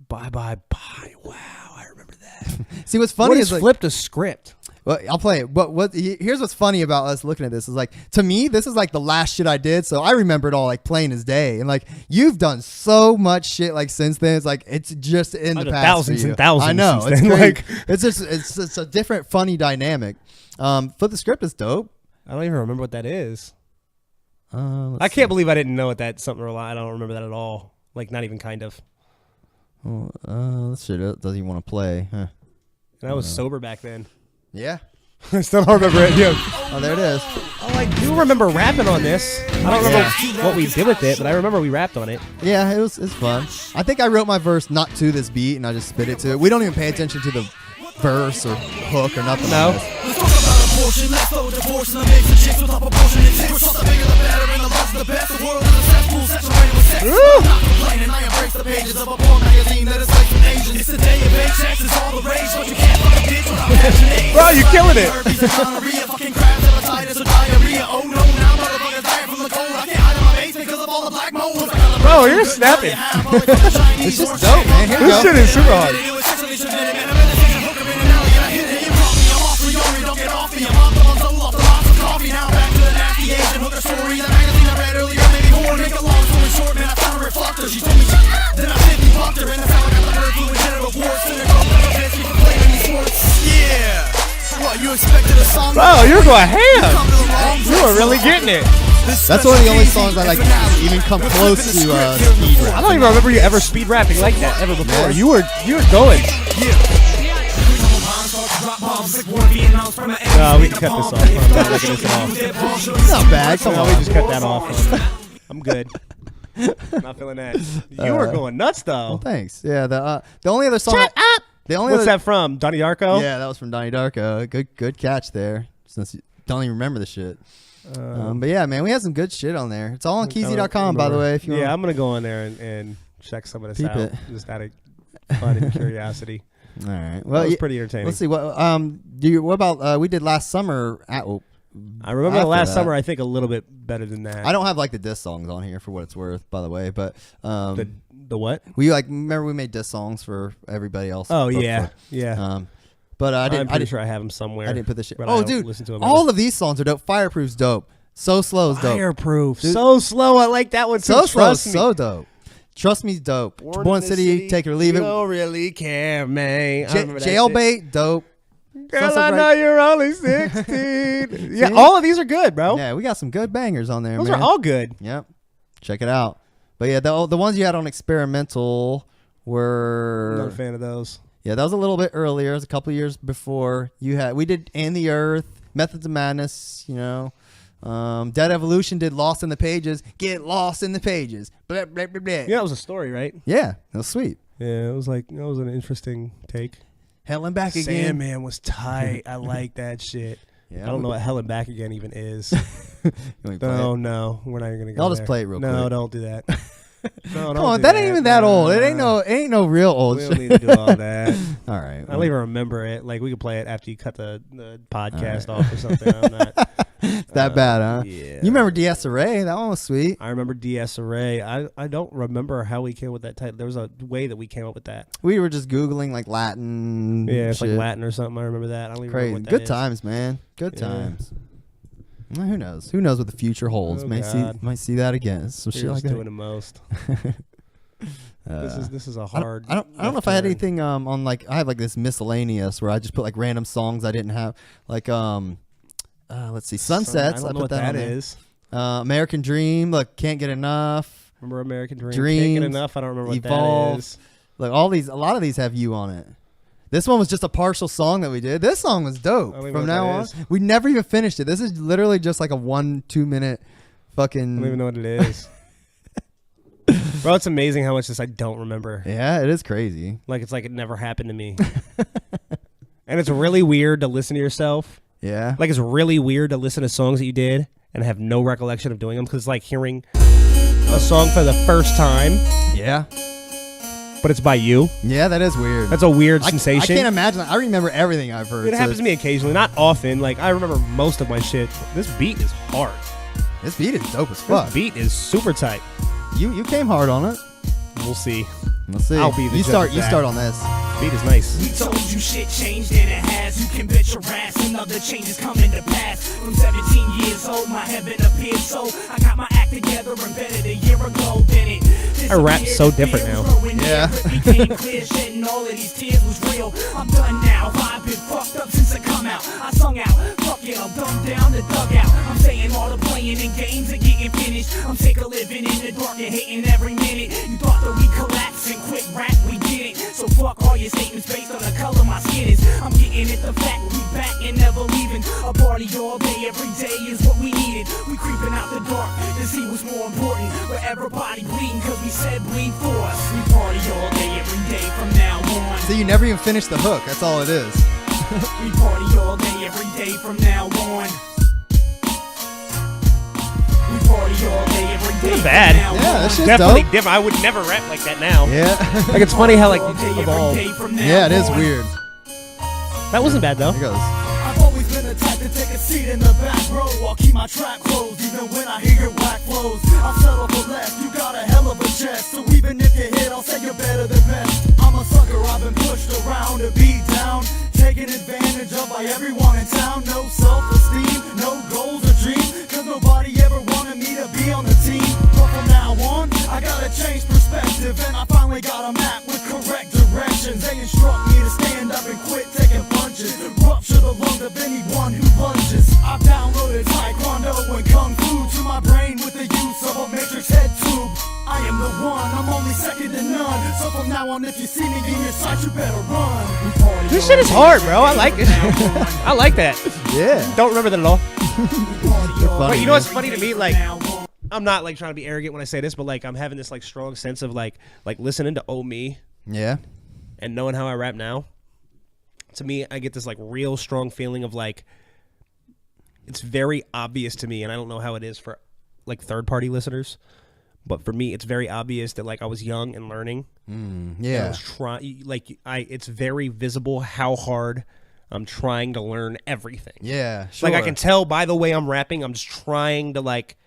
Bye Bye Bye. Wow, I remember that. See, what's funny is like, flipped a script. Well, I'll play it. But here's what's funny about us looking at this is like, to me, this is like the last shit I did. So I remember it all like plain as day. And like, you've done so much shit like since then. It's like, it's just in the past. Thousands for you. and thousands. I know. It's great. It's just a different funny dynamic. Flip the Script is dope. I don't even remember what that is. I can't believe I didn't know what that something. I don't remember that at all. Like not even kind of. This shit doesn't even want to play. Huh. And I was sober back then. Yeah. I still don't remember it. Yeah. Oh, there it is. Oh, I do remember rapping on this. I don't remember what we did with it, but I remember we rapped on it. Yeah, it's fun. I think I wrote my verse not to this beat, and I just spit it to it. We don't even pay attention to verse or hook or nothing. No. Let's talk about abortion. Let's throw divorce and the mix of chicks with up proportionate tits. We're the bigger the better and the less the best. The world is a cesspool saturated with sex. I'm not complaining. I embrace the pages of a porn magazine that is like some Asian. It's the day of HX. It's all the rage, but you can't fuck a bitch without passion. Bro, you're killing it. Herpes and gonorrhea, fucking crabs, hepatitis, or diarrhea. Oh no, now motherfuckers dying from the cold. I can't hide in my basement because of all the black mold. Bro, you're snapping. This is dope, man. Here we This go. shit is super hard. Bro, you're going ham. You were really getting it. That's one of the only songs I like even come close to speed rap. I don't even remember you ever speed rapping like that ever before. You were going. No, we can cut this off. I'm not making this off. It's not bad. Come No, on. we just cut that off. I'm good. Not feeling that. You were going nuts though. Thanks. Yeah. The only other song. Shut up. The only What's other, that from? Donnie Darko? Yeah, that was from Donnie Darko. Good catch there. Since you don't even remember the shit. But yeah, man, we had some good shit on there. It's all on Keezy.com, by the way. If you I'm gonna go on there and check some of this Peep out, it. just out of fun and curiosity. All right. Well, That was pretty entertaining. Let's see what what about we did last summer at. I remember after last that. summer. I think a little bit better than that. I don't have like the diss songs on here for what it's worth, by the way, but the what? we remember we made diss songs for everybody else. Oh yeah, yeah. But I didn't. I'm pretty sure I have them somewhere. I didn't put this shit. but Oh, I don't dude, listen to them all of these songs are dope. Fireproof's dope. So Slow is dope. Fireproof. Dude. So slow. I like that one too. So Slow is Trust me. so dope. Trust Me's dope. Born in the City, Take It or Leave you It. don't really care, man. I remember that shit. Jailbait, dope. Girl, So I Bright. know you're only 16. Yeah, all of these are good, bro. Yeah, we got some good bangers on there, Those man. are all good. Yep. Check it out. But yeah, the ones you had on Experimental I'm were... not a fan of those. Yeah, that was a little bit earlier. It was a couple years before. We did In the Earth, Methods of Madness, Dead Evolution did Lost in the Pages. Get lost in the pages. Blah, blah, blah, blah. Yeah, that was a story, right? Yeah, that was sweet. Yeah, it was like that was an interesting take. Hell and Back Again. Sandman was tight. I like that shit. Yeah, I don't know what Hell and Back Again even is. You want me to play No, it? no, we're not even gonna go I'll just there. play it real quick. No, don't do that. No, don't Come on, do that ain't even that old. It ain't no real old We shit. don't need to do all that. All right. I don't even remember it. Like we could play it after you cut the podcast off or something. I'm not. It's that bad, huh? Yeah. You remember DS Array? That one was sweet. I remember DS Array. I don't remember how we came up with that title. There was a way that we came up with that. We were just Googling like Latin. Yeah, it's shit. like Latin or something. I remember that. I don't even Crazy. remember what that Good is. times, man. Good Yeah. times. Well, who knows? Who knows what the future holds? Oh, might God. see that again. Some You're shit like just that. doing the most. This is a I hard. don't know if I had anything on like I have like this miscellaneous where I just put like random songs I didn't have like let's see Sunsets. I don't know put what that on that there. is. American Dream. Look, Can't Get Enough. Remember American Dream? Can't Dreams, Get Enough. I don't remember what Evolve. that is. Like a lot of these have you on it. This one was just a partial song that we did. This song was dope. I don't even From know now what on, that is. we never even finished it. This is literally just like a 1-2 minute fucking. I don't even know what it is. Bro, it's amazing how much this I don't remember. Yeah, it is crazy. Like it's like it never happened to me. And it's really weird to listen to yourself. Yeah. Like it's really weird to listen to songs that you did and have no recollection of doing them because it's like hearing a song for the first time, Yeah. but it's by you. Yeah, that is weird. That's a weird I sensation. can't imagine. I remember everything I've heard. It so happens to me occasionally, not often. Like I remember most of my shit. This beat is hard. This beat is dope as This fuck. beat is super tight. You came hard on it. We'll see. Let's see. I'll be the you judge start. of You that. start on this. Beat is nice. We told you shit changed and it has. You can bet your ass another change is coming to pass. From 17 years old, my heaven appeared so. I got my act together and better a year ago than it. Our rap's so different now. Yeah. It became clear, shedding all of these tears was real. I'm done now. I've been fucked up since I come out. I sung out. Fuck it, I'm dumbed down the dugout. I'm saying all the playing in games are getting finished. I'm sick of living in the dark and hating every minute. You thought that we collapsed and quit rap, we didn't. So fuck all your statements based on the color my skin is. I'm getting it the fact we back and never leaving. A party all day, every day is what we needed. We creeping out the dark to see what's more important. But everybody bleeding cause we said bleed for us. We party all day, every day from now on. So you never even finish the hook. That's all it is. We party all day, every day from now on. We party all day, every day. Not bad. From now Yeah, on. that shit's Definitely dope. different. I would never rap like that now. Yeah. Like it's funny how like All day, you every evolve. day from now Yeah, it is on. weird. That wasn't bad though. Here goes. I've always been the type to take a seat in the back row. I'll keep my track closed, even when I hear your whack flows. I'll settle for less, you got a hell of a chest. So even if you hit, I'll say you're better than best. I'm a sucker, I've been pushed around to be down, taken advantage of by everyone in town. No self-esteem, no goals or dreams, cause nobody ever wanted me to be on the team. But from now on, I gotta change perspective, and I finally got a map with correct directions. They instruct me to stand up and quit taking punches, rupture the lungs of anyone who lunges. I've downloaded Taekwondo and Kung Fu to my brain with the use of a matrix head tube. I am the one, I'm only second to none. So from now on, if you see me in your sight, you better run. We party This all shit is day, hard, every bro. I day like from it. now on. I like that. Yeah. Don't remember that at all. We party all funny, But you day, know what's every funny to day me? from Like, now on. I'm not like trying to be arrogant when I say this, but like I'm having this like strong sense of like listening to Oh Me Yeah. and knowing how I rap now. To me, I get this like real strong feeling of like it's very obvious to me, and I don't know how it is for like third party listeners, but for me, it's very obvious that like I was young and learning. And I Yeah. was trying it's very visible how hard I'm trying to learn everything. Yeah. Sure. Like I can tell by the way I'm rapping, I'm just trying to like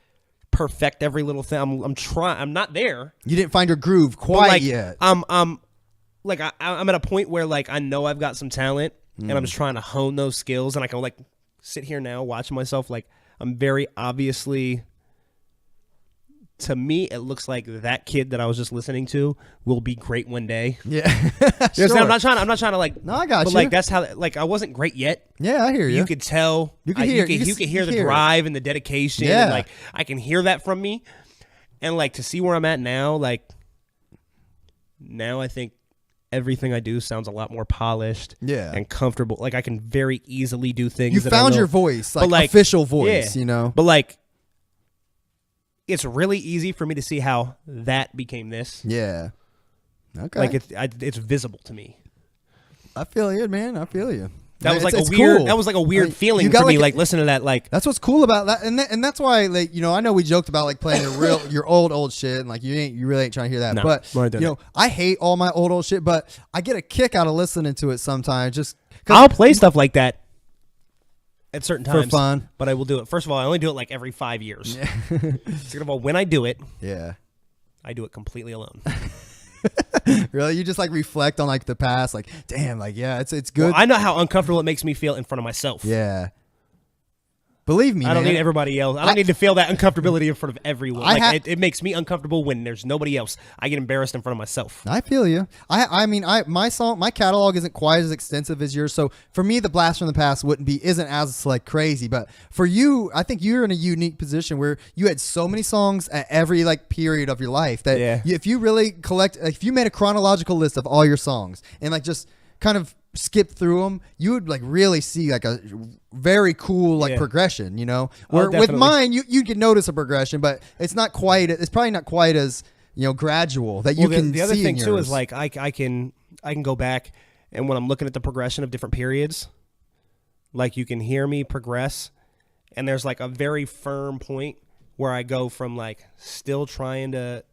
perfect every little thing. I'm trying. I'm not there. You didn't find your groove But quite like, yet. I'm at a point where like I know I've got some talent, and I'm just trying to hone those skills. And I can like sit here now watching myself. Like I'm very obviously. To me, it looks like that kid that I was just listening to will be great one day. Yeah. You understand? Sure. I'm not trying to like. No, I got but you. like that's how like I wasn't great yet. Yeah, I hear you. You could tell. You could hear- You you could hear the hear it. drive and the dedication. Yeah. And like I can hear that from me, and like to see where I'm at now. Like now, I think everything I do sounds a lot more polished. Yeah. And comfortable. Like I can very easily do things. You that I found know- your voice, But, like official voice, yeah. you know? But like, it's really easy for me to see how that became this. Yeah. Okay. Like it's visible to me. I feel you, man. I feel you. That was like It's a weird. cool. That was like a weird Like, feeling you got for me. like- Like listening to that. Like That's what's cool about that, and that's why, like, you know, I know we joked about like playing your old shit, and like you really ain't trying to hear that. No, but we're not doing you know, I hate all my old shit, but I get a kick out of listening to it sometimes, just 'cause I'll play stuff like that at certain For times fun. But I will do it. First of all, I only do it like every 5 years. Second of all, when I do it, yeah. I do it completely alone. Really, you just like reflect on like the past, like damn, like yeah, it's good. Well, I know how uncomfortable it makes me feel in front of myself. Yeah. Believe me, I don't man. need everybody else. I don't need to feel that uncomfortability in front of everyone. I Like it makes me uncomfortable when there's nobody else. I get embarrassed in front of myself. I feel you. I mean, my catalog isn't quite as extensive as yours, so for me, the blast from the past isn't as like crazy. But for you, I think you're in a unique position where you had so many songs at every like period of your life that Yeah. if you really if you made a chronological list of all your songs and like just kind of skip through them, you would like really see like a very cool like Yeah. progression, you know. Where with definitely. mine, you can notice a progression, but it's probably not quite as, you know, gradual that you Well, can the other see thing in too yours. is like I can go back, and when I'm looking at the progression of different periods, like you can hear me progress, and there's like a very firm point where I go from like still trying to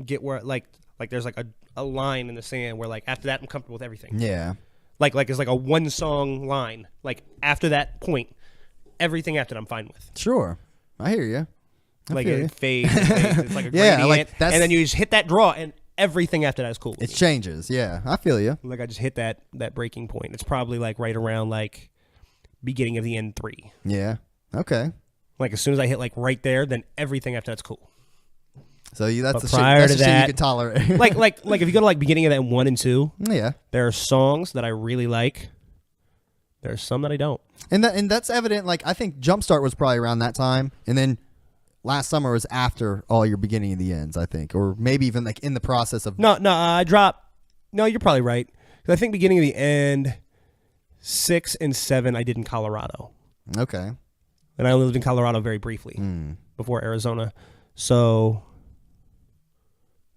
get where like there's like a line in the sand where like after that I'm comfortable with everything. yeah. Like it's like a one song line. Like after that point, everything after that I'm fine with. Sure, I hear you. Like feel you. it fades. It's like a Yeah, gradient, like, that's- and then you just hit that draw, and everything after that is cool. with It me. changes. Yeah, I feel you. Like I just hit that breaking point. It's probably like right around like beginning of the end 3. Yeah. Okay. Like as soon as I hit like right there, then everything after that's cool. So that's But the shit. prior That's to the shit that- you can tolerate. like if you go to like beginning of that 1 and 2, yeah. there are songs that I really like. There's some that I don't. And that's evident. Like I think Jumpstart was probably around that time, and then Last Summer was after all your beginning and the ends, I think, or maybe even like in the process of. No, I dropped. No, you're probably right. 'Cause I think beginning of the end, 6 and 7 I did in Colorado. Okay. And I only lived in Colorado very briefly before Arizona. So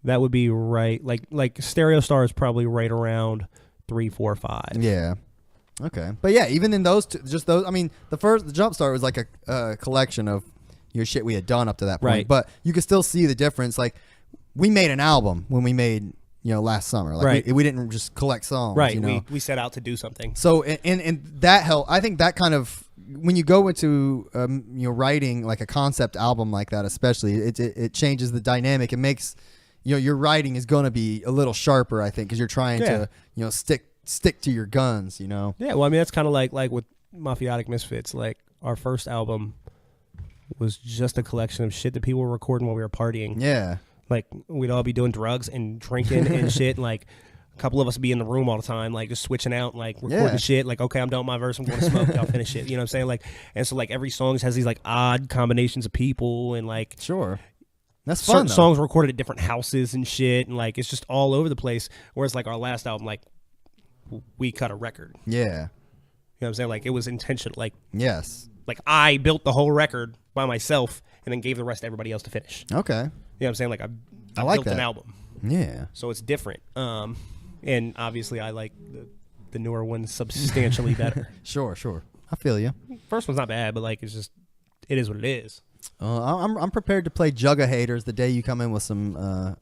that would be right. Like Stereo Star is probably right around 3, 4, 5. Yeah. Okay. But yeah, even in those two, just those, I mean, the Jumpstart was like a collection of shit we had done up to that point. Right. But you could still see the difference. Like, we made an album when we made, last summer. Like, right. We didn't just collect songs. Right. We set out to do something. So, and that helped. I think that kind of, when you go into, writing like a concept album like that, especially, it changes the dynamic. It makes, your writing is going to be a little sharper, I think, because you're trying to, stick to your guns, Yeah, well, I mean, that's kind of like with Mafiotic Misfits. Like, our first album was just a collection of shit that people were recording while we were partying. Yeah. Like, we'd all be doing drugs and drinking and shit. And, like, a couple of us would be in the room all the time, like, just switching out, like, recording shit. Like, okay, I'm done with my verse. I'm going to smoke. I'll finish it. You know what I'm saying? Like, and so, like, every song has these, like, odd combinations of people and, like... Sure. That's fun, certain songs were recorded at different houses and shit. And, like, it's just all over the place. Whereas, like, our last album, like... we cut a record. Yeah. You know what I'm saying? Like, it was intentional. Like, yes. Like, I built the whole record by myself and then gave the rest to everybody else to finish. Okay. You know what I'm saying? Like, I like built that. an album. Yeah. So it's different. And obviously, I like the newer one substantially better. Sure. I feel you. First one's not bad, but, like, it's just, it is what it is. I'm prepared to play Jugga Haters the day you come in with some...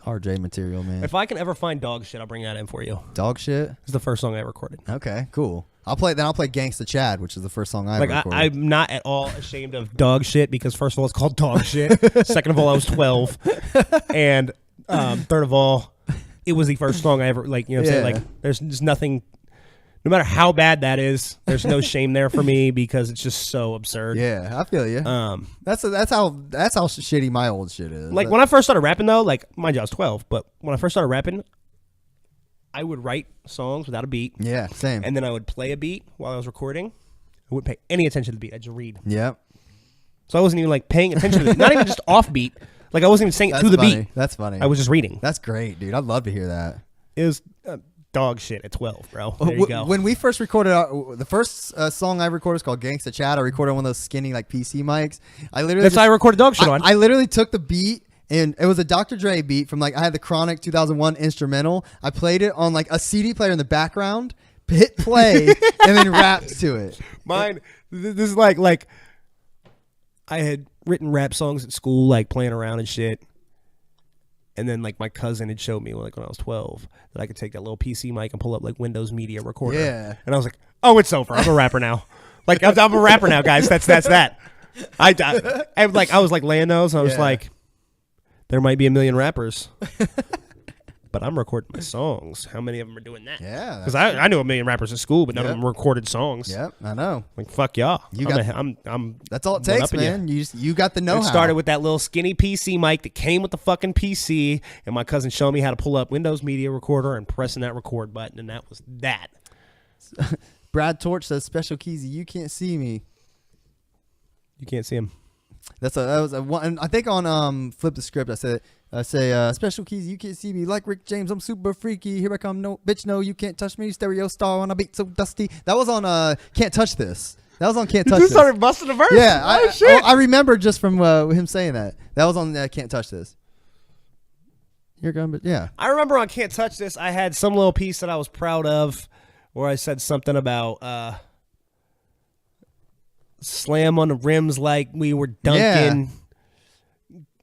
RJ material, man. If I can ever find dog shit, I'll bring that in for you. Dog shit? It's the first song I recorded. Okay, cool. I'll play Gangsta Chad, which is the first song I recorded. I'm not at all ashamed of dog shit because first of all, it's called dog shit. Second of all, I was 12. And third of all, it was the first song I ever, like, you know what I'm saying? Like, there's just nothing, no matter how bad that is, there's no shame there for me because it's just so absurd. Yeah, I feel you. That's how shitty my old shit is. Like, when I first started rapping, though, like, mind you, I was 12, but when I first started rapping, I would write songs without a beat. Yeah, same. And then I would play a beat while I was recording. I wouldn't pay any attention to the beat. I'd just read. Yep. So I wasn't even, like, paying attention to the beat. Not even just off beat. Like, I wasn't even saying it to the beat. That's funny. I was just reading. That's great, dude. I'd love to hear that. It was dog shit at 12, bro. There you go. When we first recorded, the first song I recorded was called Gangsta Chat. I recorded on one of those skinny, like, PC mics. That's how I recorded dog shit on. I literally took the beat, and it was a Dr. Dre beat from, like, I had the Chronic 2001 instrumental. I played it on, like, a CD player in the background, hit play, and then rapped to it. Mine, this is like I had written rap songs at school, like, playing around and shit. And then, like, my cousin had showed me, like, when I was 12, that I could take that little PC mic and pull up, like, Windows Media Recorder. Yeah. And I was like, oh, it's over. I'm a rapper now. Like, I'm a rapper now, guys. That's that. I was, like, laying those. And I was like, there might be a million rappers. But I'm recording my songs. How many of them are doing that? Yeah. Because I knew a million rappers at school, but none of them recorded songs. Yep, I know. Like, fuck y'all. I'm that's all it takes, man. You got the know-how. It started with that little skinny PC mic that came with the fucking PC, and my cousin showed me how to pull up Windows Media Recorder and pressing that record button, and that was that. Brad Torch says, Special Keezy, you can't see me. You can't see him. That was a one. I think on Flip the Script, I say Special Keys, you can't see me like Rick James. I'm super freaky. Here I come, no bitch, no, you can't touch me. Stereo star on a beat so dusty. That was on Can't Touch This. That was on Can't Touch This. You started busting the verse. Yeah, I remember just from him saying that. That was on Can't Touch This. You're going, but yeah. I remember on Can't Touch This, I had some little piece that I was proud of, where I said something about slam on the rims like we were dunking. Yeah.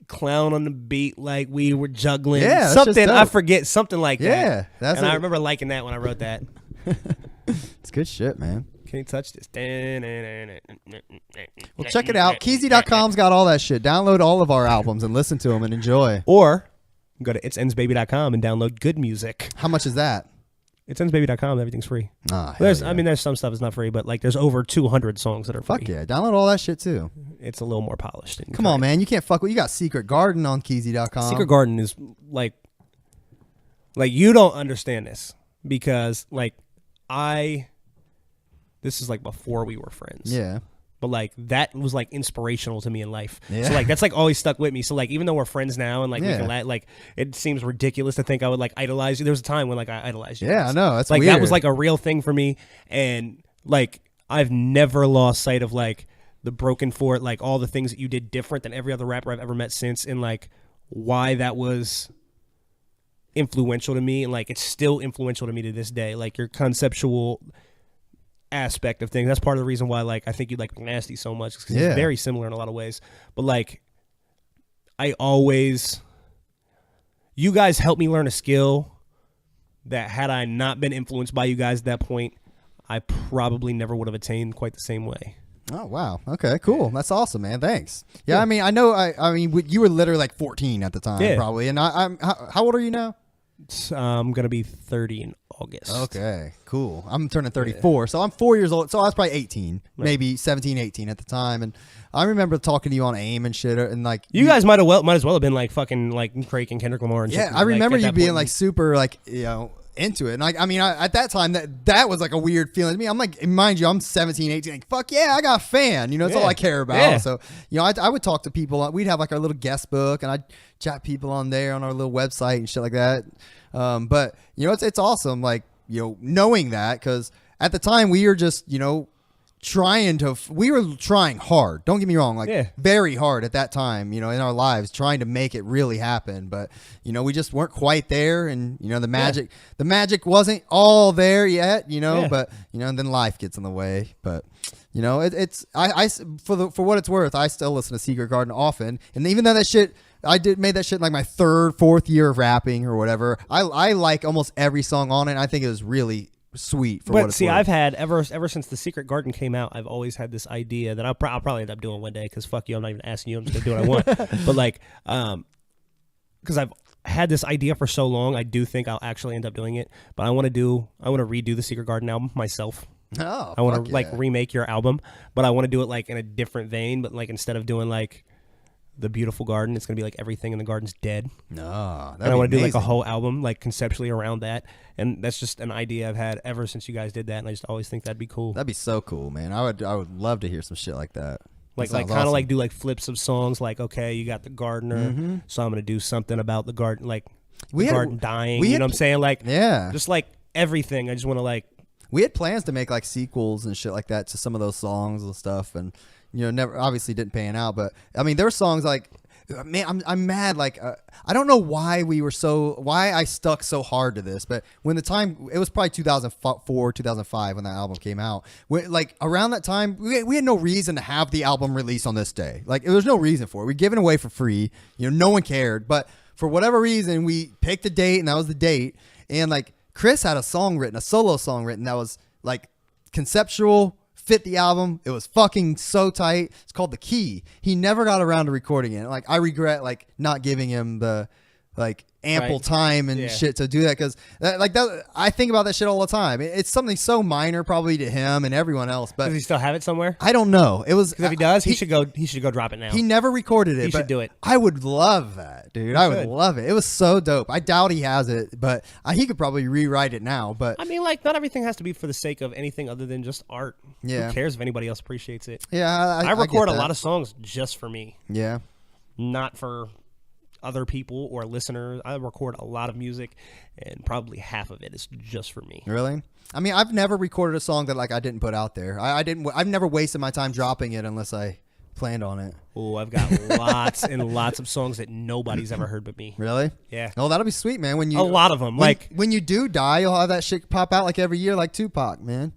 Clown on the beat like we were juggling. Yeah, something I forget, something like that. Yeah, I remember liking that when I wrote that. It's good shit, man. Can't touch this. Well, check it out. Keezy.com's got all that shit. Download all of our albums and listen to them and enjoy. Or go to itsendsbaby.com and download good music. How much is that? Itsendsbaby.com. Everything's free. There's some stuff that's not free, but, like, there's over 200 songs that are free. Fuck yeah. Download all that shit too. It's a little more polished. Come on, man. You can't fuck with. You got Secret Garden on Keezy.com. Secret Garden is like you don't understand this because, like, this is, like, before we were friends. Yeah. But, like, that was, like, inspirational to me in life. Yeah. So, like, that's, like, always stuck with me. So, like, even though we're friends now and, like, we can like, it seems ridiculous to think I would, like, idolize you. There was a time when, like, I idolized you. Yeah, I know. That's like weird. That was, like, a real thing for me. And, like, I've never lost sight of, like, the Broken Fort, like, all the things that you did different than every other rapper I've ever met since, and, like, why that was influential to me, and like it's still influential to me to this day. Like your conceptual aspect of things. That's part of the reason why like I think you like Nasty so much, because it's very similar in a lot of ways. But like you guys helped me learn a skill that had I not been influenced by you guys at that point, I probably never would have attained quite the same way. Oh, wow. Okay, cool. That's awesome, man. Thanks. Yeah, I mean, I know, I mean, you were literally like 14 at the time, probably. And I'm how old are you now? I'm going to be 30 in August. Okay, cool. I'm turning 34, so I'm 4 years old. So I was probably 18, maybe 17, 18 at the time. And I remember talking to you on AIM and shit. And like, you guys might as well have been like fucking like Drake and Kendrick Lamar and shit. Yeah, I remember you being like super like, you know, into it. And like, I mean, at that time that was like a weird feeling to me. I'm like, mind you, I'm 17, 18, like, fuck yeah, I got a fan, you know, that's all I care about. Yeah. So, you know, I would talk to people. We'd have like our little guest book, and I'd chat people on there on our little website and shit like that. But you know, it's awesome, like, you know, knowing that, because at the time we were just, you know, we were trying hard. Don't get me wrong, like very hard at that time, you know, in our lives, trying to make it really happen. But, you know, we just weren't quite there, and, you know, the magic wasn't all there yet, you know, but, you know, and then life gets in the way. But, you know, for what it's worth, I still listen to Secret Garden often. And even though that shit, made that shit like my third, fourth year of rapping or whatever, I like almost every song on it. I think it was really sweet for what it's worth. I've had ever since the Secret Garden came out, I've always had this idea that I'll probably end up doing one day, because fuck you, I'm not even asking you, I'm just gonna do what I want. But like, because I've had this idea for so long, I do think I'll actually end up doing it. But I want to redo the Secret Garden album myself. Oh, I want to like remake your album, but I want to do it like in a different vein. But like, instead of doing like The Beautiful Garden, it's gonna be like Everything in the Garden's Dead. No, and I want to do like a whole album, like conceptually around that. And that's just an idea I've had ever since you guys did that, and I just always think that'd be cool. That'd be so cool, man. I would love to hear some shit like that. Like kind of like do like flips of songs. Like, okay, you got the gardener, so I'm gonna do something about the garden, like garden dying. You know what I'm saying? Like, just like everything. I just want to like. We had plans to make like sequels and shit like that to some of those songs and stuff, and you know, obviously didn't pan out. But I mean, there were songs like, man, I'm mad. Like, I don't know why I stuck so hard to this, but when the time, it was probably 2004, 2005 when that album came out. Like around that time, we had no reason to have the album released on this day. Like, there was no reason for it. We given away for free. You know, no one cared. But for whatever reason, we picked a date, and that was the date. And like, Chris had a solo song written that was like conceptual, fit the album. It was fucking so tight. It's called The Key. He never got around to recording it. Like, I regret like not giving him the like ample time and shit to do that, because I think about that shit all the time. It's something so minor probably to him and everyone else, but does he still have it somewhere? I don't know. It was, because if he does, he should go drop it now. He never recorded it. He should do it. I would love that, dude. I would love it. It was so dope. I doubt he has it, but he could probably rewrite it now. But I mean, like, not everything has to be for the sake of anything other than just art. Yeah. Who cares if anybody else appreciates it? Yeah, I record a lot of songs just for me. Yeah, not for other people or listeners. I record a lot of music, and probably half of it is just for me. Really? I mean, I've never recorded a song that like I didn't put out there. I've never wasted my time dropping it unless I planned on it. Oh, I've got lots and lots of songs that nobody's ever heard but me. Really? Yeah. Oh, that'll be sweet, man. A lot of them. When you do die, you'll have that shit pop out like every year, like Tupac, man.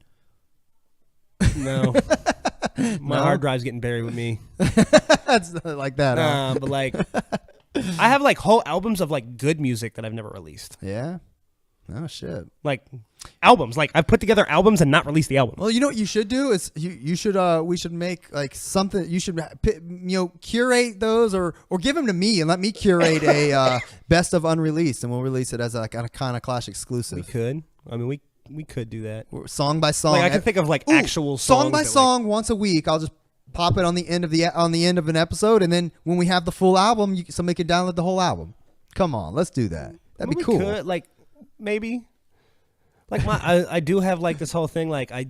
No. My hard drive's getting buried with me. That's like that. Nah, but like, I have like whole albums of like good music that I've never released. Yeah. Oh shit. Like albums. Like, I've put together albums and not released the album. Well, you know what you should do is we should make like something. You should curate those or give them to me and let me curate a best of unreleased, and we'll release it as a kind of Clash exclusive. We could. I mean, we could do that. Song by song. Like, I can think of like actual songs. Song by song, like, once a week. I'll just pop it on the end of an episode, and then when we have the full album, somebody can download the whole album. Come on, let's do that. That'd be cool. Could, like, maybe. Like, I do have like this whole thing. Like, I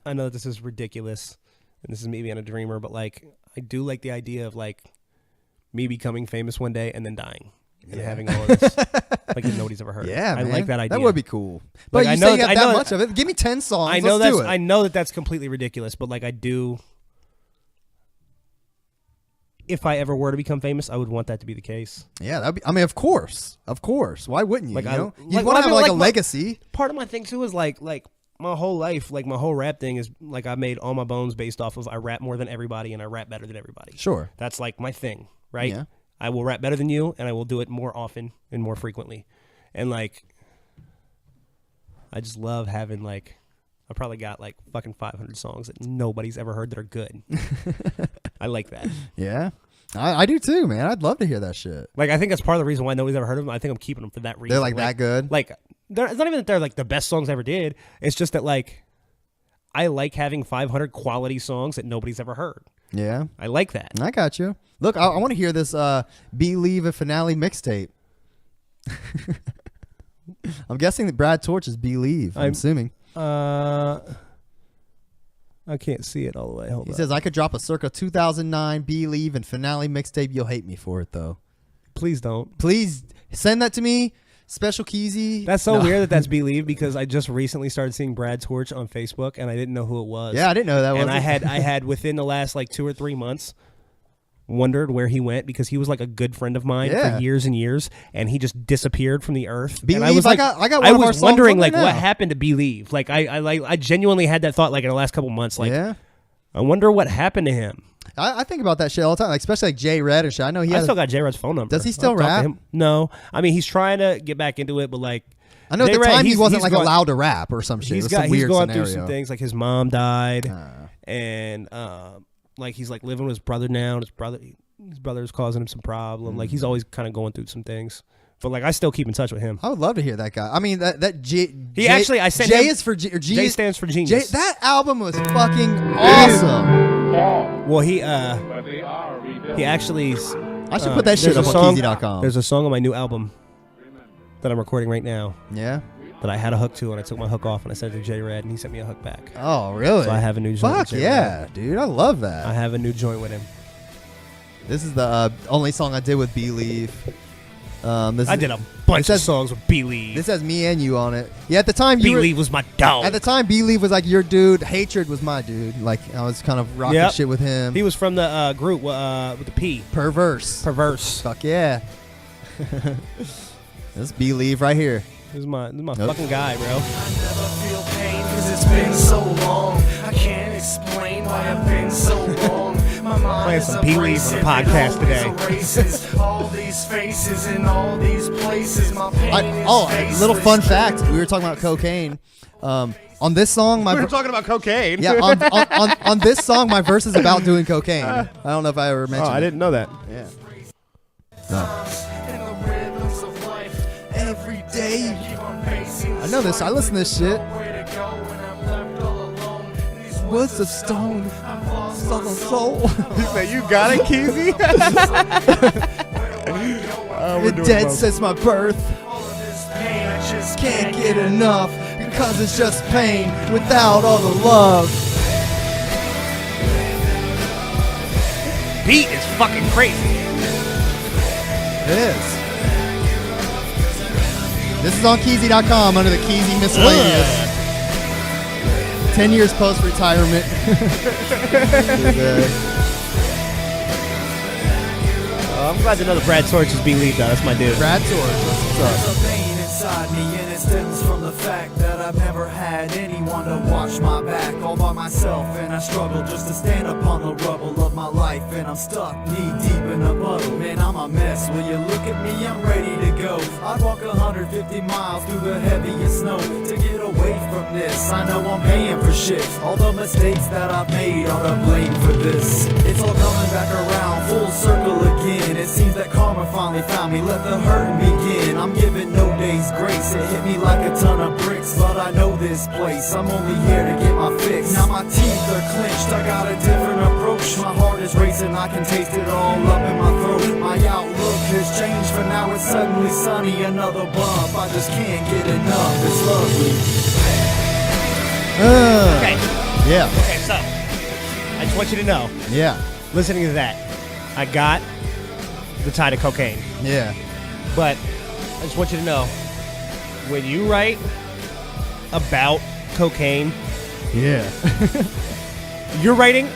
know that this is ridiculous, and this is me being a dreamer, but like, I do like the idea of like me becoming famous one day and then dying. And having all of this, like, nobody's ever heard. Yeah, I man. like that idea. That would be cool. But like, you say you have that much of it. Give me 10 songs. I know Let's do it. I know that that's completely ridiculous, but like, I do. if I ever were to become famous, I would want that to be the case. Yeah, that'd be, I mean, of course. Why wouldn't you? Like, you I- know? like, You want well, to I have mean, like like a my- legacy. Part of my thing too is like my whole life, like my whole rap thing is like I made all my bones based off of I rap more than everybody and I rap better than everybody. Sure. That's like my thing, right? Yeah. I will rap better than you and I will do it more often and more frequently. And like I just love having like I probably got like fucking 500 songs that nobody's ever heard that are good. I like that. Yeah. I do too, man. I'd love to hear that shit. Like I think that's part of the reason why nobody's ever heard of them. I think I'm keeping them for that reason. They're like that good? Like it's not even that they're like the best songs I ever did. It's just that like I like having 500 quality songs that nobody's ever heard. Yeah. I like that. I got you. Look, I want to hear this Believe a Finale mixtape. I'm guessing that Brad Torch is Believe. I'm assuming. I can't see it all the way. Hold He on. says, I could drop a circa 2009 Believe and Finale mixtape. You'll hate me for it, though. Please don't. Please send that to me. Special Keezy. That's so weird that that's Believe because I just recently started seeing Brad Torch on Facebook and I didn't know who it was. Yeah, I didn't know that. And I had within the last like 2 or 3 months wondered where he went because he was like a good friend of mine for years and years and he just disappeared from the earth. Believe, and I was like, I got I one of our was songs wondering on like there what now. happened to Believe. Like I genuinely had that thought like in the last couple months. Like yeah. I wonder what happened to him. I think about that shit all the time, like, especially like Jay Red and shit. I know I still got J Red's phone number. Does he still I'll talk to rap? him. No, I mean he's trying to get back into it, but like I know at the J-Rad, time he wasn't he's like going- allowed to rap or some shit. It was some he's weird going scenario. through some things like his mom died, and like he's like living with his brother now, and his brother's causing him some problem. Like he's always kind of going through some things. But like I still keep in touch with him. I would love to hear that guy. I mean that J. Actually I sent J him, is for G. Or G J is, stands for J, genius. that album was fucking awesome. Well, he actually. I should put that shit up on Keezy.com. There's a song on my new album that I'm recording right now Yeah. that I had a hook to, and I took my hook off and I sent it to J Red, and he sent me a hook back. Oh, really? So I have a new joint. Fuck with J yeah, Red. dude. I love that. I have a new joint with him. This is the only song I did with Believe. I did a bunch of songs with Believe. This has me and you on it. Yeah, at the time you Believe was my dog. At the time, Believe was like your dude. Hatred was my dude. Like I was kind of rocking Yep. shit with him. He was from the group with the P. Perverse. Fuck yeah. This Believe right here. This is my Nope. fucking guy, bro. I never feel pain 'cause it's been so long. I can't explain why I've been so wrong. My mind Playing is some Believe for the podcast today. All these faces in all these places. My pain is faceless. Little fun fact. We were talking about cocaine. On this song, We were talking about cocaine. yeah, on this song, my verse is about doing cocaine. I don't know if I ever mentioned. I didn't know that. Yeah. And the rhythms of life. Every day keep on facing. I know this. I listen to this shit. Where to go when I'm left all alone. In these Woods of stone, I've lost southern my soul. You got it, Keezy? You're dead since my birth. all of this pain. I just Can't get enough because it's just pain without all the love. Beat is fucking crazy. It is. This is on Keezy.com under the Keezy Miscellaneous. 10 years post-retirement. I'm glad to know that Brad Torch is Believe, though. That's my dude. Brad Torch, what's There's up? a pain inside me and it stems from the fact that I've never had anyone to watch my back all by myself, and I struggle just to stand upon the rubble of my life, and I'm stuck knee deep in a puddle. Man, I'm a mess. Will you look at me? I'm ready to go. I'd walk 150 miles through the heaviest snow to get away from this. I know I'm paying for shit. All the mistakes that I've made are to blame for this. It's all coming back around, full circle again. It seems that karma finally found me. Let the hurt begin. I'm giving no days grace. It hit me like a ton of bricks, but I know this place. I'm only here to get my fix. Now my teeth are clenched. I got a different approach. My heart is racing. I can taste it all up in my throat. My outlook has changed, for now it's suddenly sunny. Another bump. I just can't get enough. It's lovely. Okay. Yeah. Okay, so I just want you to know, Yeah. listening to that, I got the tide of cocaine. Yeah. But I just want you to know, when you write about cocaine, Yeah. you're writing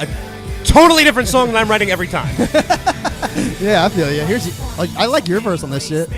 totally different song than I'm writing every time. Yeah, I feel you. I like your verse on this shit.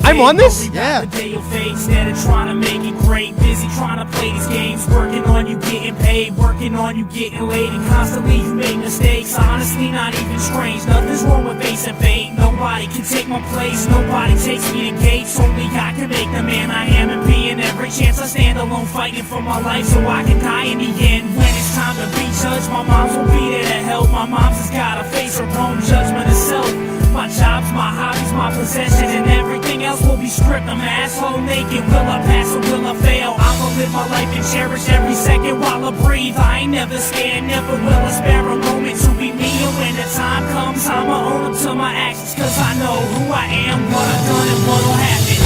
I'm on this? Yeah. Instead of trying to make it great, busy trying to play these games, working on you getting paid, working on you getting laid, and constantly you make mistakes. Honestly, not even strange. Nothing's wrong with facing fate. Nobody can take my place. Nobody takes me to gates. Only I can make the man I am and be. And every chance I stand alone, fighting for my life so I can die in the end. When it's time to be judged, my mom's will be there to help. My mom's has got to face her own judgment herself. My job's, my hobbies, my possessions, and everything else will be stripped. I'm asshole naked. Will I pass or will I fail? I'ma live my life and cherish every second while I breathe. I ain't never scared, never will I spare a moment to be me. And when the time comes, I'ma own up to my actions, cause I know who I am, what I've done, and what'll happen.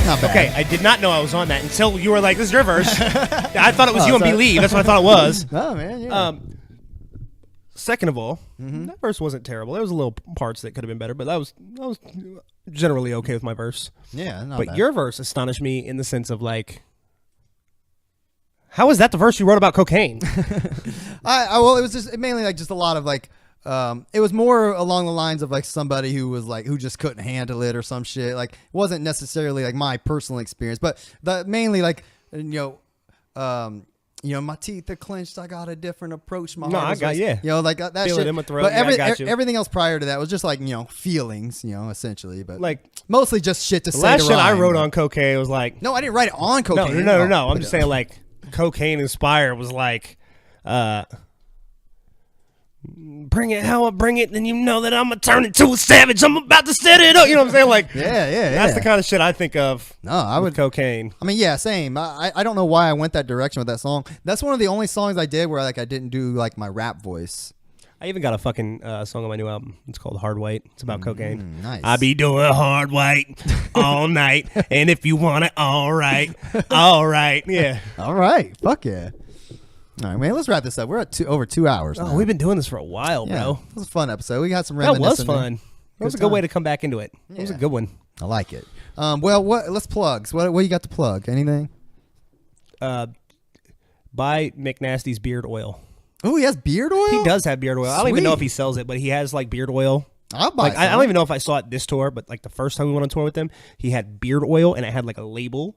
Not bad. Okay, I did not know I was on that until you were like, "This is your verse." I thought it was you and Believe. That's what I thought it was. Oh man, yeah. Second of all, that verse wasn't terrible. There was a little parts that could have been better, but that was generally okay with my verse. Yeah, not But bad. your verse astonished me in the sense of like, how is that the verse you wrote about cocaine? Well, it was just mainly like just a lot of like, it was more along the lines of like somebody who was like who just couldn't handle it or some shit. Like, it wasn't necessarily like my personal experience, but mainly like my teeth are clenched. I got a different approach. My heart is racing. Like that Feel shit. it in my throat. But Yeah, I got you. everything else prior to that was just like feelings. Essentially, but Like mostly just shit to the say. last to shit I rime. wrote on cocaine was like, No, I didn't write it on cocaine. no. I'm just saying like cocaine inspired was like, bring it how I bring it, then you know that I'm gonna turn into a savage. I'm about to set it up. You know what I'm saying? Like, Yeah. that's the kind of shit I think of. No, I would. Cocaine. I mean, yeah, same. I don't know why I went that direction with that song. That's one of the only songs I did where like I didn't do like my rap voice. I even got a fucking song on my new album. It's called Hard White. It's about cocaine. Nice. I be doing hard white all night, and if you want it, all right, yeah. All right, fuck yeah. All right, man. Let's wrap this up. We're at over 2 hours. Oh, now. we've been doing this for a while, Yeah, bro. it was a fun episode. We got some That was reminiscing there. fun. That was a Good good way time. to come back into it. It was a Yeah. good one. I like it. Well, let's plugs. What you got to plug? Anything? Buy McNasty's beard oil. Oh, he has beard oil. He does have beard oil. I don't even know if Sweet. he sells it, but he has like beard oil. I'll buy. Like I some. don't even know if I saw it this tour, but like the first time we went on tour with him, he had beard oil and it had like a label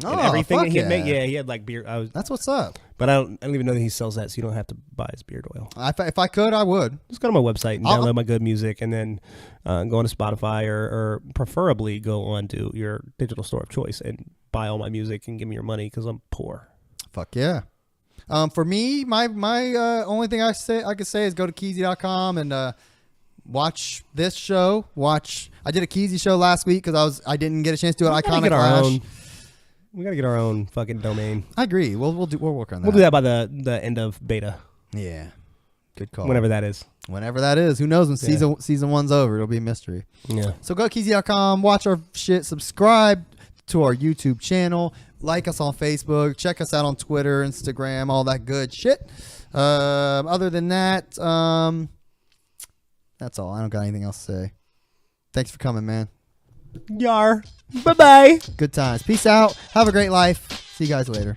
and everything. fuck And he had yeah. made, he had like beard. That's what's up. But I don't even know that he sells that, so you don't have to buy his beard oil. If I could, I would. Just go to my website and download my good music, and then go on to Spotify or preferably go on to your digital store of choice and buy all my music and give me your money because I'm poor. Fuck yeah. For me, my only thing I could say is go to Keezy.com and watch this show. I did a Keezy show last week because I didn't get a chance to do it. Iconic Clash. We gotta get our own fucking domain. I agree. We'll work on that. We'll do that by the end of beta. Yeah. Good call. Whenever that is. Whenever that is. Who knows when season one's over? It'll be a mystery. Yeah. So go to Keezy.com, watch our shit, subscribe to our YouTube channel, like us on Facebook, check us out on Twitter, Instagram, all that good shit. Other than that, that's all. I don't got anything else to say. Thanks for coming, man. Yar. Bye-bye. Good times. Peace out. Have a great life. See you guys later.